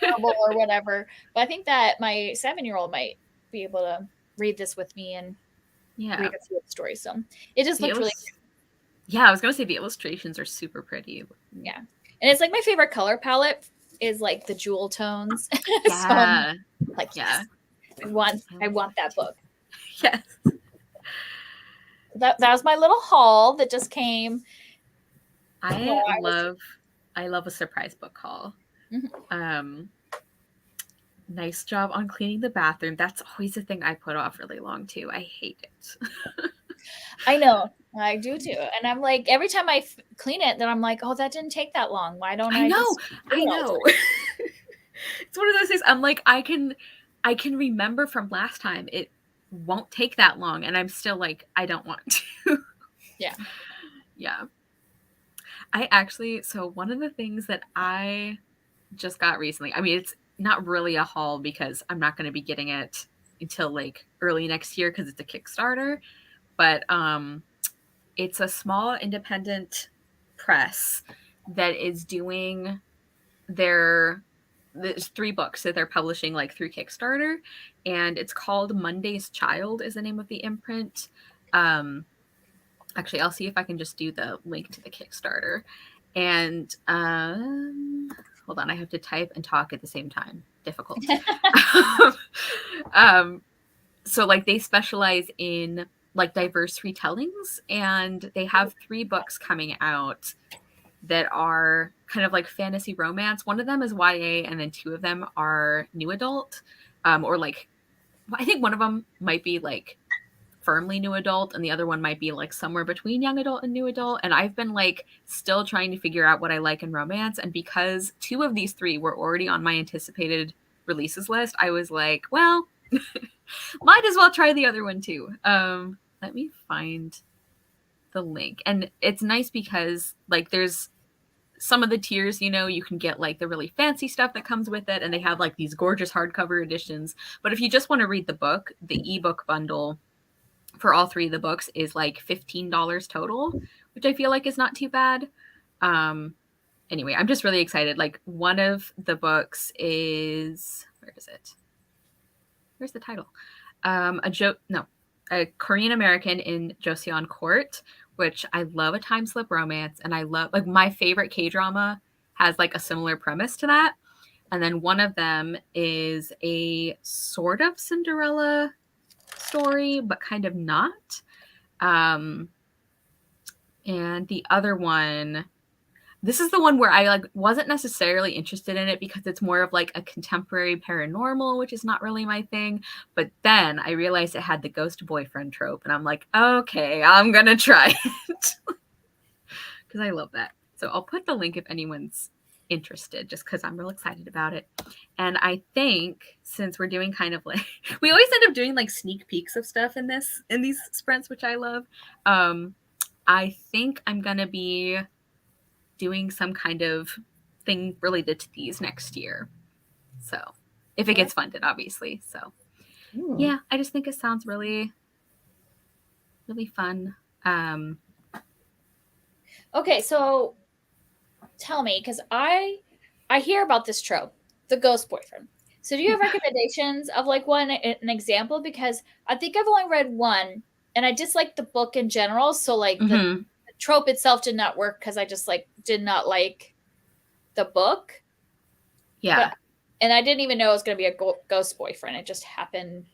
S2: novel or whatever. But I think that my 7-year-old might be able to read this with me and read a few of the stories. So it just looked really cute.
S1: Yeah, I was gonna say the illustrations are super pretty.
S2: Yeah, and it's like my favorite color palette is like the jewel tones.
S1: Yeah,
S2: so like yes, I want that book.
S1: Yes.
S2: That was my little haul that just came.
S1: I love a surprise book haul. Mm-hmm. Nice job on cleaning the bathroom. That's always a thing I put off really long too. I hate it.
S2: I know. I do too. And I'm like, every time I clean it, then I'm like, oh, that didn't take that long. Why don't I know.
S1: It's one of those things. I'm like, I can remember from last time it won't take that long. And I'm still like, I don't want to.
S2: Yeah.
S1: Yeah. I actually, so one of the things that I just got recently, I mean, it's not really a haul because I'm not going to be getting it until like early next year because it's a Kickstarter, but it's a small independent press that is doing their there's 3 books that they're publishing like through Kickstarter, and it's called Monday's Child is the name of the imprint. Actually, I'll see if I can just do the link to the Kickstarter. And hold on, I have to type and talk at the same time. Difficult. So like they specialize in like diverse retellings, and they have 3 books coming out that are kind of like fantasy romance. One of them is YA, and then 2 of them are new adult, or like I think one of them might be like firmly new adult, and the other one might be like somewhere between young adult and new adult. And I've been like still trying to figure out what I like in romance, and because 2 of these 3 were already on my anticipated releases list, I was like, well, might as well try the other one too. Let me find the link. And it's nice because like there's some of the tiers, you can get like the really fancy stuff that comes with it, and they have like these gorgeous hardcover editions. But if you just want to read the book, the ebook bundle for all 3 of the books is like $15 total, which I feel like is not too bad. Anyway, I'm just really excited. Like one of the books is, where is it? Where's the title? A Korean American in Joseon Court, which I love a time slip romance, and I love like my favorite K-drama has like a similar premise to that. And then one of them is a sort of Cinderella story, but kind of not. And the other one, this is the one where I like wasn't necessarily interested in it because it's more of like a contemporary paranormal, which is not really my thing. But then I realized it had the ghost boyfriend trope, and I'm like, okay, I'm gonna try it because I love that. So I'll put the link if anyone's interested, just because I'm real excited about it. And I think since we're doing kind of like we always end up doing like sneak peeks of stuff in these sprints, which I love. I think I'm gonna be doing some kind of thing related to these next year. So if it gets funded, obviously. So yeah, I just think it sounds really, really fun.
S2: Okay, so tell me, because I hear about this trope, the ghost boyfriend. So do you have recommendations of like an example? Because I think I've only read one, and I dislike the book in general. So like the trope itself did not work because I just like did not like the book.
S1: Yeah.
S2: And I didn't even know it was going to be a ghost boyfriend. It just happened.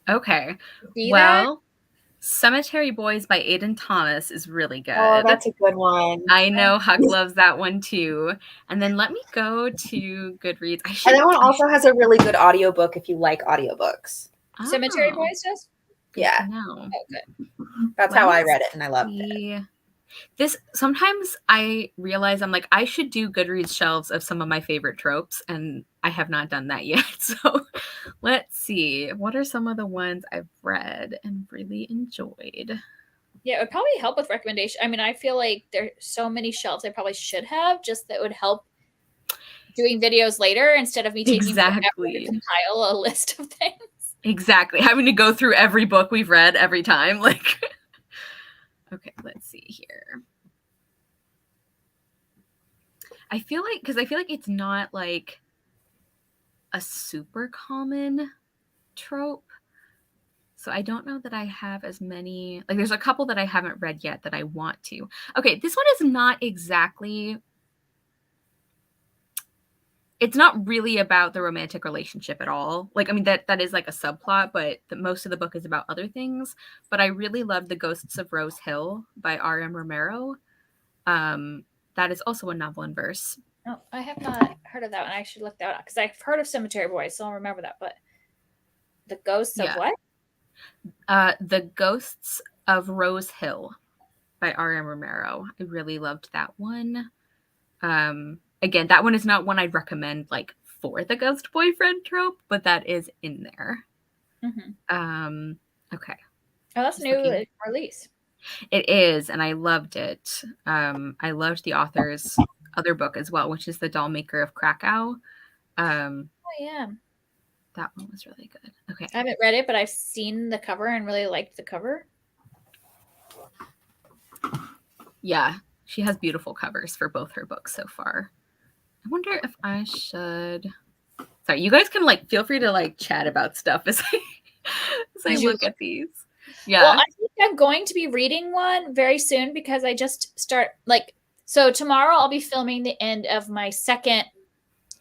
S1: Okay. Well, Cemetery Boys by Aiden Thomas is really good.
S3: Oh, that's a good one.
S1: I know Huck loves that one too. And then let me go to Goodreads.
S3: And that one also has a really good audiobook if you like audiobooks.
S2: Oh. Cemetery Boys does?
S3: Yeah.
S2: Oh, good.
S3: That's how I read it, and I loved it.
S1: This sometimes I realize I'm like, I should do Goodreads shelves of some of my favorite tropes, and I have not done that yet. So let's see. What are some of the ones I've read and really enjoyed?
S2: Yeah, it would probably help with recommendation. I mean, I feel like there's so many shelves I probably should have, just that would help doing videos later instead of me taking forever to compile a list of things.
S1: Exactly. Having to go through every book we've read every time. Like, okay, let's see here. I feel like it's not like a super common trope. So I don't know that I have as many, like there's a couple that I haven't read yet that I want to. Okay, this one is not exactly, it's not really about the romantic relationship at all. Like, I mean, that is like a subplot, but most of the book is about other things. But I really love The Ghosts of Rose Hill by R.M. Romero. That is also a novel in verse.
S2: Oh, I have not heard of that one. I should look that up because I've heard of Cemetery Boys, so I'll remember that. But The Ghosts of what?
S1: The Ghosts of Rose Hill by R.M. Romero. I really loved that one. Again, that one is not one I'd recommend like for the ghost boyfriend trope, but that is in there.
S2: Mm-hmm.
S1: Okay.
S2: Oh, that's new release.
S1: It is, and I loved it. I loved the author's other book as well, which is The Dollmaker of Krakow.
S2: Oh yeah.
S1: That one was really good. Okay.
S2: I haven't read it, but I've seen the cover and really liked the cover.
S1: Yeah, she has beautiful covers for both her books so far. I wonder if I should. Sorry, you guys can like feel free to like chat about stuff as I look at these. Yeah.
S2: Well, I think I'm going to be reading one very soon because I just start so tomorrow I'll be filming the end of my second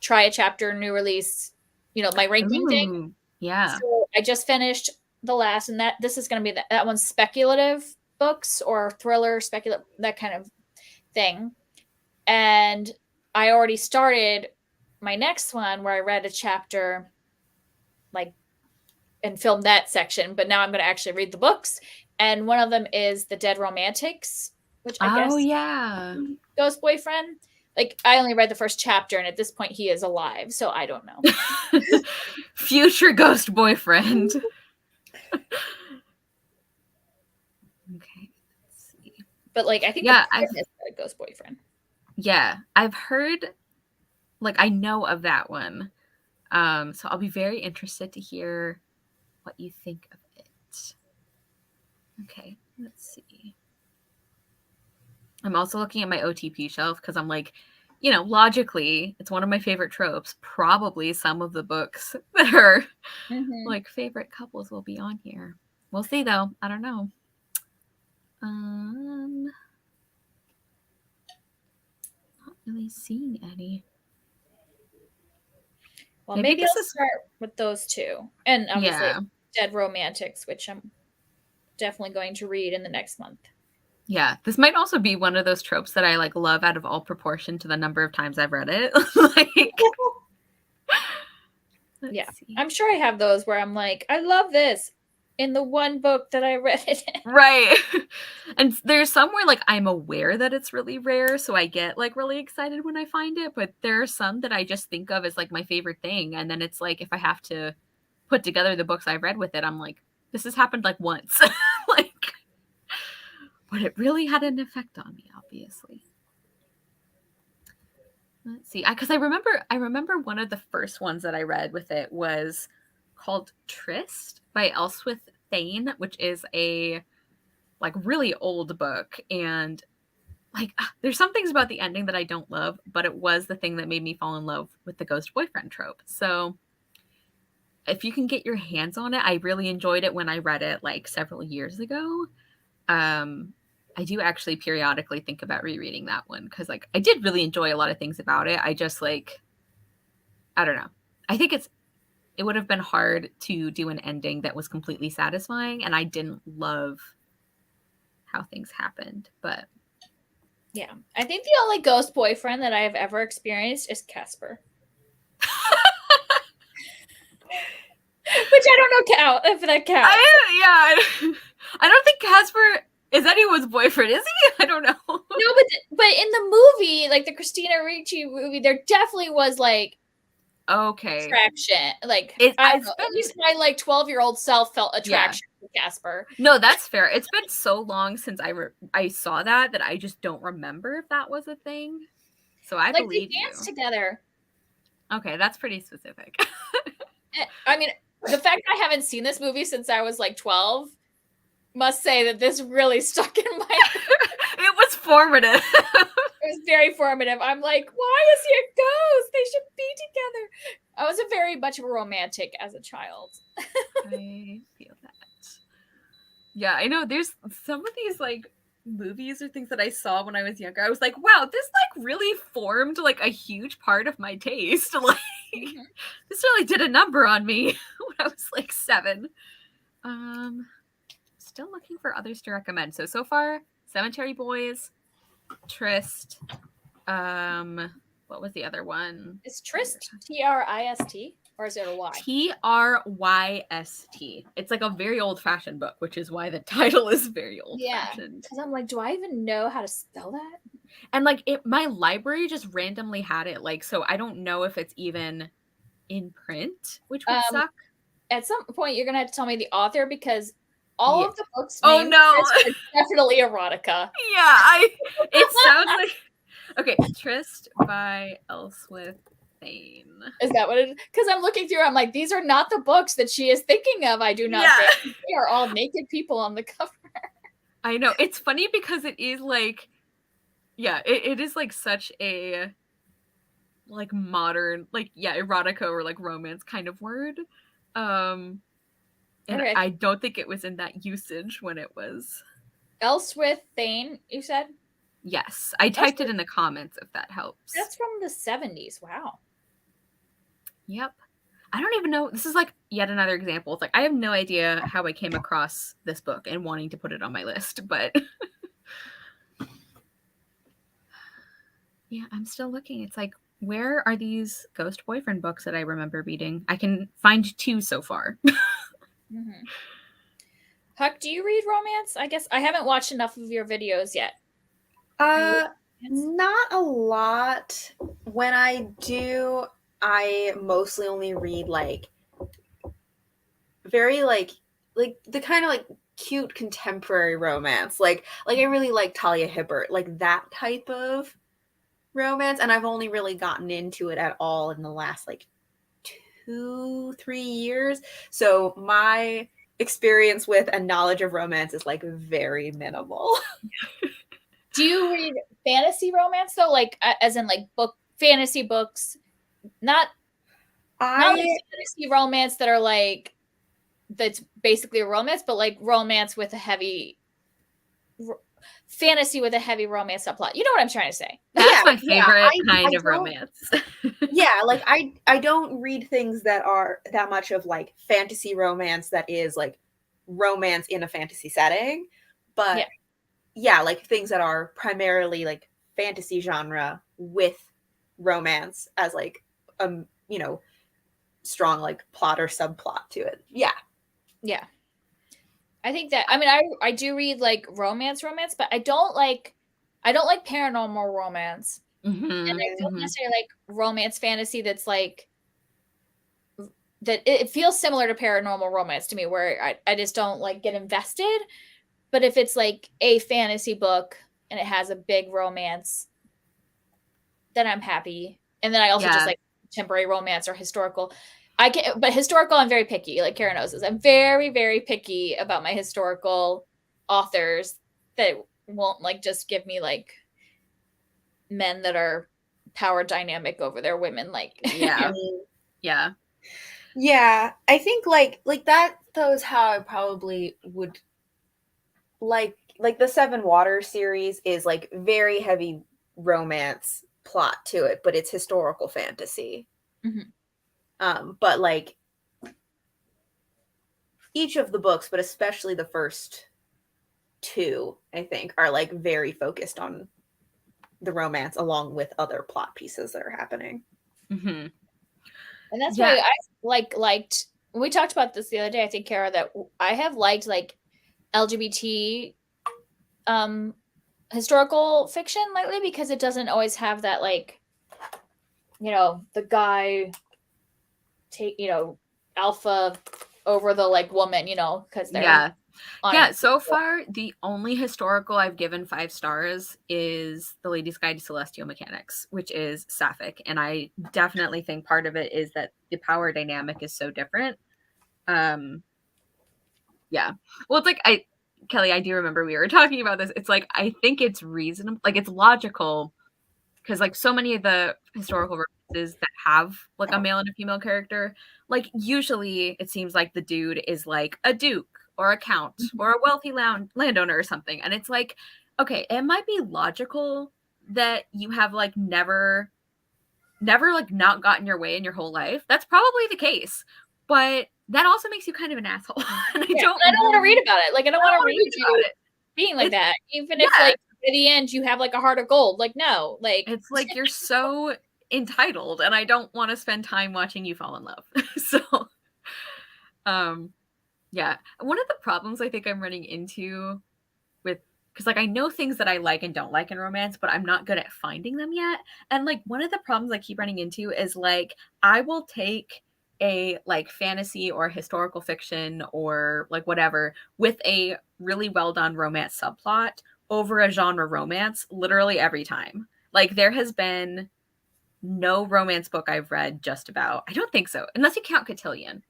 S2: try a chapter new release, my ranking thing.
S1: Yeah.
S2: So I just finished the last, and this is going to be that one's speculative books or thriller, speculative, that kind of thing. And I already started my next one where I read a chapter and filmed that section, but now I'm going to actually read the books. And one of them is The Dead Romantics, which I guess
S1: yeah,
S2: Ghost Boyfriend. Like, I only read the first chapter, and at this point he is alive, so I don't know.
S1: Future ghost boyfriend. Okay, let's see.
S2: But I think
S1: I've
S2: a ghost boyfriend.
S1: Yeah, I've heard, I know of that one. So I'll be very interested to hear what you think of it. Okay, let's see. I'm also looking at my OTP shelf because I'm like, logically, it's one of my favorite tropes. Probably some of the books that are favorite couples will be on here. We'll see though. I don't know. Not really seeing any.
S2: Well, maybe I'll start with those two. And obviously Dead Romantics, which I'm definitely going to read in the next month.
S1: Yeah, this might also be one of those tropes that I love out of all proportion to the number of times I've read it.
S2: Yeah, I'm sure I have those where I'm like, I love this in the one book that I read it in.
S1: Right. And there's some where I'm aware that it's really rare, so I get really excited when I find it, but there are some that I just think of as my favorite thing, and then it's if I have to put together the books I've read with it, I'm like, this has happened once. But it really had an effect on me, obviously. Let's see, because I remember one of the first ones that I read with it was called Tryst by Elspeth Thane, which is a really old book, and there's some things about the ending that I don't love, but it was the thing that made me fall in love with the ghost boyfriend trope. So if you can get your hands on it, I really enjoyed it when I read it several years ago. I do actually periodically think about rereading that one because I did really enjoy a lot of things about it. I just I don't know. I think it would have been hard to do an ending that was completely satisfying, and I didn't love how things happened. But
S2: yeah, I think the only ghost boyfriend that I have ever experienced is Casper. Which I don't know if that counts.
S1: I don't think Casper is anyone's boyfriend, is he? I don't know.
S2: No, but in the movie, the Christina Ricci movie, there definitely was
S1: okay
S2: attraction. At least my 12-year-old self felt attraction to Casper.
S1: No, that's fair. It's been so long since I saw that I just don't remember if that was a thing. So I believe
S2: they danced together.
S1: Okay, that's pretty specific.
S2: I mean, the fact I haven't seen this movie since I was 12 must say that this really stuck in my
S1: It was formative.
S2: It was very formative. I'm like, why is he a ghost? They should be together. I was very much of a romantic as a child.
S1: I feel that. Yeah, I know there's some of these movies or things that I saw when I was younger. I was like, wow, this really formed a huge part of my taste. This really did a number on me when I was 7. Still looking for others to recommend. So far, Cemetery Boys, Tryst. What was the other one?
S2: Is Tryst Trist or is it a Y?
S1: Tryst. It's a very old-fashioned book, which is why the title is very old-fashioned.
S2: Yeah, because I'm like, do I even know how to spell that?
S1: And my library just randomly had it. So I don't know if it's even in print, which would suck.
S2: At some point, you're gonna have to tell me the author because all of the books.
S1: Oh no,
S2: are definitely erotica.
S1: Yeah, it sounds like. Okay, Tryst by Elspeth Thane.
S2: Is that what it is? Because I'm looking through, I'm like, these are not the books that she is thinking of. I do not think they are all naked people on the cover.
S1: I know. It's funny because it is it is such a like modern, like erotica or like romance kind of word. And
S2: Okay.
S1: I don't think it was in that usage when it was.
S2: Elswith Thane, you said?
S1: Yes, I typed it in the comments if that helps.
S2: That's from the 70s. Wow.
S1: Yep. I don't even know. This is like yet another example. It's like I have no idea how I came across this book and wanting to put it on my list, but yeah, I'm still looking. It's like, where are these ghost boyfriend books that I remember reading? I can find 2 so far.
S2: Mm-hmm. Huck, do you read romance? I guess I haven't watched enough of your videos yet.
S3: Not a lot. When I do, I mostly only read like very like the kind of like cute contemporary romance. Like I really like Talia Hibbert, like that type of romance, and I've only really gotten into it at all in the last like 2-3 years. So my experience with and knowledge of romance is like very minimal.
S2: Do you read fantasy romance though? Like as in like fantasy books? Not like fantasy romance that are like that's basically a romance, but like romance with a heavy fantasy with a heavy romance subplot. You know what I'm trying to say?
S1: That's my favorite kind of romance.
S3: Yeah, like I don't read things that are that much of like fantasy romance that is like romance in a fantasy setting, but yeah, like things that are primarily like fantasy genre with romance as like you know, strong like plot or subplot to it. Yeah.
S2: Yeah. I think that I mean I do read like romance, but I don't like paranormal romance.
S1: Mm-hmm.
S2: And I don't necessarily like romance fantasy that's like that it feels similar to paranormal romance to me where I just don't like get invested. But if it's like a fantasy book and it has a big romance, then I'm happy. And then I also just like contemporary romance or historical. But historical, I'm very picky. Like Kara knows this. I'm very, very picky about my historical authors that won't like just give me like men that are power dynamic over their women. Like
S1: yeah.
S3: Yeah, I think like that though is how I probably would like the Seven Waters series is like very heavy romance plot to it, but it's historical fantasy.
S2: Mm-hmm.
S3: But like each of the books, but especially the first 2, I think, are like very focused on the romance along with other plot pieces that are happening.
S1: Mm-hmm.
S2: And that's why I liked. We talked about this the other day. I think Kara that I have liked like LGBT historical fiction lately because it doesn't always have that like the guy take alpha over the like woman because they're
S1: so far the only historical I've given 5 stars is The Lady's Guide to Celestial Mechanics, which is sapphic, and I definitely think part of it is that the power dynamic is so different. Well, it's like Kelly, I do remember we were talking about this. It's like I think it's reasonable, like it's logical, because like so many of the historical references that have like a male and a female character, like usually it seems like the dude is like a duke or a count or a wealthy landowner or something, and it's like, okay, it might be logical that you have like never like not gotten your way in your whole life. That's probably the case, but that also makes you kind of an asshole. And I don't
S2: want to read about it. Like I don't want to read about it being like that, even if like at the end you have like a heart of gold. Like no, like
S1: it's like you're so entitled, and I don't want to spend time watching you fall in love. So one of the problems I think I'm running into with, because like I know things that I like and don't like in romance, but I'm not good at finding them yet. And like one of the problems I keep running into is like I will take a like fantasy or historical fiction or like whatever with a really well done romance subplot over a genre romance literally every time. Like there has been no romance book I've read just about, I don't think so, unless you count Cotillion.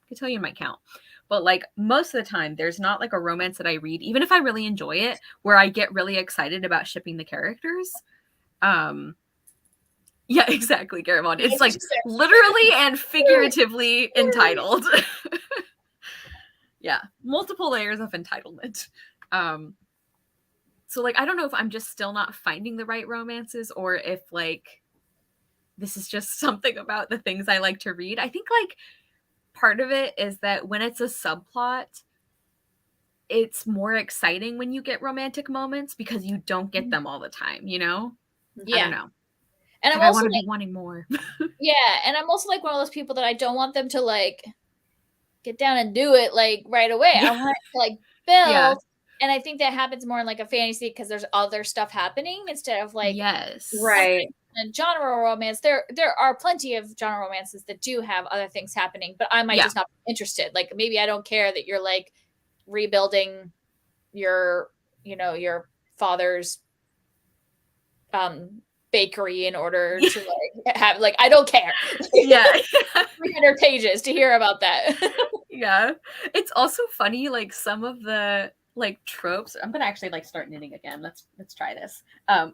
S1: Cotillion might count. But like most of the time, there's not like a romance that I read, even if I really enjoy it, where I get really excited about shipping the characters. Yeah, exactly, Garamond. It's like literally and figuratively entitled. Yeah, multiple layers of entitlement. So like I don't know if I'm just still not finding the right romances or if like this is just something about the things I like to read. I think like part of it is that when it's a subplot, it's more exciting when you get romantic moments because you don't get them all the time, you know? I don't know.
S2: And
S1: Like,
S2: I'm
S1: I
S2: also
S1: want to
S2: like,
S1: be wanting more.
S2: yeah, and I'm also like one of those people that I don't want them to like get down and do it like right away.
S1: Yeah.
S2: I want it to like
S1: Yeah.
S2: build. And I think that happens more in like a fantasy because there's other stuff happening instead of like
S1: Yes.
S3: Right.
S2: a genre romance. There are plenty of genre romances that do have other things happening, but I might
S1: Yeah.
S2: just not be interested. Like maybe I don't care that you're like rebuilding your, you know, your father's bakery in order to like have like I don't care.
S1: Yeah.
S2: 300 pages to hear about that.
S1: Yeah. It's also funny, like some of the like tropes. I'm gonna actually like start knitting again. Let's try this.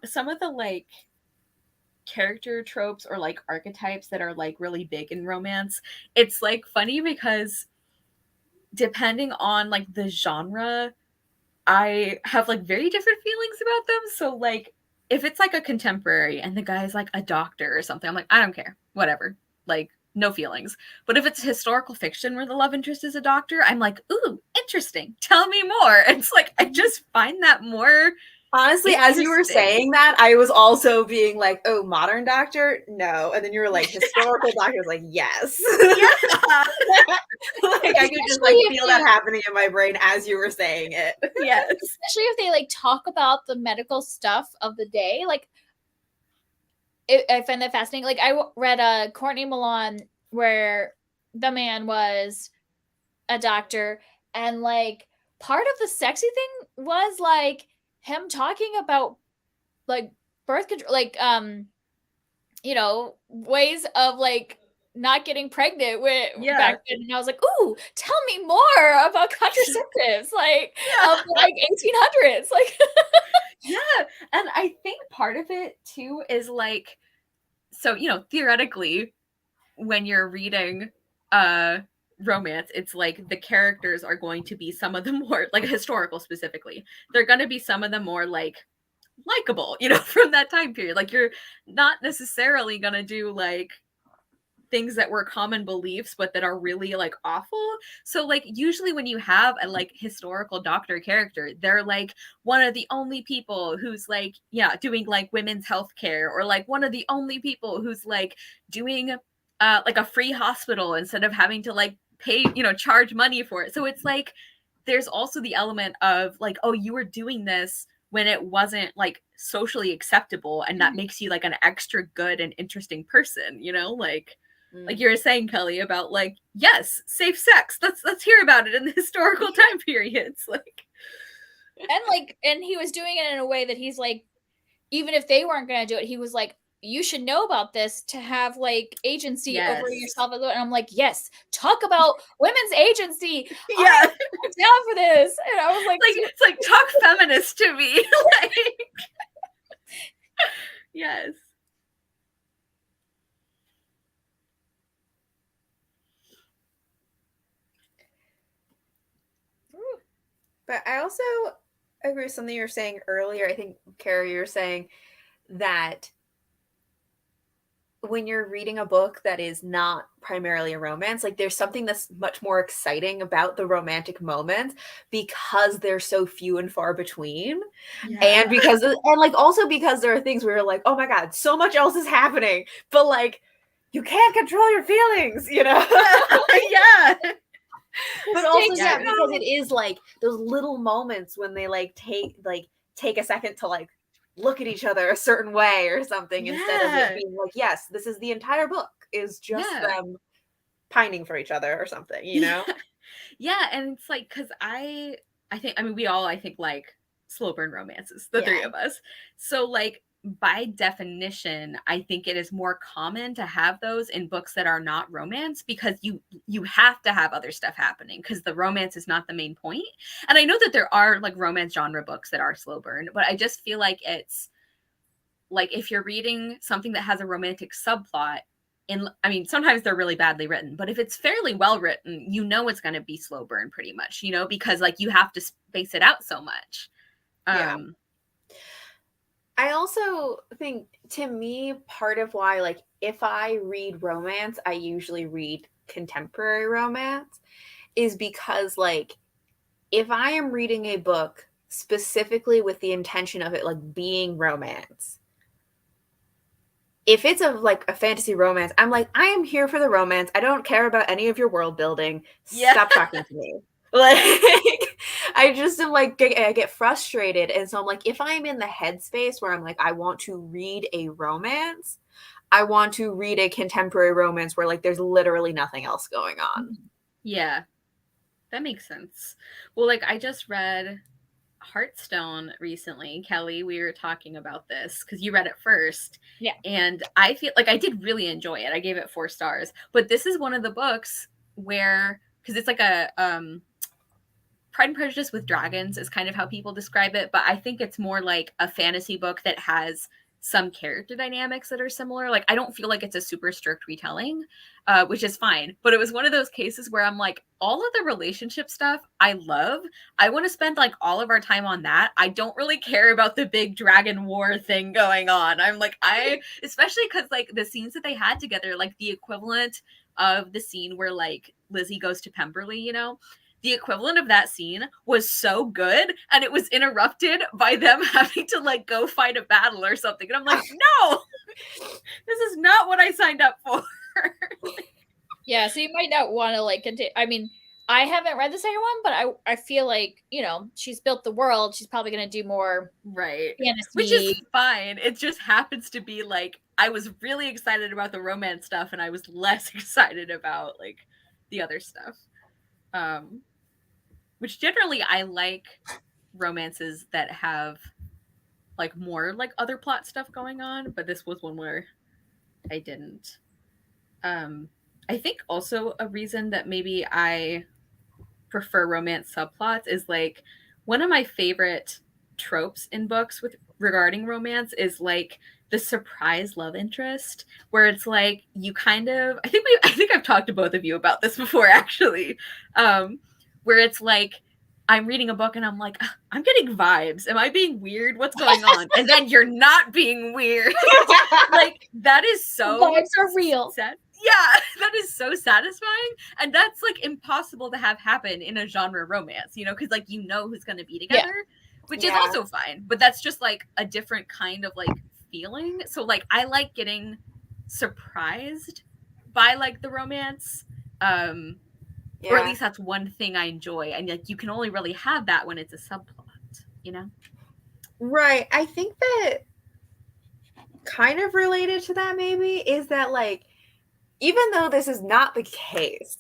S1: Some of the like character tropes or like archetypes that are like really big in romance. It's like funny because depending on like the genre, I have like very different feelings about them. So like if it's like a contemporary and the guy's like a doctor or something, I'm like, I don't care. Whatever. Like no feelings. But if it's historical fiction where the love interest is a doctor, I'm like, ooh, interesting. Tell me more. It's like I just find that more
S3: Honestly, as you were saying that, I was also being like, oh, modern doctor? No. And then you were like, historical doctor? I was like, yes.
S1: Yeah.
S3: Like I could just like feel that happening in my brain as you were saying it.
S1: Yes.
S2: Especially if they like talk about the medical stuff of the day. Like I find that fascinating. Like I read Courtney Milan where the man was a doctor and like part of the sexy thing was like him talking about like birth control, like you know, ways of like not getting pregnant with back then. And I was like, ooh, tell me more about contraceptives, like of like 1800s. Like
S1: yeah. And I think part of it too is like, so, you know, theoretically, when you're reading romance, it's like the characters are going to be some of the more like historical specifically. They're going to be some of the more like likable, you know, from that time period. Like you're not necessarily going to do like things that were common beliefs but that are really like awful. So like usually when you have a like historical doctor character, they're like one of the only people who's like doing like women's health care, or like one of the only people who's like doing like a free hospital instead of having to like pay, you know, charge money for it. So it's like there's also the element of like, oh, you were doing this when it wasn't like socially acceptable, and that makes you like an extra good and interesting person, you know, like you were saying, Kelly, about like, yes, safe sex. Let's hear about it in the historical time periods. Like,
S2: and he was doing it in a way that he's like, even if they weren't going to do it, he was like, you should know about this to have like agency over yourself. And I'm like, yes, talk about women's agency.
S1: Yeah,
S2: I'm down for this. And I was like
S1: it's like talk feminist to me. Like, yes.
S3: But I also agree with something you were saying earlier. I think, Carrie, you were saying that when you're reading a book that is not primarily a romance, like there's something that's much more exciting about the romantic moments because they're so few and far between. And because and like also because there are things where you're like, oh my god, so much else is happening, but like you can't control your feelings, you know.
S1: Yeah.
S3: But also because it is like those little moments when they like take a second to like look at each other a certain way or something, instead of it being like, yes, this is the entire book is just them pining for each other or something, you know.
S1: Yeah, and it's like, because I think, I mean, we all, I think, like slow burn romances, the three of us. So like by definition, I think it is more common to have those in books that are not romance, because you have to have other stuff happening because the romance is not the main point. And I know that there are like romance genre books that are slow burn, but I just feel like it's like if you're reading something that has a romantic subplot, I mean, sometimes they're really badly written, but if it's fairly well written, you know it's going to be slow burn pretty much, you know, because like you have to space it out so much.
S3: Yeah. I also think, to me, part of why, like, if I read romance, I usually read contemporary romance, is because, like, if I am reading a book specifically with the intention of it, like, being romance, if it's a fantasy romance, I'm like, I am here for the romance. I don't care about any of your world building. Stop talking to me. Like, I just am like, I get frustrated. And so I'm like, if I'm in the headspace where I'm like, I want to read a romance, I want to read a contemporary romance where like there's literally nothing else going on.
S1: Yeah, that makes sense. Well, like I just read Hearthstone recently. Kelly, we were talking about this because you read it first.
S2: Yeah.
S1: And I feel like I did really enjoy it. I gave it 4 stars. But this is one of the books where, because it's like a Pride and Prejudice with dragons is kind of how people describe it, but I think it's more like a fantasy book that has some character dynamics that are similar. Like I don't feel like it's a super strict retelling, which is fine. But it was one of those cases where I'm like, all of the relationship stuff I love. I want to spend like all of our time on that. I don't really care about the big dragon war thing going on. I'm like, especially because like the scenes that they had together, like the equivalent of the scene where like Lizzie goes to Pemberley, you know, the equivalent of that scene was so good, and it was interrupted by them having to like go fight a battle or something. And I'm like, no, this is not what I signed up for.
S2: Yeah, so you might not want to like continue. I mean, I haven't read the second one, but I feel like, you know, she's built the world. She's probably going to do more
S1: right
S2: fantasy.
S1: Which is fine. It just happens to be like I was really excited about the romance stuff, and I was less excited about like the other stuff. Which generally I like romances that have like more like other plot stuff going on, but this was one where I didn't. I think also a reason that maybe I prefer romance subplots is like one of my favorite tropes in books with regarding romance is like the surprise love interest, where it's like you kind of I think I've talked to both of you about this before actually, where it's like I'm reading a book and I'm like, I'm getting vibes. Am I being weird? What's going on? And then you're not being weird. Like that is so
S2: vibes are real.
S1: Sad. Yeah, that is so satisfying, and that's like impossible to have happen in a genre romance, you know, because like you know who's going to be together, which is also fine, but that's just like a different kind of like feeling. So like I like getting surprised by like the romance, or at least that's one thing I enjoy, and like you can only really have that when it's a subplot, you know?
S3: Right. I think that kind of related to that maybe is that like, even though this is not the case,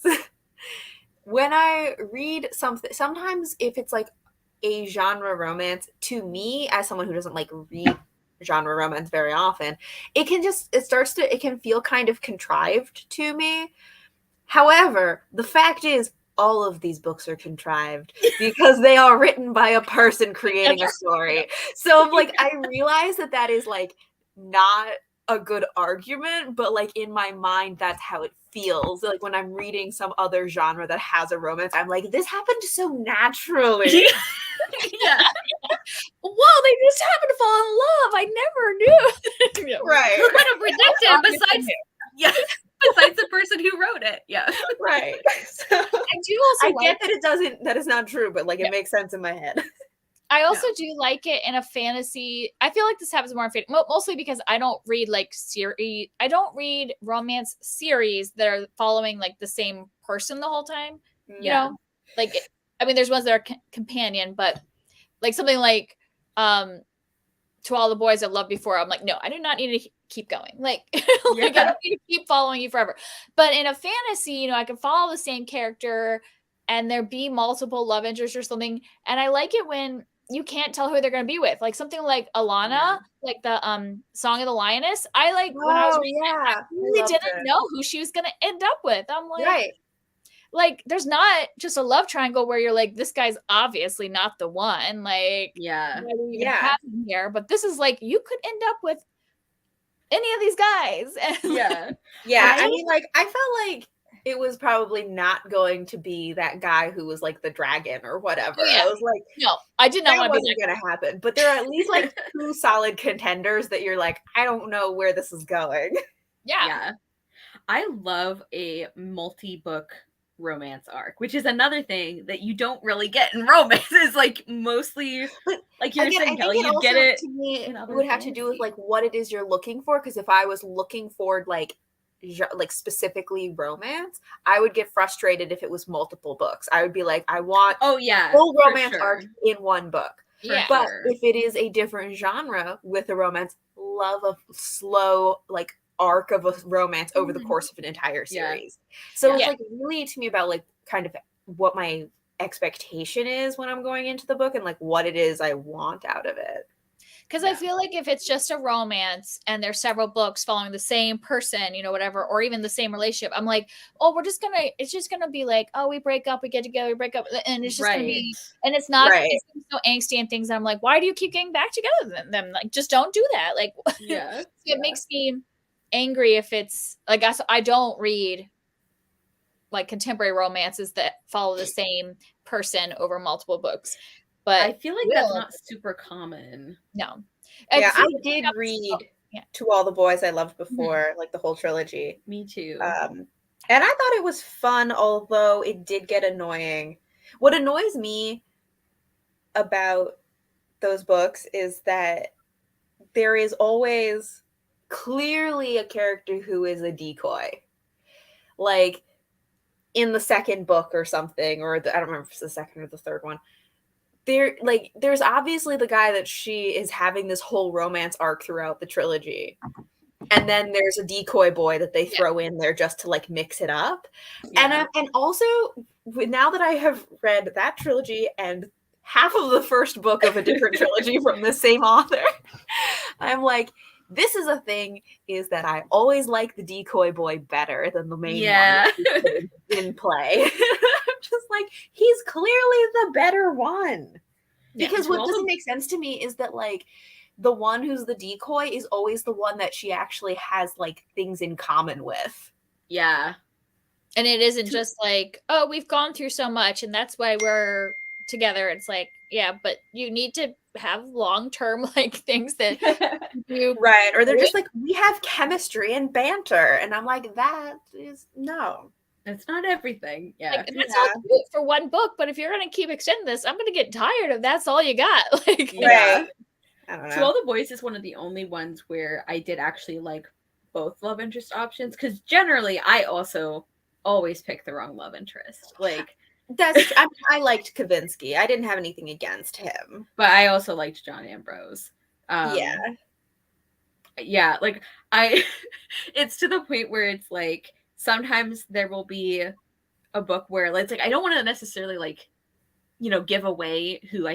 S3: when I read something, sometimes if it's like a genre romance, to me, as someone who doesn't like read genre romance very often, it can feel kind of contrived to me. However, the fact is, all of these books are contrived because they are written by a person creating a story. So like, I realize that is like not a good argument, but like in my mind, that's how it feels. Like when I'm reading some other genre that has a romance, I'm like, this happened so naturally.
S1: Yeah.
S2: Whoa, they just happened to fall in love. I never knew.
S3: Right.
S1: Who could have predicted besides the person who wrote it? Yeah.
S3: Right. So
S2: I do also
S3: get that is not true, but like it makes sense in my head.
S2: I also do like it in a fantasy. I feel like this happens more in fantasy, mostly because I don't read like series. I don't read romance series that are following like the same person the whole time. You know, like I mean, there's ones that are companion, but like something like To All the Boys I've Loved Before. I'm like, no, I do not need to keep going. Like, like I don't need to keep following you forever. But in a fantasy, you know, I can follow the same character and there be multiple love interests or something. And I like it when you can't tell who they're going to be with, like something like Alana, like the Song of the Lioness. I like when I was reading that, I really didn't know who she was going to end up with. I'm like, like there's not just a love triangle where you're like, this guy's obviously not the one. Like, what are we even having here? But this is like, you could end up with any of these guys.
S3: Yeah. I mean, like, I felt like it was probably not going to be that guy who was like the dragon or whatever.
S2: Yeah.
S3: I was like,
S2: no, I did not
S3: that
S2: want to be
S3: wasn't going to happen. But there are at least like 2 solid contenders that you're like, I don't know where this is going.
S2: Yeah.
S1: I love a multi-book romance arc, which is another thing that you don't really get in romance. Is like mostly, like you're saying, Kelly, you get it.
S3: To me, would have to do with like what it is you're looking for. Because if I was looking for like specifically romance, I would get frustrated if it was multiple books. I would be like, I want full romance arc in one book. But if it is a different genre with a romance, love a slow like arc of a romance over the course of an entire series. So it's like really to me about like kind of what my expectation is when I'm going into the book and like what it is I want out of it.
S2: Because I feel like if it's just a romance and there's several books following the same person, you know, whatever, or even the same relationship, I'm like, oh, it's just gonna be like, oh, we break up, we get together, we break up, and it's just gonna be, and it's not, it's so angsty and things. And I'm like, why do you keep getting back together with them? Like, just don't do that. Like, it makes me angry if it's like, I don't read like contemporary romances that follow the same person over multiple books. But
S1: I feel like that's not super common.
S2: No.
S3: I did read To All the Boys I Loved Before, like the whole trilogy.
S1: Me too.
S3: And I thought it was fun, although it did get annoying. What annoys me about those books is that there is always clearly a character who is a decoy. Like in the second book or something, or I don't remember if it's the second or the third one. There's obviously the guy that she is having this whole romance arc throughout the trilogy. And then there's a decoy boy that they throw in there just to like mix it up. And also now that I have read that trilogy and half of the first book of a different trilogy from the same author, I'm like, this is a thing, is that I always like the decoy boy better than the main one in play. Just like, he's clearly the better one. Because what doesn't make sense to me is that like the one who's the decoy is always the one that she actually has like things in common with.
S2: Yeah. And it isn't just like, oh, we've gone through so much and that's why we're together. It's like, yeah, but you need to have long-term like things that you
S3: right. Or they're just like, we have chemistry and banter. And I'm like, that is no.
S1: It's not everything. Yeah.
S2: Like, that's all good for one book, but if you're gonna keep extending this, I'm gonna get tired of that's all you got. Like
S3: I don't know.
S1: To All the Boys is one of the only ones where I did actually like both love interest options, because generally I also always pick the wrong love interest. Like
S3: I liked Kavinsky. I didn't have anything against him.
S1: But I also liked John Ambrose. Yeah, like it's to the point where it's like sometimes there will be a book where it's like I don't want to necessarily like, you know, give away who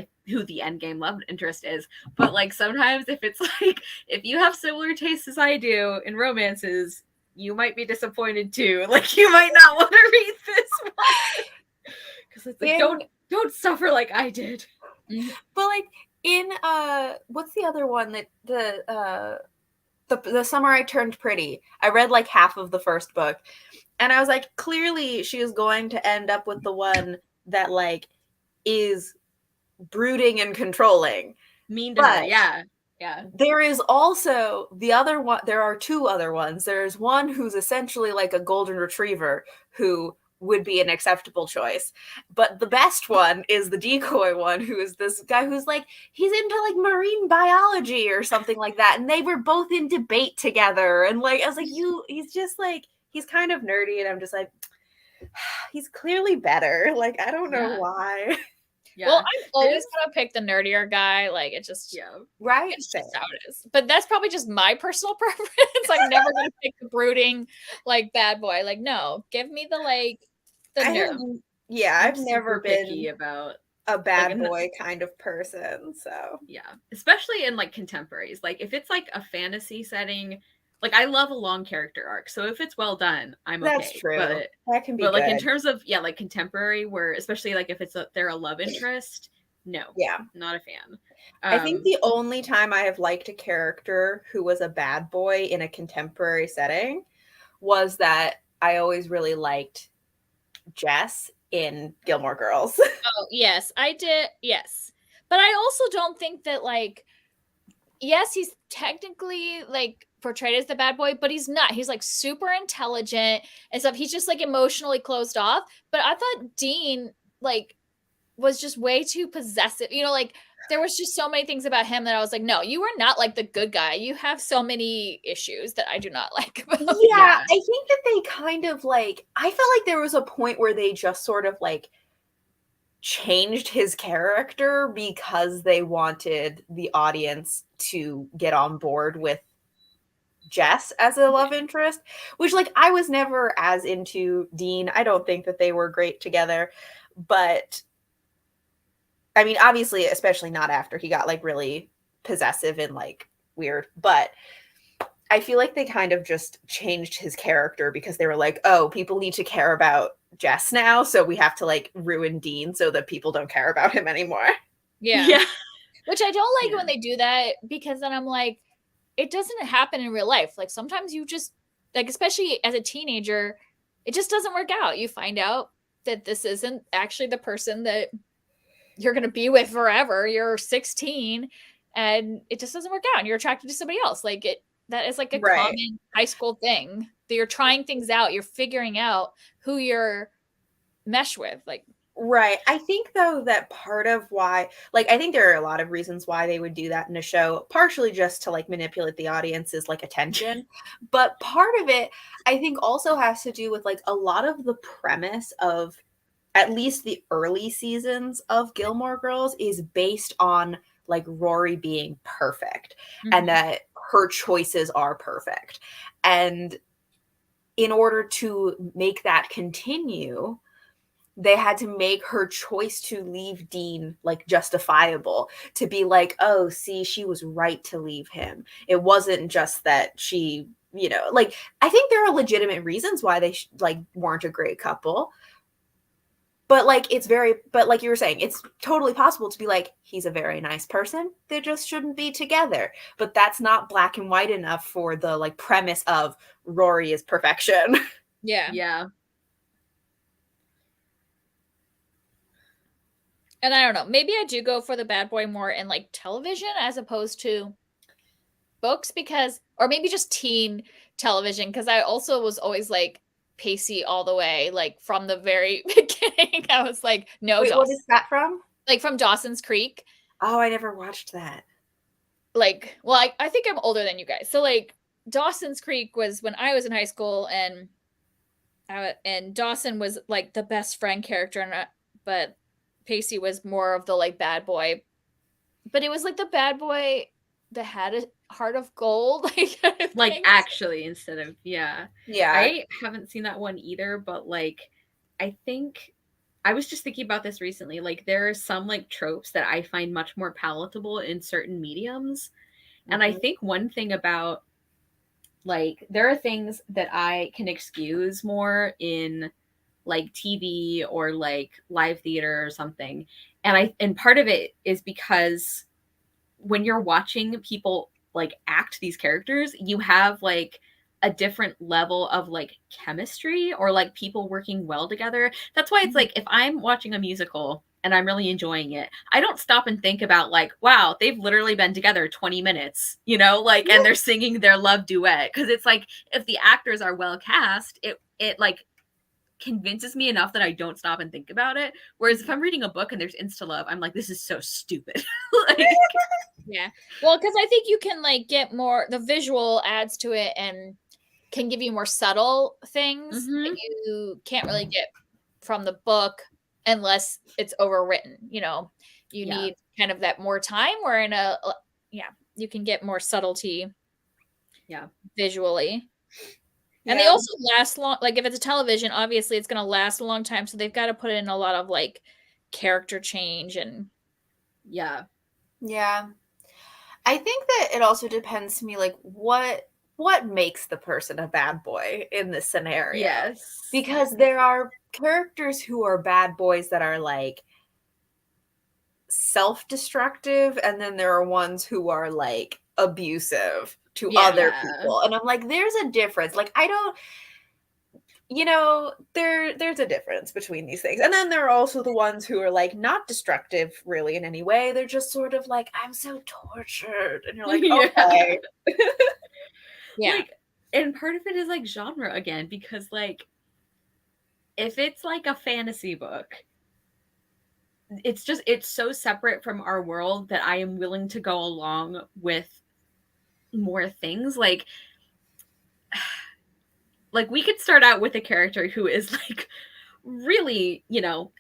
S1: the end game love interest is, but like sometimes if it's like if you have similar tastes as I do in romances, you might be disappointed too. Like you might not want to read this one because it's like don't suffer like I did.
S3: But like in what's the other one that the Summer I Turned Pretty, I read like half of the first book and I was like, clearly she is going to end up with the one that like is brooding and controlling,
S1: mean to her. Yeah.
S3: There is also the other one. There are two other ones. There's one who's essentially like a golden retriever who would be an acceptable choice, but the best one is the decoy one, who is this guy who's like, he's into like marine biology or something like that, and they were both in debate together, and like I was like, he's just like, he's kind of nerdy, and I'm just like, he's clearly better. Like I don't know why.
S2: Yeah. Well, I'm always gonna pick the nerdier guy. Like it just
S3: right.
S2: It's just how it is. But that's probably just my personal preference. I'm never gonna pick the brooding like bad boy. Like no, give me the like the nerd.
S3: I've never been
S1: about
S3: a bad boy kind of person. So
S1: yeah, especially in like contemporaries. Like if it's like a fantasy setting. Like I love a long character arc, so if it's well done, I'm okay.
S3: That's true. That can be.
S1: But like in terms of like contemporary, where especially like if they're a love interest, No.
S3: Yeah.
S1: Not a fan.
S3: I think the only time I have liked a character who was a bad boy in a contemporary setting was that I always really liked Jess in Gilmore Girls.
S2: Oh, yes, I did. Yes. But I also don't think that, like, yes, he's technically like portrayed as the bad boy, but he's not. He's like super intelligent and stuff. He's just like emotionally closed off. But I thought Dean like was just way too possessive. You know, like there was just so many things about him that I was like, no, you are not like the good guy. You have so many issues that I do not like about
S3: Yeah, I think that they kind of like, I felt like there was a point where they just sort of like changed his character because they wanted the audience to get on board with Jess as a love interest, which like I was never as into Dean. I don't think that they were great together, but I mean, obviously, especially not after he got like really possessive and like weird, but I feel like they kind of just changed his character because they were like, oh, people need to care about Jess now, so we have to like ruin Dean so that people don't care about him anymore.
S2: Yeah. Which I don't like when they do that, because then I'm like, it doesn't happen in real life. Like sometimes you just like, especially as a teenager, it just doesn't work out. You find out that this isn't actually the person that you're going to be with forever. You're 16 and it just doesn't work out and you're attracted to somebody else. Like that is like a common high school thing that you're trying things out. You're figuring out who you're mesh with. Like,
S3: right. I think though that part of why, like, I think there are a lot of reasons why they would do that in a show, partially just to like manipulate the audience's like attention. But part of it, I think also has to do with like a lot of the premise of at least the early seasons of Gilmore Girls is based on like Rory being perfect and that her choices are perfect. And in order to make that continue, they had to make her choice to leave Dean like justifiable, to be like, oh, see, she was right to leave him. It wasn't just that she, you know, like I think there are legitimate reasons why they like weren't a great couple. But like but like you were saying, it's totally possible to be like, he's a very nice person, they just shouldn't be together. But that's not black and white enough for the like premise of Rory is perfection.
S1: Yeah.
S2: And I don't know, maybe I do go for the bad boy more in like television as opposed to books, because, or maybe just teen television, because I also was always like Pacey all the way, like from the very beginning. I was like, no.
S3: Wait, what is that from?
S2: Like from Dawson's Creek.
S3: Oh, I never watched that.
S2: Like, well, I think I'm older than you guys. So like Dawson's Creek was when I was in high school, and Dawson was like the best friend character, but Pacey was more of the like bad boy. But it was like the bad boy that had a heart of gold,
S1: like actually, instead of
S3: yeah.
S1: I haven't seen that one either, but like I think I was just thinking about this recently. Like there are some like tropes that I find much more palatable in certain mediums. And I think one thing about like there are things that I can excuse more in like TV or like live theater or something. And part of it is because when you're watching people like act these characters, you have like a different level of like chemistry or like people working well together. That's why it's like if I'm watching a musical and I'm really enjoying it, I don't stop and think about like, wow, they've literally been together 20 minutes, you know, like, and they're singing their love duet. Cause it's like, if the actors are well cast, it like convinces me enough that I don't stop and think about it. Whereas if I'm reading a book and there's insta love, I'm like, this is so stupid. Like,
S2: yeah. Well, because I think you can like get more, the visual adds to it and can give you more subtle things that you can't really get from the book unless it's overwritten. You know, you need kind of that more time, where in you can get more subtlety visually. And they also last long. Like if it's a television, obviously it's going to last a long time. So they've got to put in a lot of like character change and.
S3: Yeah. I think that it also depends to me, like what makes the person a bad boy in this scenario.
S1: Yes.
S3: Because there are characters who are bad boys that are like self-destructive, and then there are ones who are like abusive to other people. And I'm like, there's a difference. Like, I don't, there's a difference between these things. And then there are also the ones who are like not destructive really in any way. They're just sort of like, I'm so tortured. And you're like, okay.
S1: Like, and part of it is like genre again, because like if it's like a fantasy book, it's so separate from our world that I am willing to go along with more things. Like we could start out with a character who is like really,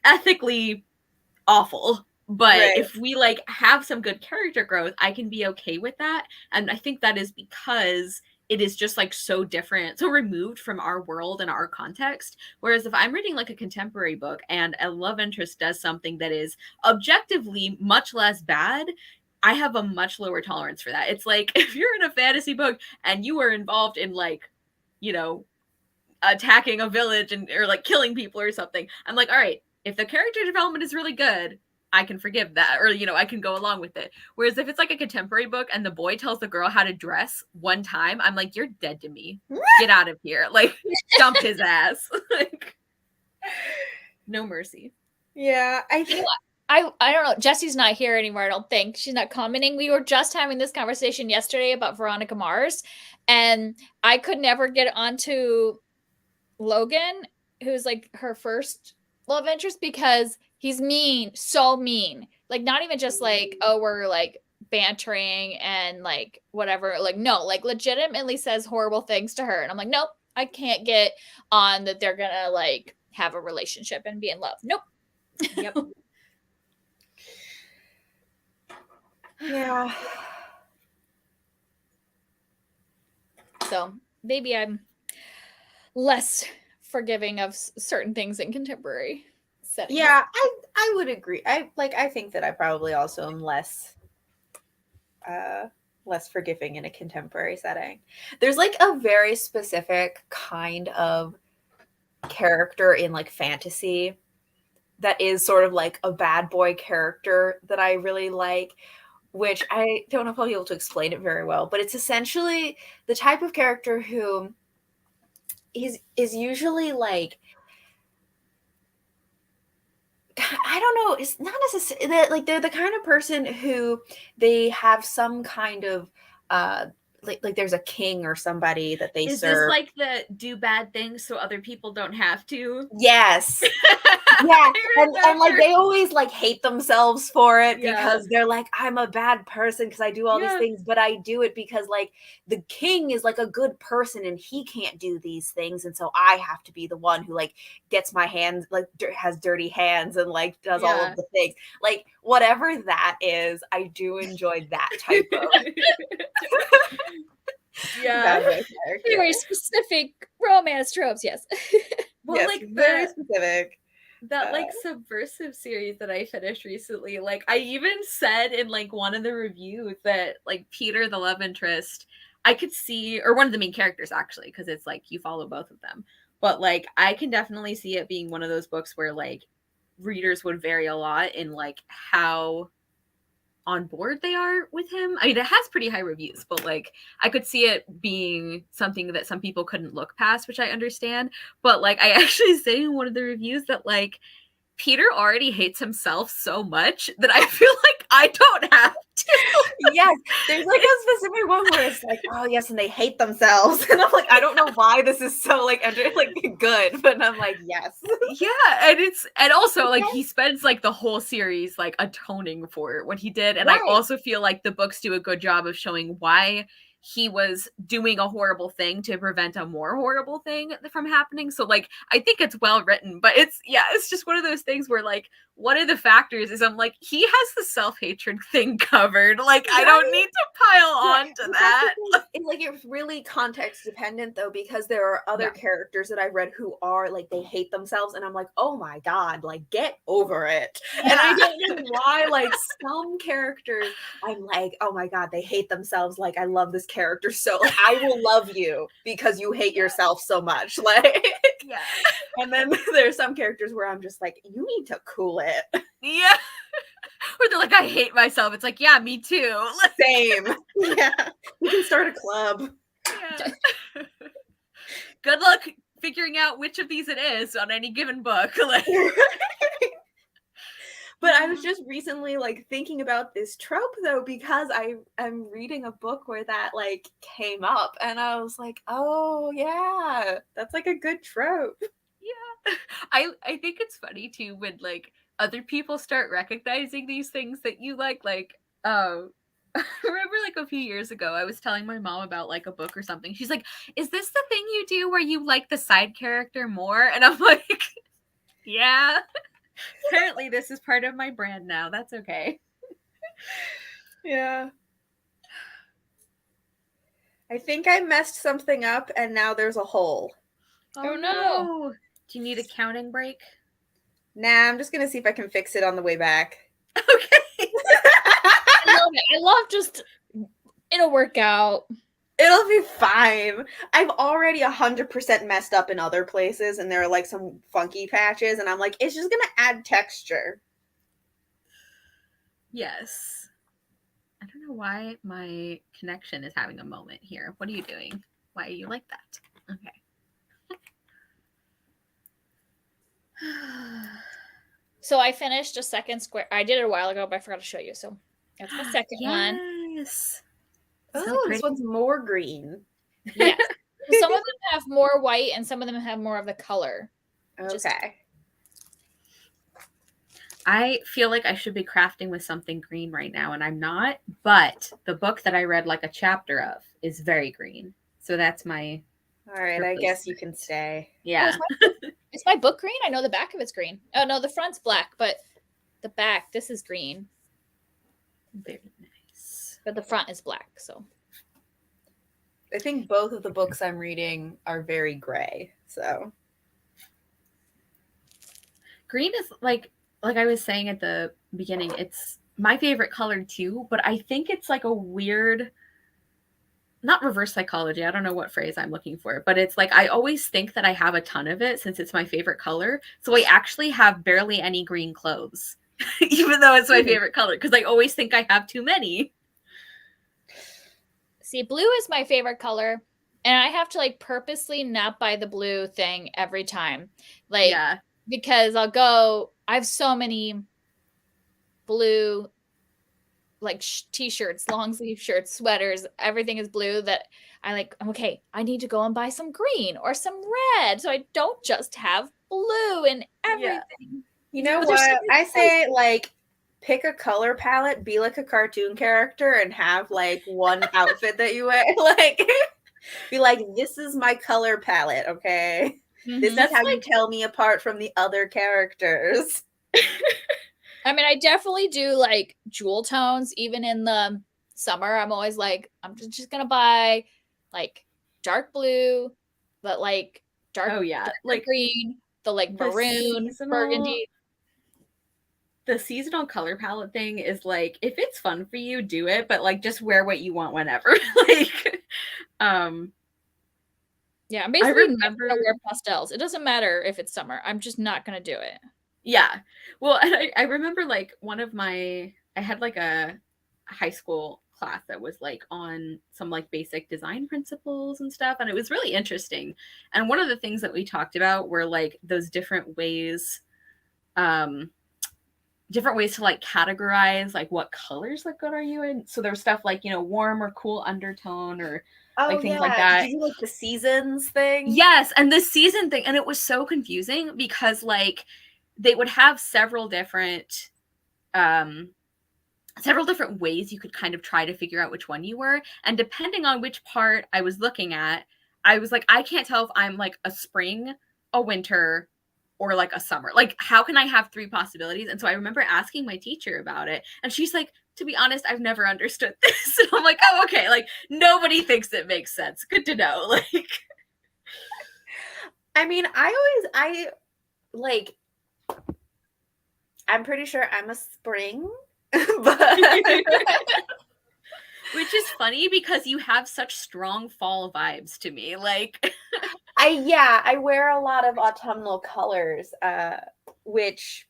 S1: ethically awful. But if we like have some good character growth, I can be okay with that. And I think that is because it is just like so different, so removed from our world and our context. Whereas if I'm reading like a contemporary book and a love interest does something that is objectively much less bad, I have a much lower tolerance for that. It's like if you're in a fantasy book and you are involved in like, attacking a village or like killing people or something, I'm like, all right, if the character development is really good, I can forgive that, or I can go along with it. Whereas if it's like a contemporary book and the boy tells the girl how to dress one time, I'm like, you're dead to me. Get out of here. Like, dump his ass. Like, no mercy.
S3: Yeah, I think
S2: I don't know. Jessie's not here anymore, I don't think. She's not commenting. We were just having this conversation yesterday about Veronica Mars, and I could never get onto Logan, who's like her first love interest, because he's mean, so mean. Like, not even just like, oh, we're like bantering and like whatever. Like, no, like legitimately says horrible things to her. And I'm like, nope, I can't get on that they're gonna like have a relationship and be in love. Nope.
S1: Yep.
S3: Yeah.
S2: So maybe I'm less forgiving of certain things in contemporary settings.
S3: Yeah, I would agree. I think that I probably also am less forgiving in a contemporary setting. There's like a very specific kind of character in like fantasy that is sort of like a bad boy character that I really like, which I don't know if I'll be able to explain it very well, but it's essentially the type of character who is usually like, I don't know, it's not necessarily that like they're the kind of person who they have some kind of like there's a king or somebody that they
S1: Is
S3: serve.
S1: this like the do bad things so other people don't have to?
S3: Yes. Yeah, and like they always like hate themselves for it because they're like, I'm a bad person because I do all these things, but I do it because like the king is like a good person and he can't do these things, and so I have to be the one who like gets my hands like has dirty hands and like does all of the things. Like whatever that is, I do enjoy that type of
S2: very specific romance tropes. Yes.
S1: Well,
S3: yes,
S1: like
S3: very specific.
S1: That like subversive series that I finished recently, like I even said in like one of the reviews that like Peter, the love interest, I could see, or one of the main characters actually, because it's like you follow both of them, but like I can definitely see it being one of those books where like readers would vary a lot in like how on board they are with him. I mean, it has pretty high reviews, but like I could see it being something that some people couldn't look past, which I understand. But like I actually say in one of the reviews that like Peter already hates himself so much that I feel like I don't have to.
S3: Yes, there's like a specific one where it's like, oh yes, and they hate themselves, and I'm like, I don't know why this is so like good, but I'm like, yes,
S1: yeah, and also like he spends like the whole series like atoning for what he did, and I also feel like the books do a good job of showing why he was doing a horrible thing to prevent a more horrible thing from happening. So like I think it's well written, but it's just one of those things where like one of the factors is I'm like, he has the self-hatred thing covered. Like I don't need to pile on to that.
S3: Like it's really context dependent though, because there are other characters that I've read who are like they hate themselves, and I'm like, oh my god, like get over it. And I don't know why like some characters I'm like, oh my god, they hate themselves. Like I love this character so like I will love you because you hate yourself so much. Like and then there's some characters where I'm just like, you need to cool it.
S1: Yeah. Where they're like, I hate myself. It's like, yeah, me too.
S3: Same. Yeah. We can start a club.
S1: Yeah. Good luck figuring out which of these it is on any given book. Like,
S3: but I was just recently like thinking about this trope though, because I'm reading a book where that like came up, and I was like, oh yeah, that's like a good trope.
S1: Yeah. I think it's funny too when like other people start recognizing these things that you like I remember like a few years ago I was telling my mom about like a book or something. She's like, is this the thing you do where you like the side character more? And I'm like, yeah. Apparently this is part of my brand now. That's okay.
S3: Yeah. I think I messed something up and now there's a hole.
S2: Oh, no.
S1: Do you need a counting break?
S3: Nah, I'm just gonna see if I can fix it on the way back.
S1: Okay.
S2: I love it. I love just it'll work out.
S3: It'll be fine. I've already 100% messed up in other places, and there are like some funky patches, and I'm like, it's just gonna add texture.
S1: Yes. I don't know why my connection is having a moment here. What are you doing? Why are you like that? Okay.
S2: So I finished a second square. I did it a while ago, but I forgot to show you. So that's my second one.
S1: Yes.
S3: Oh, this one's more green.
S2: Yes. Some of them have more white and some of them have more of the color.
S3: Okay.
S1: I feel like I should be crafting with something green right now, and I'm not. But the book that I read like a chapter of is very green. So that's my...
S3: All right, I guess you can stay.
S1: Yeah.
S2: Oh, is my book green? I know the back of it's green. Oh, no, the front's black, but the back, this is green.
S1: Very nice.
S2: But the front is black, so.
S3: I think both of the books I'm reading are very gray, so.
S1: Green is like I was saying at the beginning, it's my favorite color too, but I think it's like a weird... not reverse psychology. I don't know what phrase I'm looking for, but it's like I always think that I have a ton of it since it's my favorite color. So I actually have barely any green clothes, even though it's my favorite color, because I always think I have too many.
S2: See, blue is my favorite color, and I have to like purposely not buy the blue thing every time. Like,
S1: yeah.
S2: Because I have so many blue like t-shirts, long sleeve shirts, sweaters, everything is blue that I like, okay, I need to go and buy some green or some red so I don't just have blue in everything.
S3: Yeah. You know what? I say like pick a color palette, be like a cartoon character, and have like one outfit that you wear. Like be like, this is my color palette, okay? Mm-hmm. This is how you tell me apart from the other characters.
S2: I mean, I definitely do like jewel tones. Even in the summer, I'm always like, I'm just gonna buy like dark blue, but like dark, dark like green, the like maroon, burgundy.
S1: The seasonal color palette thing is like, if it's fun for you, do it, but like just wear what you want whenever. Like,
S2: yeah, I'm basically never gonna wear pastels. It doesn't matter if it's summer. I'm just not gonna do it.
S1: Yeah. Well, and I remember like I had like a high school class that was like on some like basic design principles and stuff, and it was really interesting. And one of the things that we talked about were like those different ways to like categorize like what colors look good are you in. So there was stuff like, you know, warm or cool undertone or like things like that.
S3: Did you like the seasons thing?
S1: Yes, and the season thing, and it was so confusing because like they would have several different ways you could kind of try to figure out which one you were. And depending on which part I was looking at, I was like, I can't tell if I'm like a spring, a winter, or like a summer. Like, how can I have three possibilities? And so I remember asking my teacher about it, and she's like, to be honest, I've never understood this. And I'm like, oh, okay. Like, nobody thinks it makes sense. Good to know. Like,
S3: I mean, I'm pretty sure I'm a spring, but
S1: which is funny because you have such strong fall vibes to me. Like,
S3: I wear a lot of autumnal colors, which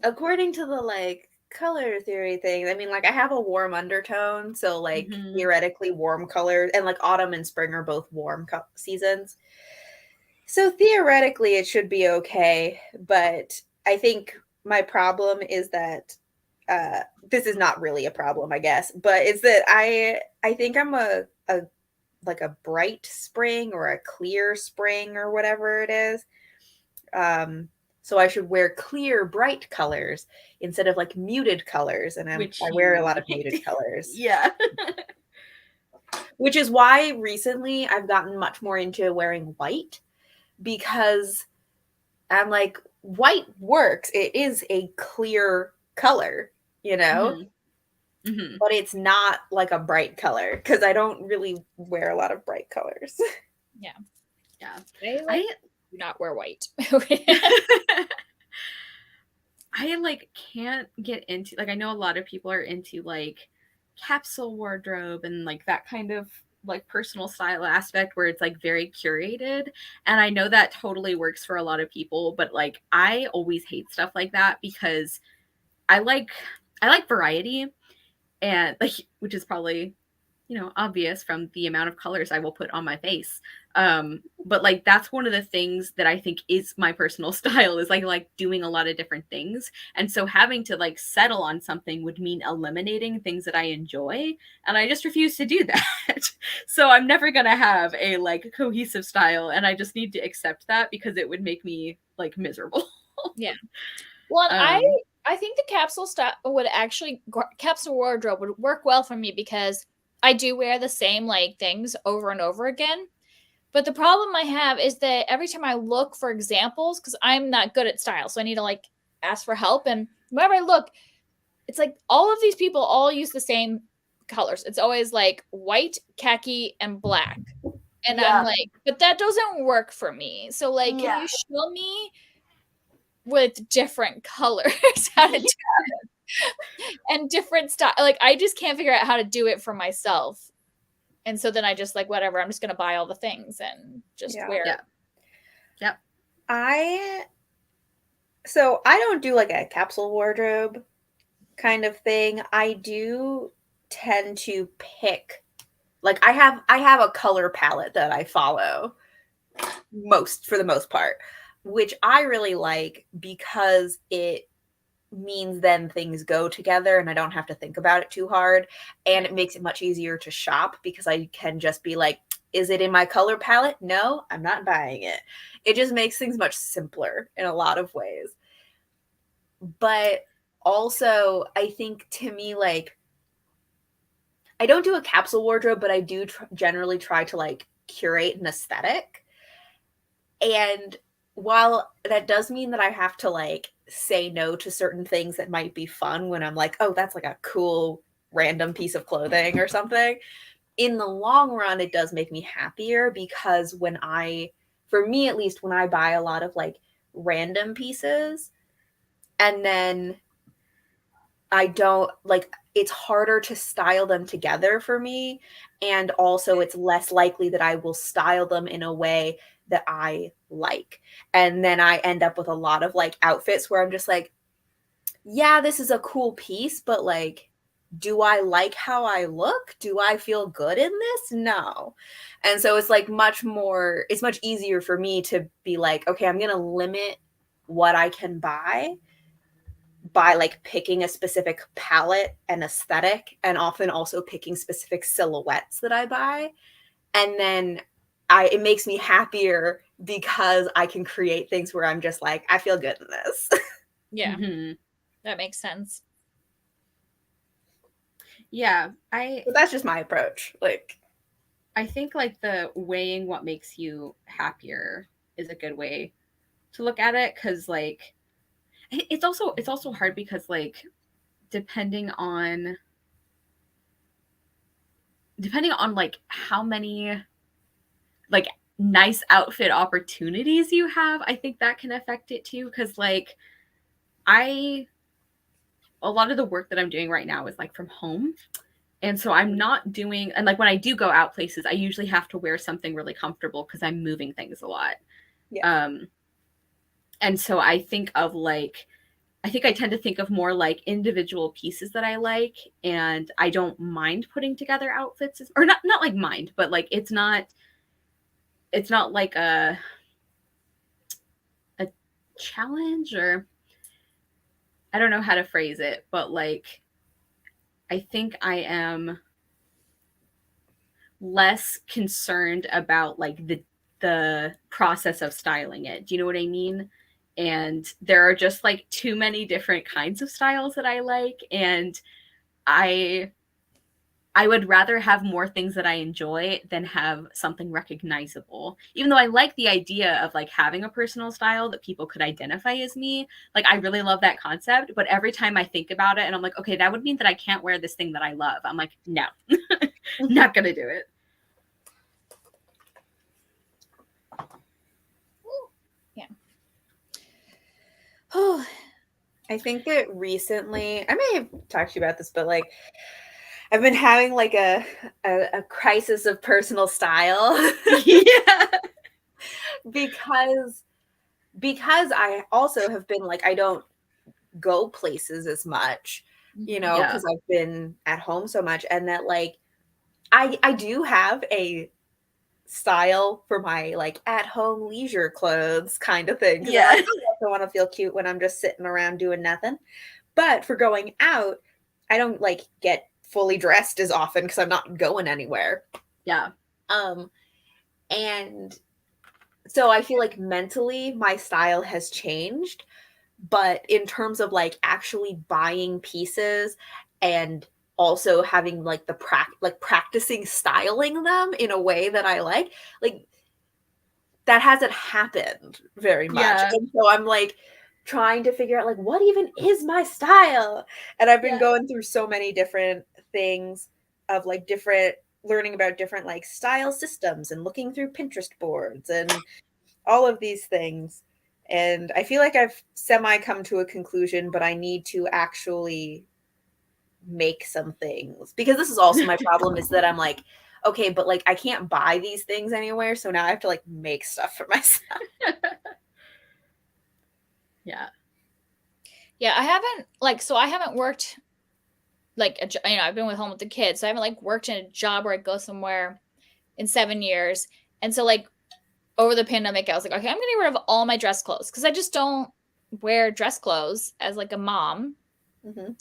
S3: according to the like color theory things. I mean, like, I have a warm undertone, so like theoretically warm colors, and like autumn and spring are both warm seasons. So theoretically it should be okay, but I think my problem is that this is not really a problem, I guess, but it's that I think I'm a like a bright spring or a clear spring or whatever it is. So I should wear clear, bright colors instead of like muted colors, and I wear a lot of muted colors.
S1: Yeah.
S3: Which is why recently I've gotten much more into wearing white, because I'm like, white works. It is a clear color, you know? But it's not like a bright color, because I don't really wear a lot of bright colors.
S2: Yeah.
S1: Yeah.
S2: I do not wear white.
S1: I like can't get into, like, I know a lot of people are into like capsule wardrobe and like that kind of like personal style aspect where it's like very curated, and I know that totally works for a lot of people, but like I always hate stuff like that because I like variety, and like, which is probably, you know, obvious from the amount of colors I will put on my face. But like that's one of the things that I think is my personal style, is like doing a lot of different things. And so having to like settle on something would mean eliminating things that I enjoy, and I just refuse to do that. So I'm never going to have a like cohesive style, and I just need to accept that because it would make me like miserable.
S2: Yeah. Well, I think the capsule style would actually, capsule wardrobe would work well for me because I do wear the same like things over and over again. But the problem I have is that every time I look for examples, because I'm not good at style, so I need to like ask for help. And whenever I look, it's like all of these people all use the same colors. It's always like white, khaki, and black. And I'm like, but that doesn't work for me. So like, can you show me with different colors how to do it and different style? Like, I just can't figure out how to do it for myself. And so then I just like, whatever, I'm just going to buy all the things and just wear it.
S1: Yep.
S3: So I don't do like a capsule wardrobe kind of thing. I do tend to pick, like, I have a color palette that I follow for the most part, which I really like because it means then things go together and I don't have to think about it too hard, and it makes it much easier to shop because I can just be like, is it in my color palette? No, I'm not buying it. It just makes things much simpler in a lot of ways. But also, I think to me, like, I don't do a capsule wardrobe, but I do generally try to like curate an aesthetic. And while that does mean that I have to like say no to certain things that might be fun when I'm like, oh, that's like a cool random piece of clothing or something, in the long run, it does make me happier because for me at least, when I buy a lot of like random pieces and then I don't like, it's harder to style them together for me. And also it's less likely that I will style them in a way that I like. And then I end up with a lot of like outfits where I'm just like, yeah, this is a cool piece, but like, do I like how I look? Do I feel good in this? No. And so it's like it's much easier for me to be like, okay, I'm going to limit what I can buy by like picking a specific palette and aesthetic, and often also picking specific silhouettes that I buy. And then it makes me happier because I can create things where I'm just like, I feel good in this.
S2: Yeah. That makes sense.
S1: Yeah.
S3: But that's just my approach. Like,
S1: I think like the weighing what makes you happier is a good way to look at it, because like it's also hard because like depending on like how many like nice outfit opportunities you have, I think that can affect it too, because like a lot of the work that I'm doing right now is like from home. And so I'm not doing, and like when I do go out places, I usually have to wear something really comfortable because I'm moving things a lot.
S3: Yeah.
S1: And so I think of like I think I tend to think of more like individual pieces that I like, and I don't mind putting together outfits, or not like mind, but like it's not like a challenge, or I don't know how to phrase it, but like I think I am less concerned about like the process of styling it. Do you know what I mean? And there are just like too many different kinds of styles that I like, and I I would rather have more things that I enjoy than have something recognizable. Even though I like the idea of like having a personal style that people could identify as me, like I really love that concept, but every time I think about it and I'm like, okay, that would mean that I can't wear this thing that I love. I'm like, no. Not going to do it.
S2: Yeah.
S3: I think that recently, I may have talked to you about this, but like I've been having like a crisis of personal style.
S1: Yeah.
S3: because I also have been like, I don't go places as much, you know, because I've been at home so much, and that like I do have a style for my like at home leisure clothes kind of thing. Yeah. I also want to feel cute when I'm just sitting around doing nothing. But for going out, I don't like get fully dressed as often because I'm not going anywhere.
S1: Yeah.
S3: And so I feel like mentally my style has changed, but in terms of like actually buying pieces and also having like practicing styling them in a way that I like that hasn't happened very much.
S1: Yeah.
S3: And so I'm like trying to figure out like what even is my style. And I've been going through so many different things of like learning about different like style systems and looking through Pinterest boards and all of these things. And I feel like I've semi come to a conclusion, but I need to actually make some things, because this is also my problem is that I'm like, okay, but like I can't buy these things anywhere, so now I have to like make stuff for myself.
S1: Yeah.
S2: Yeah, I haven't worked like I've been with home with the kids, so I haven't like worked in a job where I go somewhere in 7 years. And so like over the pandemic, I was like, okay, I'm getting rid of all my dress clothes because I just don't wear dress clothes as like a mom.
S3: Mm-hmm.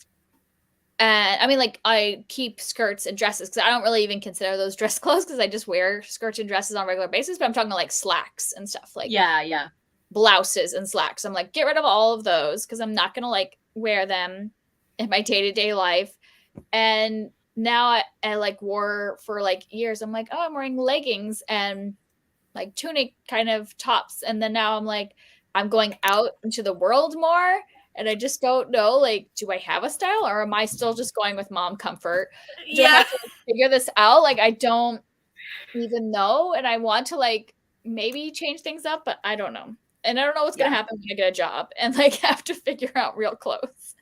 S2: And I mean, like I keep skirts and dresses because I don't really even consider those dress clothes because I just wear skirts and dresses on a regular basis. But I'm talking like slacks and stuff, like blouses and slacks. I'm like, get rid of all of those because I'm not gonna like wear them in my day-to-day life. And now I like wore for like years. I'm like, oh, I'm wearing leggings and like tunic kind of tops. And then now I'm like, I'm going out into the world more. And I just don't know, like, do I have a style or am I still just going with mom comfort? Do I have to like, figure this out? Like, I don't even know. And I want to like maybe change things up, but I don't know. And I don't know what's going to happen when I get a job and like have to figure out real clothes.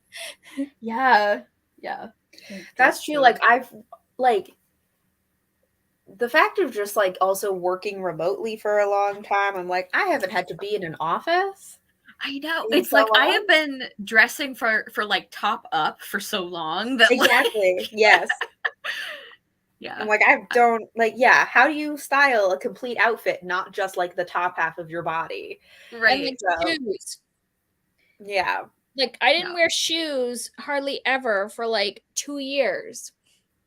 S3: Yeah. That's true. Like I've like the fact of just like also working remotely for a long time, I'm like, I haven't had to be in an office.
S1: I know. It's like I have been dressing for like top up for so long that
S3: exactly. Like, yes.
S1: Yeah.
S3: I'm like, I don't like, how do you style a complete outfit, not just like the top half of your body?
S2: Right. And like shoes.
S3: Yeah.
S2: Like I didn't wear shoes hardly ever for like 2 years.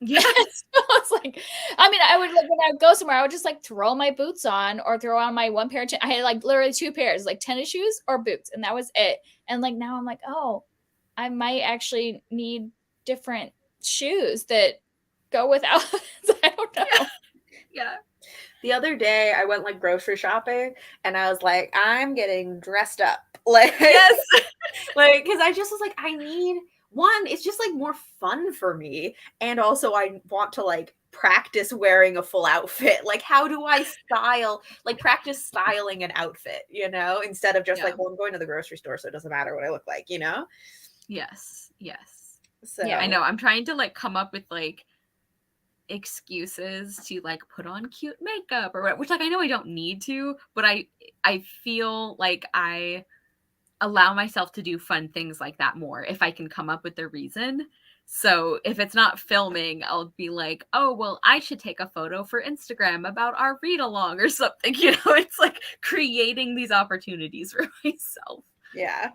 S1: Yeah.
S2: So it's like, I mean, I would like when I would go somewhere, I would just like throw my boots on or throw on my one pair of I had like literally 2 pairs, like tennis shoes or boots, and that was it. And like now I'm like, oh, I might actually need different shoes that go with outfits. I don't know.
S3: Yeah. The other day I went like grocery shopping and I was like, I'm getting dressed up. Like, yes. Like, because I just was like, I need one, it's just like more fun for me. And also I want to like practice wearing a full outfit. Like, how do I practice styling an outfit, you know, instead of just like, well, I'm going to the grocery store, so it doesn't matter what I look like, you know?
S1: Yes.
S3: So
S1: yeah, I know. I'm trying to like come up with like excuses to like put on cute makeup or what, which like I know I don't need to, but I feel like I allow myself to do fun things like that more if I can come up with the reason. So if it's not filming, I'll be like, oh, well, I should take a photo for Instagram about our read along or something. You know, it's like creating these opportunities for myself.
S3: Yeah.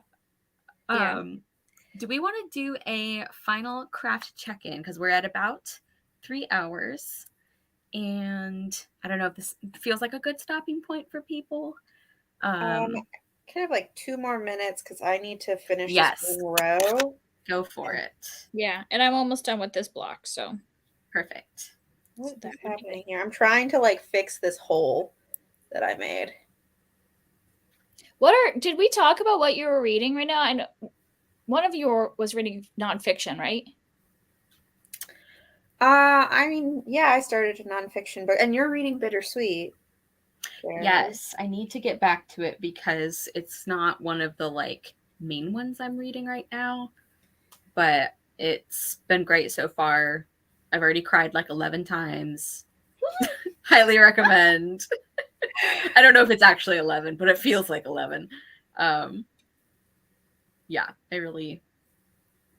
S1: Do we want to do a final craft check-in? Because we're at about 3 hours. And I don't know if this feels like a good stopping point for people.
S3: Can I have like 2 more minutes because I need to finish
S1: Yes.
S3: this row.
S1: Go for it.
S2: Yeah, and I'm almost done with this block, so.
S1: Perfect.
S3: What is happening here? I'm trying to like fix this hole that I made.
S2: Did we talk about what you were reading right now? I know one of you was reading nonfiction, right?
S3: I mean, yeah, I started a nonfiction book, and you're reading Bittersweet.
S1: Sure. Yes, I need to get back to it because it's not one of the like main ones I'm reading right now, but it's been great so far. I've already cried like 11 times. Highly recommend. I don't know if it's actually 11, but it feels like 11. Yeah, I really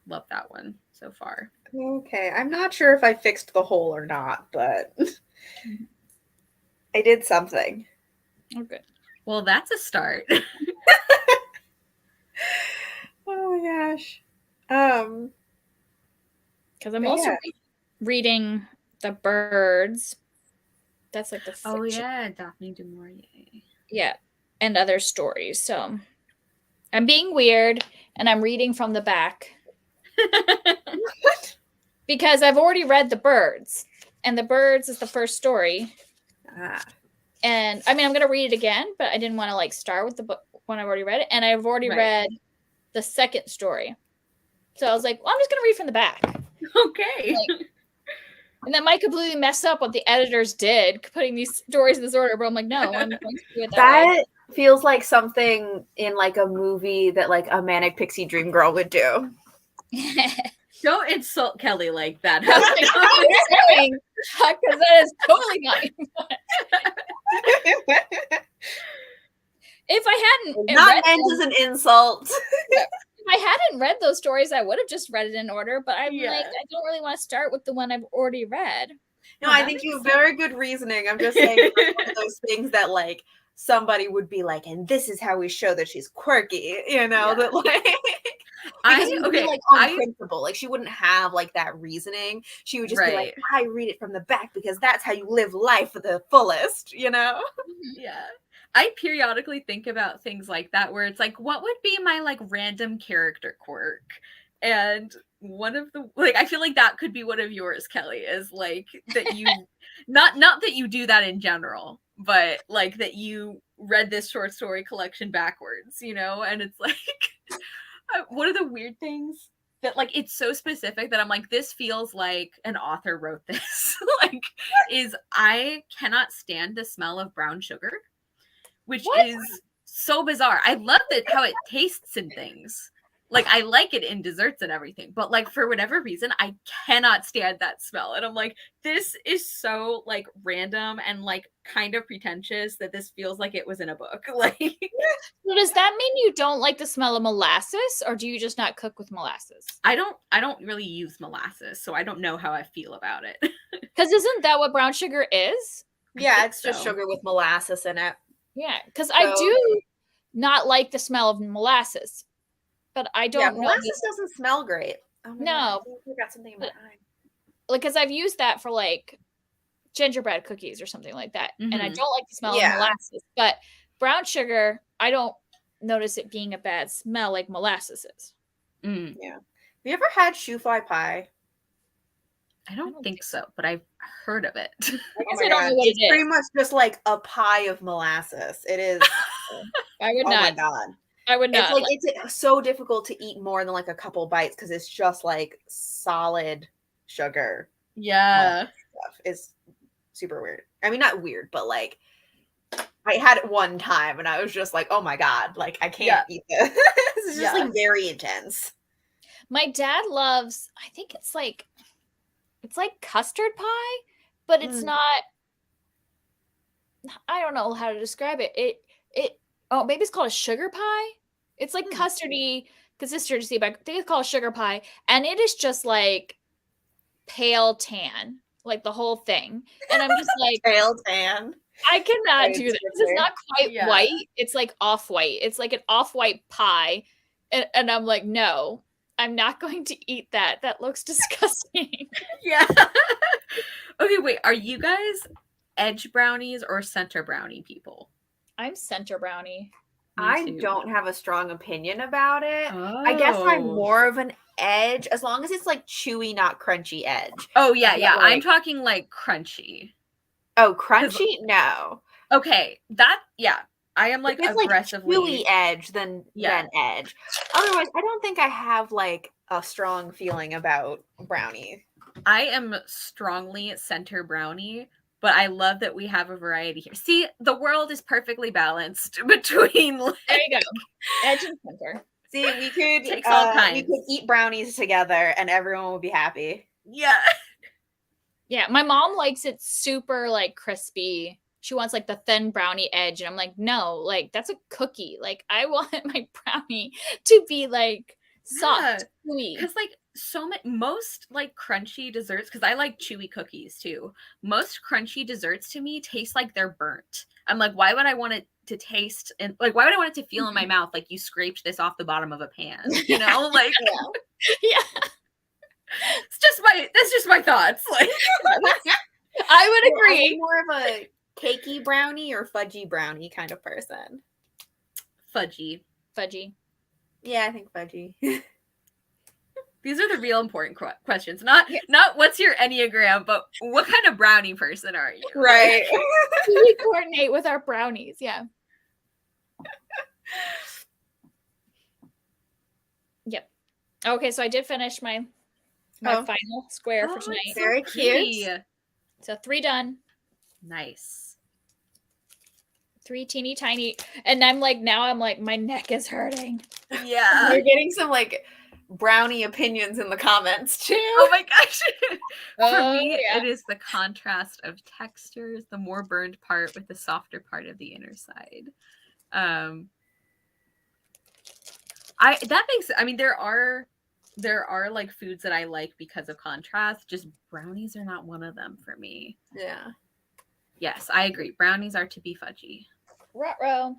S1: love that one so far.
S3: Okay, I'm not sure if I fixed the hole or not, but I did something.
S2: Okay.
S1: Well, that's a start.
S3: Oh my gosh.
S2: Because I'm also reading The Birds. That's like the fiction.
S1: Oh yeah, Daphne du Maurier.
S2: Yeah, and other stories. So I'm being weird, and I'm reading from the back.
S3: What?
S2: Because I've already read The Birds, and The Birds is the first story. And I mean, I'm gonna read it again, but I didn't want to like start with the book when I've already read it, and I've already read the second story. So I was like, well, I'm just gonna read from the back.
S1: Okay.
S2: And that might completely mess up what the editors did, putting these stories in this order. But I'm like, no, I'm going to do it that way.
S3: Feels like something in like a movie that like a manic pixie dream girl would do.
S1: Don't insult Kelly like that.
S2: Because that is totally not. If I hadn't
S3: not meant as an insult.
S2: If I hadn't read those stories, I would have just read it in order. But I'm like, I don't really want to start with the one I've already read.
S3: No, I think you have very good reasoning. I'm just saying one of those things that like somebody would be like, and this is how we show that she's quirky, you know, that like because it would be like on principle. Like she wouldn't have like that reasoning. She would just be like, I read it from the back because that's how you live life for the fullest, you know?
S1: Yeah. I periodically think about things like that where it's like, what would be my like random character quirk? And one of the like, I feel like that could be one of yours, Kelly, is like that you not that you do that in general, but like that you read this short story collection backwards, you know? And it's like one of the weird things that like it's so specific that I'm like, this feels like an author wrote this. Like, is I cannot stand the smell of brown sugar. Which is so bizarre. I love how it tastes in things. Like, I like it in desserts and everything. But, like, for whatever reason, I cannot stand that smell. And I'm like, this is so, like, random and, like, kind of pretentious that this feels like it was in a book. Like,
S2: so does that mean you don't like the smell of molasses? Or do you just not cook with molasses?
S1: I don't really use molasses. So I don't know how I feel about it.
S2: Because isn't that what brown sugar is?
S3: Yeah, it's just sugar with molasses in it.
S2: Yeah, because I do not like the smell of molasses, but I don't know.
S3: Molasses doesn't smell great. Oh my God, I got something in my eye.
S2: Like, because I've used that for like gingerbread cookies or something like that, and I don't like the smell of molasses. But brown sugar, I don't notice it being a bad smell like molasses is.
S3: Yeah. Have you ever had shoe fly pie?
S1: I don't think so, but I've heard of it.
S2: I guess I don't know what it is.
S3: It's pretty much just like a pie of molasses. It is.
S2: I would not.
S3: Oh my God.
S2: I would not.
S3: It's so difficult to eat more than like a couple bites because it's just like solid sugar.
S1: Yeah.
S3: Stuff. It's super weird. I mean, not weird, but like I had it one time and I was just like, oh my God, like I can't eat this. It's just like very intense.
S2: My dad loves, I think it's like custard pie, but it's not, I don't know how to describe it. Maybe it's called a sugar pie. It's like custardy consistency, but they call it sugar pie, and it is just like pale tan, like the whole thing. And I'm just like,
S3: pale tan.
S2: I cannot do this. It's not quite white. It's like off-white. It's like an off-white pie. And I'm like, no, I'm not going to eat that. That looks disgusting.
S1: Yeah. Okay, wait. Are you guys edge brownies or center brownie people?
S2: I'm center brownie.
S3: I don't have a strong opinion about it.
S1: Oh.
S3: I guess I'm more of an edge, as long as it's like chewy, not crunchy edge.
S1: Oh, yeah, yeah.
S3: Like,
S1: I'm talking like crunchy.
S3: Oh, crunchy? No.
S1: Okay, yeah. I am like aggressively
S3: like chewy edge than edge. Otherwise, I don't think I have like a strong feeling about brownie.
S1: I am strongly center brownie, but I love that we have a variety here. See, the world is perfectly balanced between.
S2: There you go, edge and center.
S3: See, we could
S1: takes all kinds.
S3: We could eat brownies together, and everyone would be happy.
S1: Yeah.
S2: Yeah, my mom likes it super like crispy. She wants like the thin brownie edge, and I'm like, no, like that's a cookie. Like I want my brownie to be like soft, chewy.
S1: Because like most like crunchy desserts, because I like chewy cookies too. Most crunchy desserts to me taste like they're burnt. I'm like, why would I want it to taste and like why would I want it to feel in my mouth like you scraped this off the bottom of a pan? You know, like
S2: yeah.
S1: That's just my thoughts. Like
S2: I would agree.
S3: Are you more of a cakey brownie or fudgy brownie kind of person?
S1: Fudgy.
S3: Yeah, I think fudgy.
S1: These are the real important questions. Not what's your Enneagram, but what kind of brownie person are you?
S3: Right.
S2: We coordinate with our brownies. Yeah. Yep. Okay, so I did finish my final square for tonight.
S3: Very cute.
S2: So 3 done.
S1: Nice.
S2: 3 teeny tiny. And I'm like, my neck is hurting.
S1: Yeah.
S3: You're getting some like brownie opinions in the comments too.
S1: Oh my gosh. For me, it is the contrast of textures, the more burned part with the softer part of the inner side. There are like foods that I like because of contrast. Just brownies are not one of them for me.
S3: Yeah.
S1: Yes, I agree. Brownies are to be fudgy.
S2: Ruh-roh.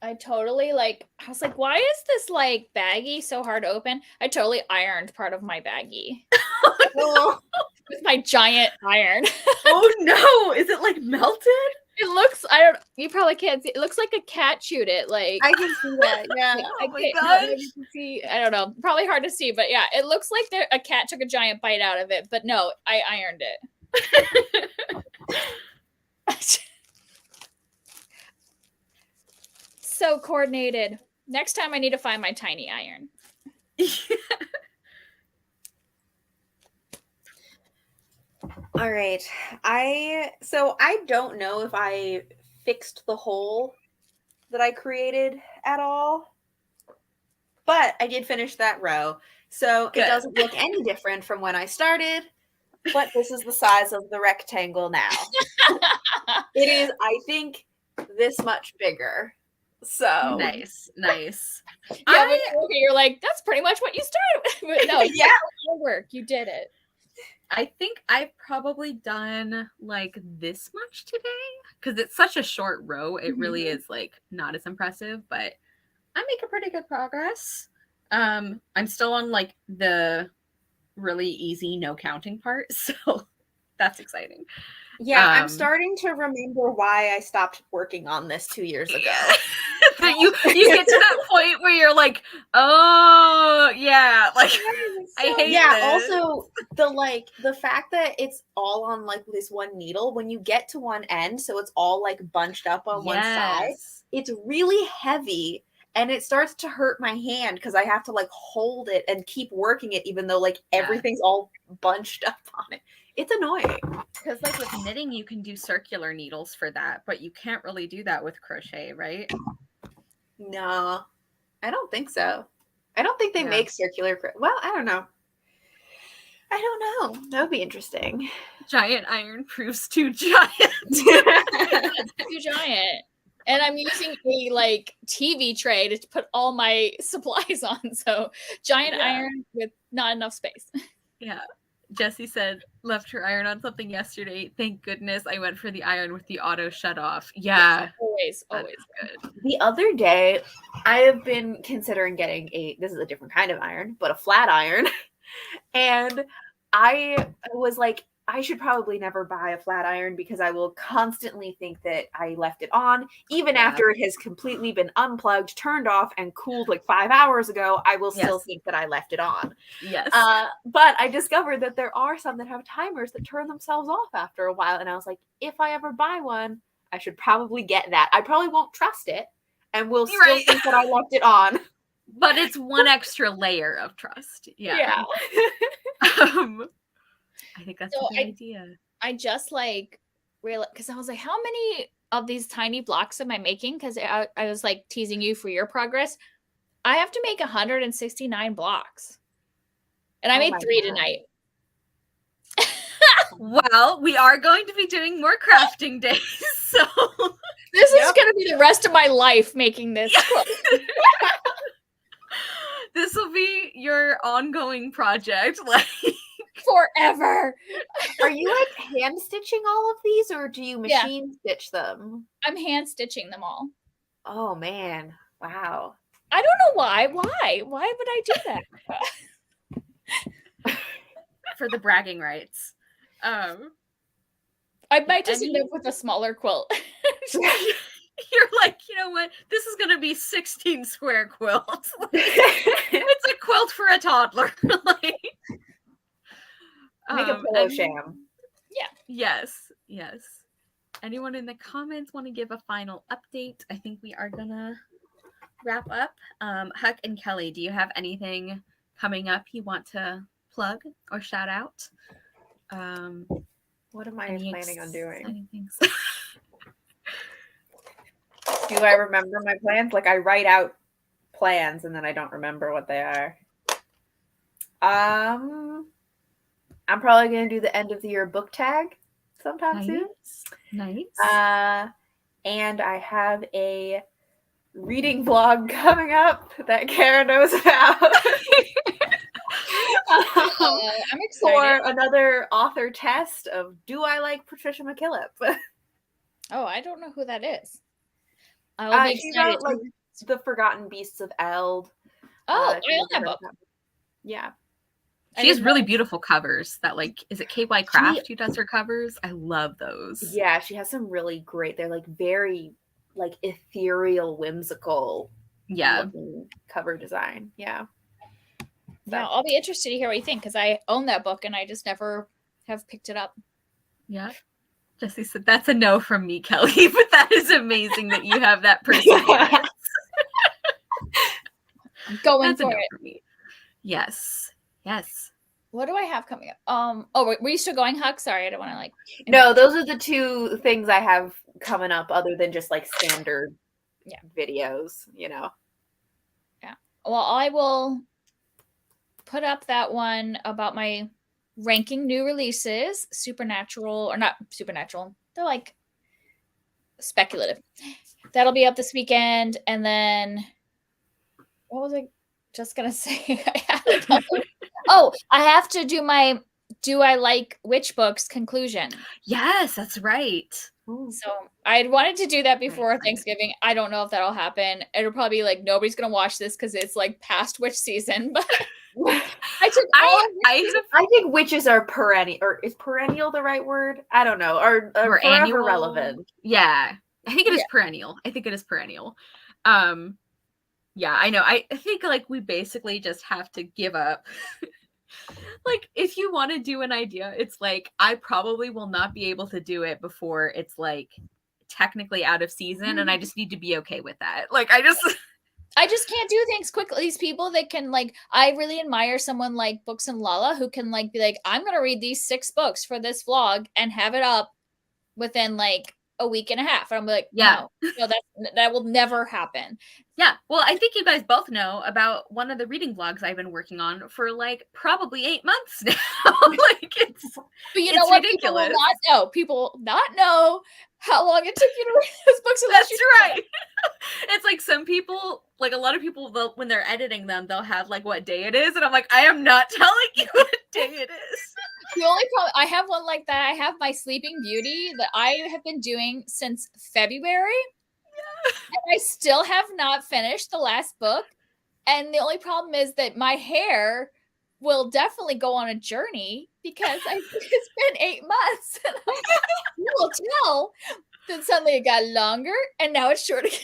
S2: I totally I was like, why is this like baggie so hard to open? I totally ironed part of my baggie.
S3: Oh,
S2: with my giant iron.
S1: Oh no, is it like melted?
S2: It looks, you probably can't see. It looks like a cat chewed it. Like
S3: I can see that. Yeah.
S1: Oh my gosh.
S2: I don't know. Probably hard to see, but yeah, it looks like a cat took a giant bite out of it. But no, I ironed it. So coordinated. Next time I need to find my tiny iron.
S3: All right. I don't know if I fixed the hole that I created at all, but I did finish that row. So Good. It doesn't look any different from when I started, but this is the size of the rectangle now. It is, I think, this much bigger. So
S1: nice.
S2: Yeah, you're like, that's pretty much what you started with. But no, yeah, work. You did it.
S1: I think I've probably done like this much today because it's such a short row. It really is like not as impressive, but I make a pretty good progress. I'm still on like the really easy no counting part, so that's exciting.
S3: Yeah, I'm starting to remember why I stopped working on this 2 years ago.
S1: That you get to that point where you're like, oh yeah, like I hate this.
S3: Also the fact that it's all on like this one needle, when you get to one end, so it's all like bunched up on one side, it's really heavy and it starts to hurt my hand because I have to like hold it and keep working it even though like everything's all bunched up on it. It's annoying.
S1: Because like with knitting, you can do circular needles for that, but you can't really do that with crochet, right?
S3: No, I don't think so. I don't think they make circular. Well, I don't know. That would be interesting.
S1: Giant iron proves too giant.
S2: Too giant. And I'm using a like TV tray to put all my supplies on. So giant iron with not enough space.
S1: Yeah. Jessie said, left her iron on something yesterday. Thank goodness I went for the iron with the auto shut off. Yeah.
S2: Always
S1: good.
S3: The other day, I have been considering getting this is a different kind of iron, but a flat iron. And I was like, I should probably never buy a flat iron because I will constantly think that I left it on. Even after it has completely been unplugged, turned off, and cooled like 5 hours ago, I will still think that I left it on.
S1: Yes.
S3: But I discovered that there are some that have timers that turn themselves off after a while. And I was like, if I ever buy one, I should probably get that. I probably won't trust it and will still think that I left it on.
S1: But it's one extra layer of trust. Yeah. I think that's a good idea.
S2: I just like realized, because I was like, how many of these tiny blocks am I making? Because I was like teasing you for your progress. I have to make 169 blocks. And I made 3 tonight.
S1: Well, we are going to be doing more crafting days. So
S2: this is going to be the rest of my life making this.
S1: This will be your ongoing project. Like
S2: forever.
S3: Are you like hand stitching all of these or do you machine stitch them?
S2: I'm hand stitching them all.
S3: Oh man. Wow.
S2: I don't know why. Why would I do
S1: that? For the bragging rights. I
S2: might just end up with a smaller quilt.
S1: You're like, you know what? This is going to be 16 square quilts. Like, it's a quilt for a toddler. Like,
S3: make a pillow sham.
S2: Yeah.
S1: Yes. Anyone in the comments want to give a final update? I think we are going to wrap up. Huck and Kelly, do you have anything coming up you want to plug or shout out?
S3: What am I planning on doing?
S1: Things?
S3: Do I remember my plans? Like I write out plans and then I don't remember what they are. I'm probably going to do the end of the year book tag sometime soon.
S1: Nice.
S3: And I have a reading vlog coming up that Kara knows about.
S2: I'm excited
S3: for another author test of Do I Like Patricia McKillip?
S2: Oh, I don't know who that is. I will be excited.
S3: Like The Forgotten Beasts of Eld.
S2: Oh, I own that book.
S3: Yeah.
S1: She has really beautiful covers. That like, is it KY Craft who does her covers? I love those.
S3: Yeah, she has some really great. They're like very like ethereal, whimsical. Cover design. Yeah.
S2: No, I'll be interested to hear what you think because I own that book and I just never have picked it up.
S1: Yeah. Jessie said, that's a no from me, Kelly, but that is amazing that you have that perseverance.
S2: Going for it.
S1: For me. Yes.
S2: What do I have coming up? Were you still going, Huck? Sorry, I don't want to like.
S3: No, those are the 2 things I have coming up other than just like standard videos, you know.
S2: Yeah. Well, I will put up that one about my ranking new releases, supernatural or not supernatural. They're like speculative. That'll be up this weekend. And then what was I just going to say? I have to do my Do I Like Witch Books conclusion.
S1: Yes, that's right.
S2: Ooh. So I wanted to do that before Thanksgiving. I don't know if that'll happen. It'll probably be like nobody's gonna watch this because it's like past witch season. But
S3: I think witches are perennial, or is perennial the right word? I don't know. Or forever relevant.
S1: Yeah, I think it is perennial. Yeah, I know. I think like we basically just have to give up. Like if you want to do an idea, it's like I probably will not be able to do it before it's like technically out of season, and I just need to be okay with that. Like I just
S2: can't do things quickly. These people that can like, I really admire someone like Books and Lala who can like be like, I'm gonna read these 6 books for this vlog and have it up within like a week and a half. And I'm like, no, that will never happen.
S1: Yeah. Well, I think you guys both know about one of the reading vlogs I've been working on for like probably 8 months now. Like
S2: but you know what? Ridiculous. People will not know how long it took you to read those books.
S1: That's right. It's like some people, like a lot of people, when they're editing them, they'll have like what day it is, and I'm like, I am not telling you what day it is.
S2: The only problem, I have one like that. I have my Sleeping Beauty that I have been doing since February. Yeah. And I still have not finished the last book. And the only problem is that my hair will definitely go on a journey because it's been 8 months. And you will tell that suddenly it got longer and now it's short again.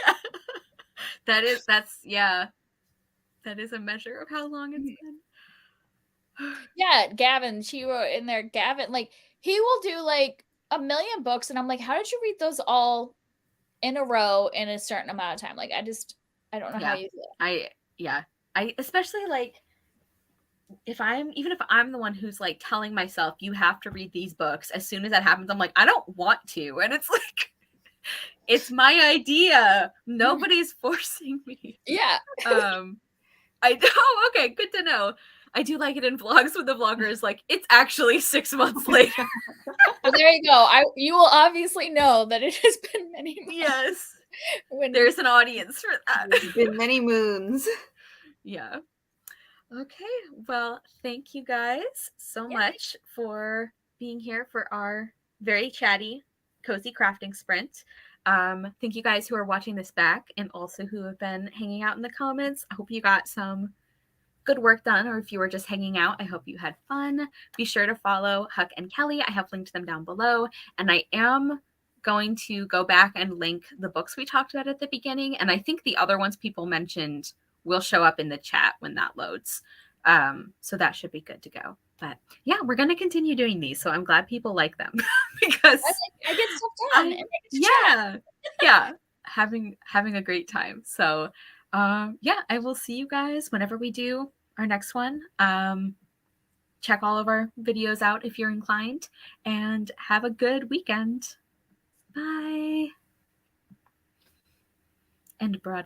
S1: Yeah. That is a measure of how long it's been.
S2: Yeah, Gavin, she wrote in there, Gavin, like, he will do like 1 million books, and I'm like, how did you read those all in a row in a certain amount of time? Like, I don't know how you do it.
S1: I especially like if I'm the one who's like telling myself you have to read these books, as soon as that happens, I'm like, I don't want to. And it's like, it's my idea. Nobody's forcing me.
S2: Yeah.
S1: I know. Okay, good to know. I do like it in vlogs when the vlogger is like, it's actually 6 months later.
S2: Well, there you go. You will obviously know that it has been many months.
S1: Yes. There's an audience for that.
S3: It's been many moons.
S1: Yeah. Okay. Well, thank you guys so much for being here for our very chatty, cozy crafting sprint. Thank you guys who are watching this back and also who have been hanging out in the comments. I hope you got some good work done, or if you were just hanging out, I hope you had fun. Be sure to follow Huck and Kelly. I have linked them down below, and I am going to go back and link the books we talked about at the beginning, and I think the other ones people mentioned will show up in the chat when that loads. So that should be good to go. But yeah, we're going to continue doing these, so I'm glad people like them because
S2: I get stuff done.
S1: having a great time. So yeah, I will see you guys whenever we do our next one. Check all of our videos out if you're inclined, and have a good weekend. Bye. End broadcast.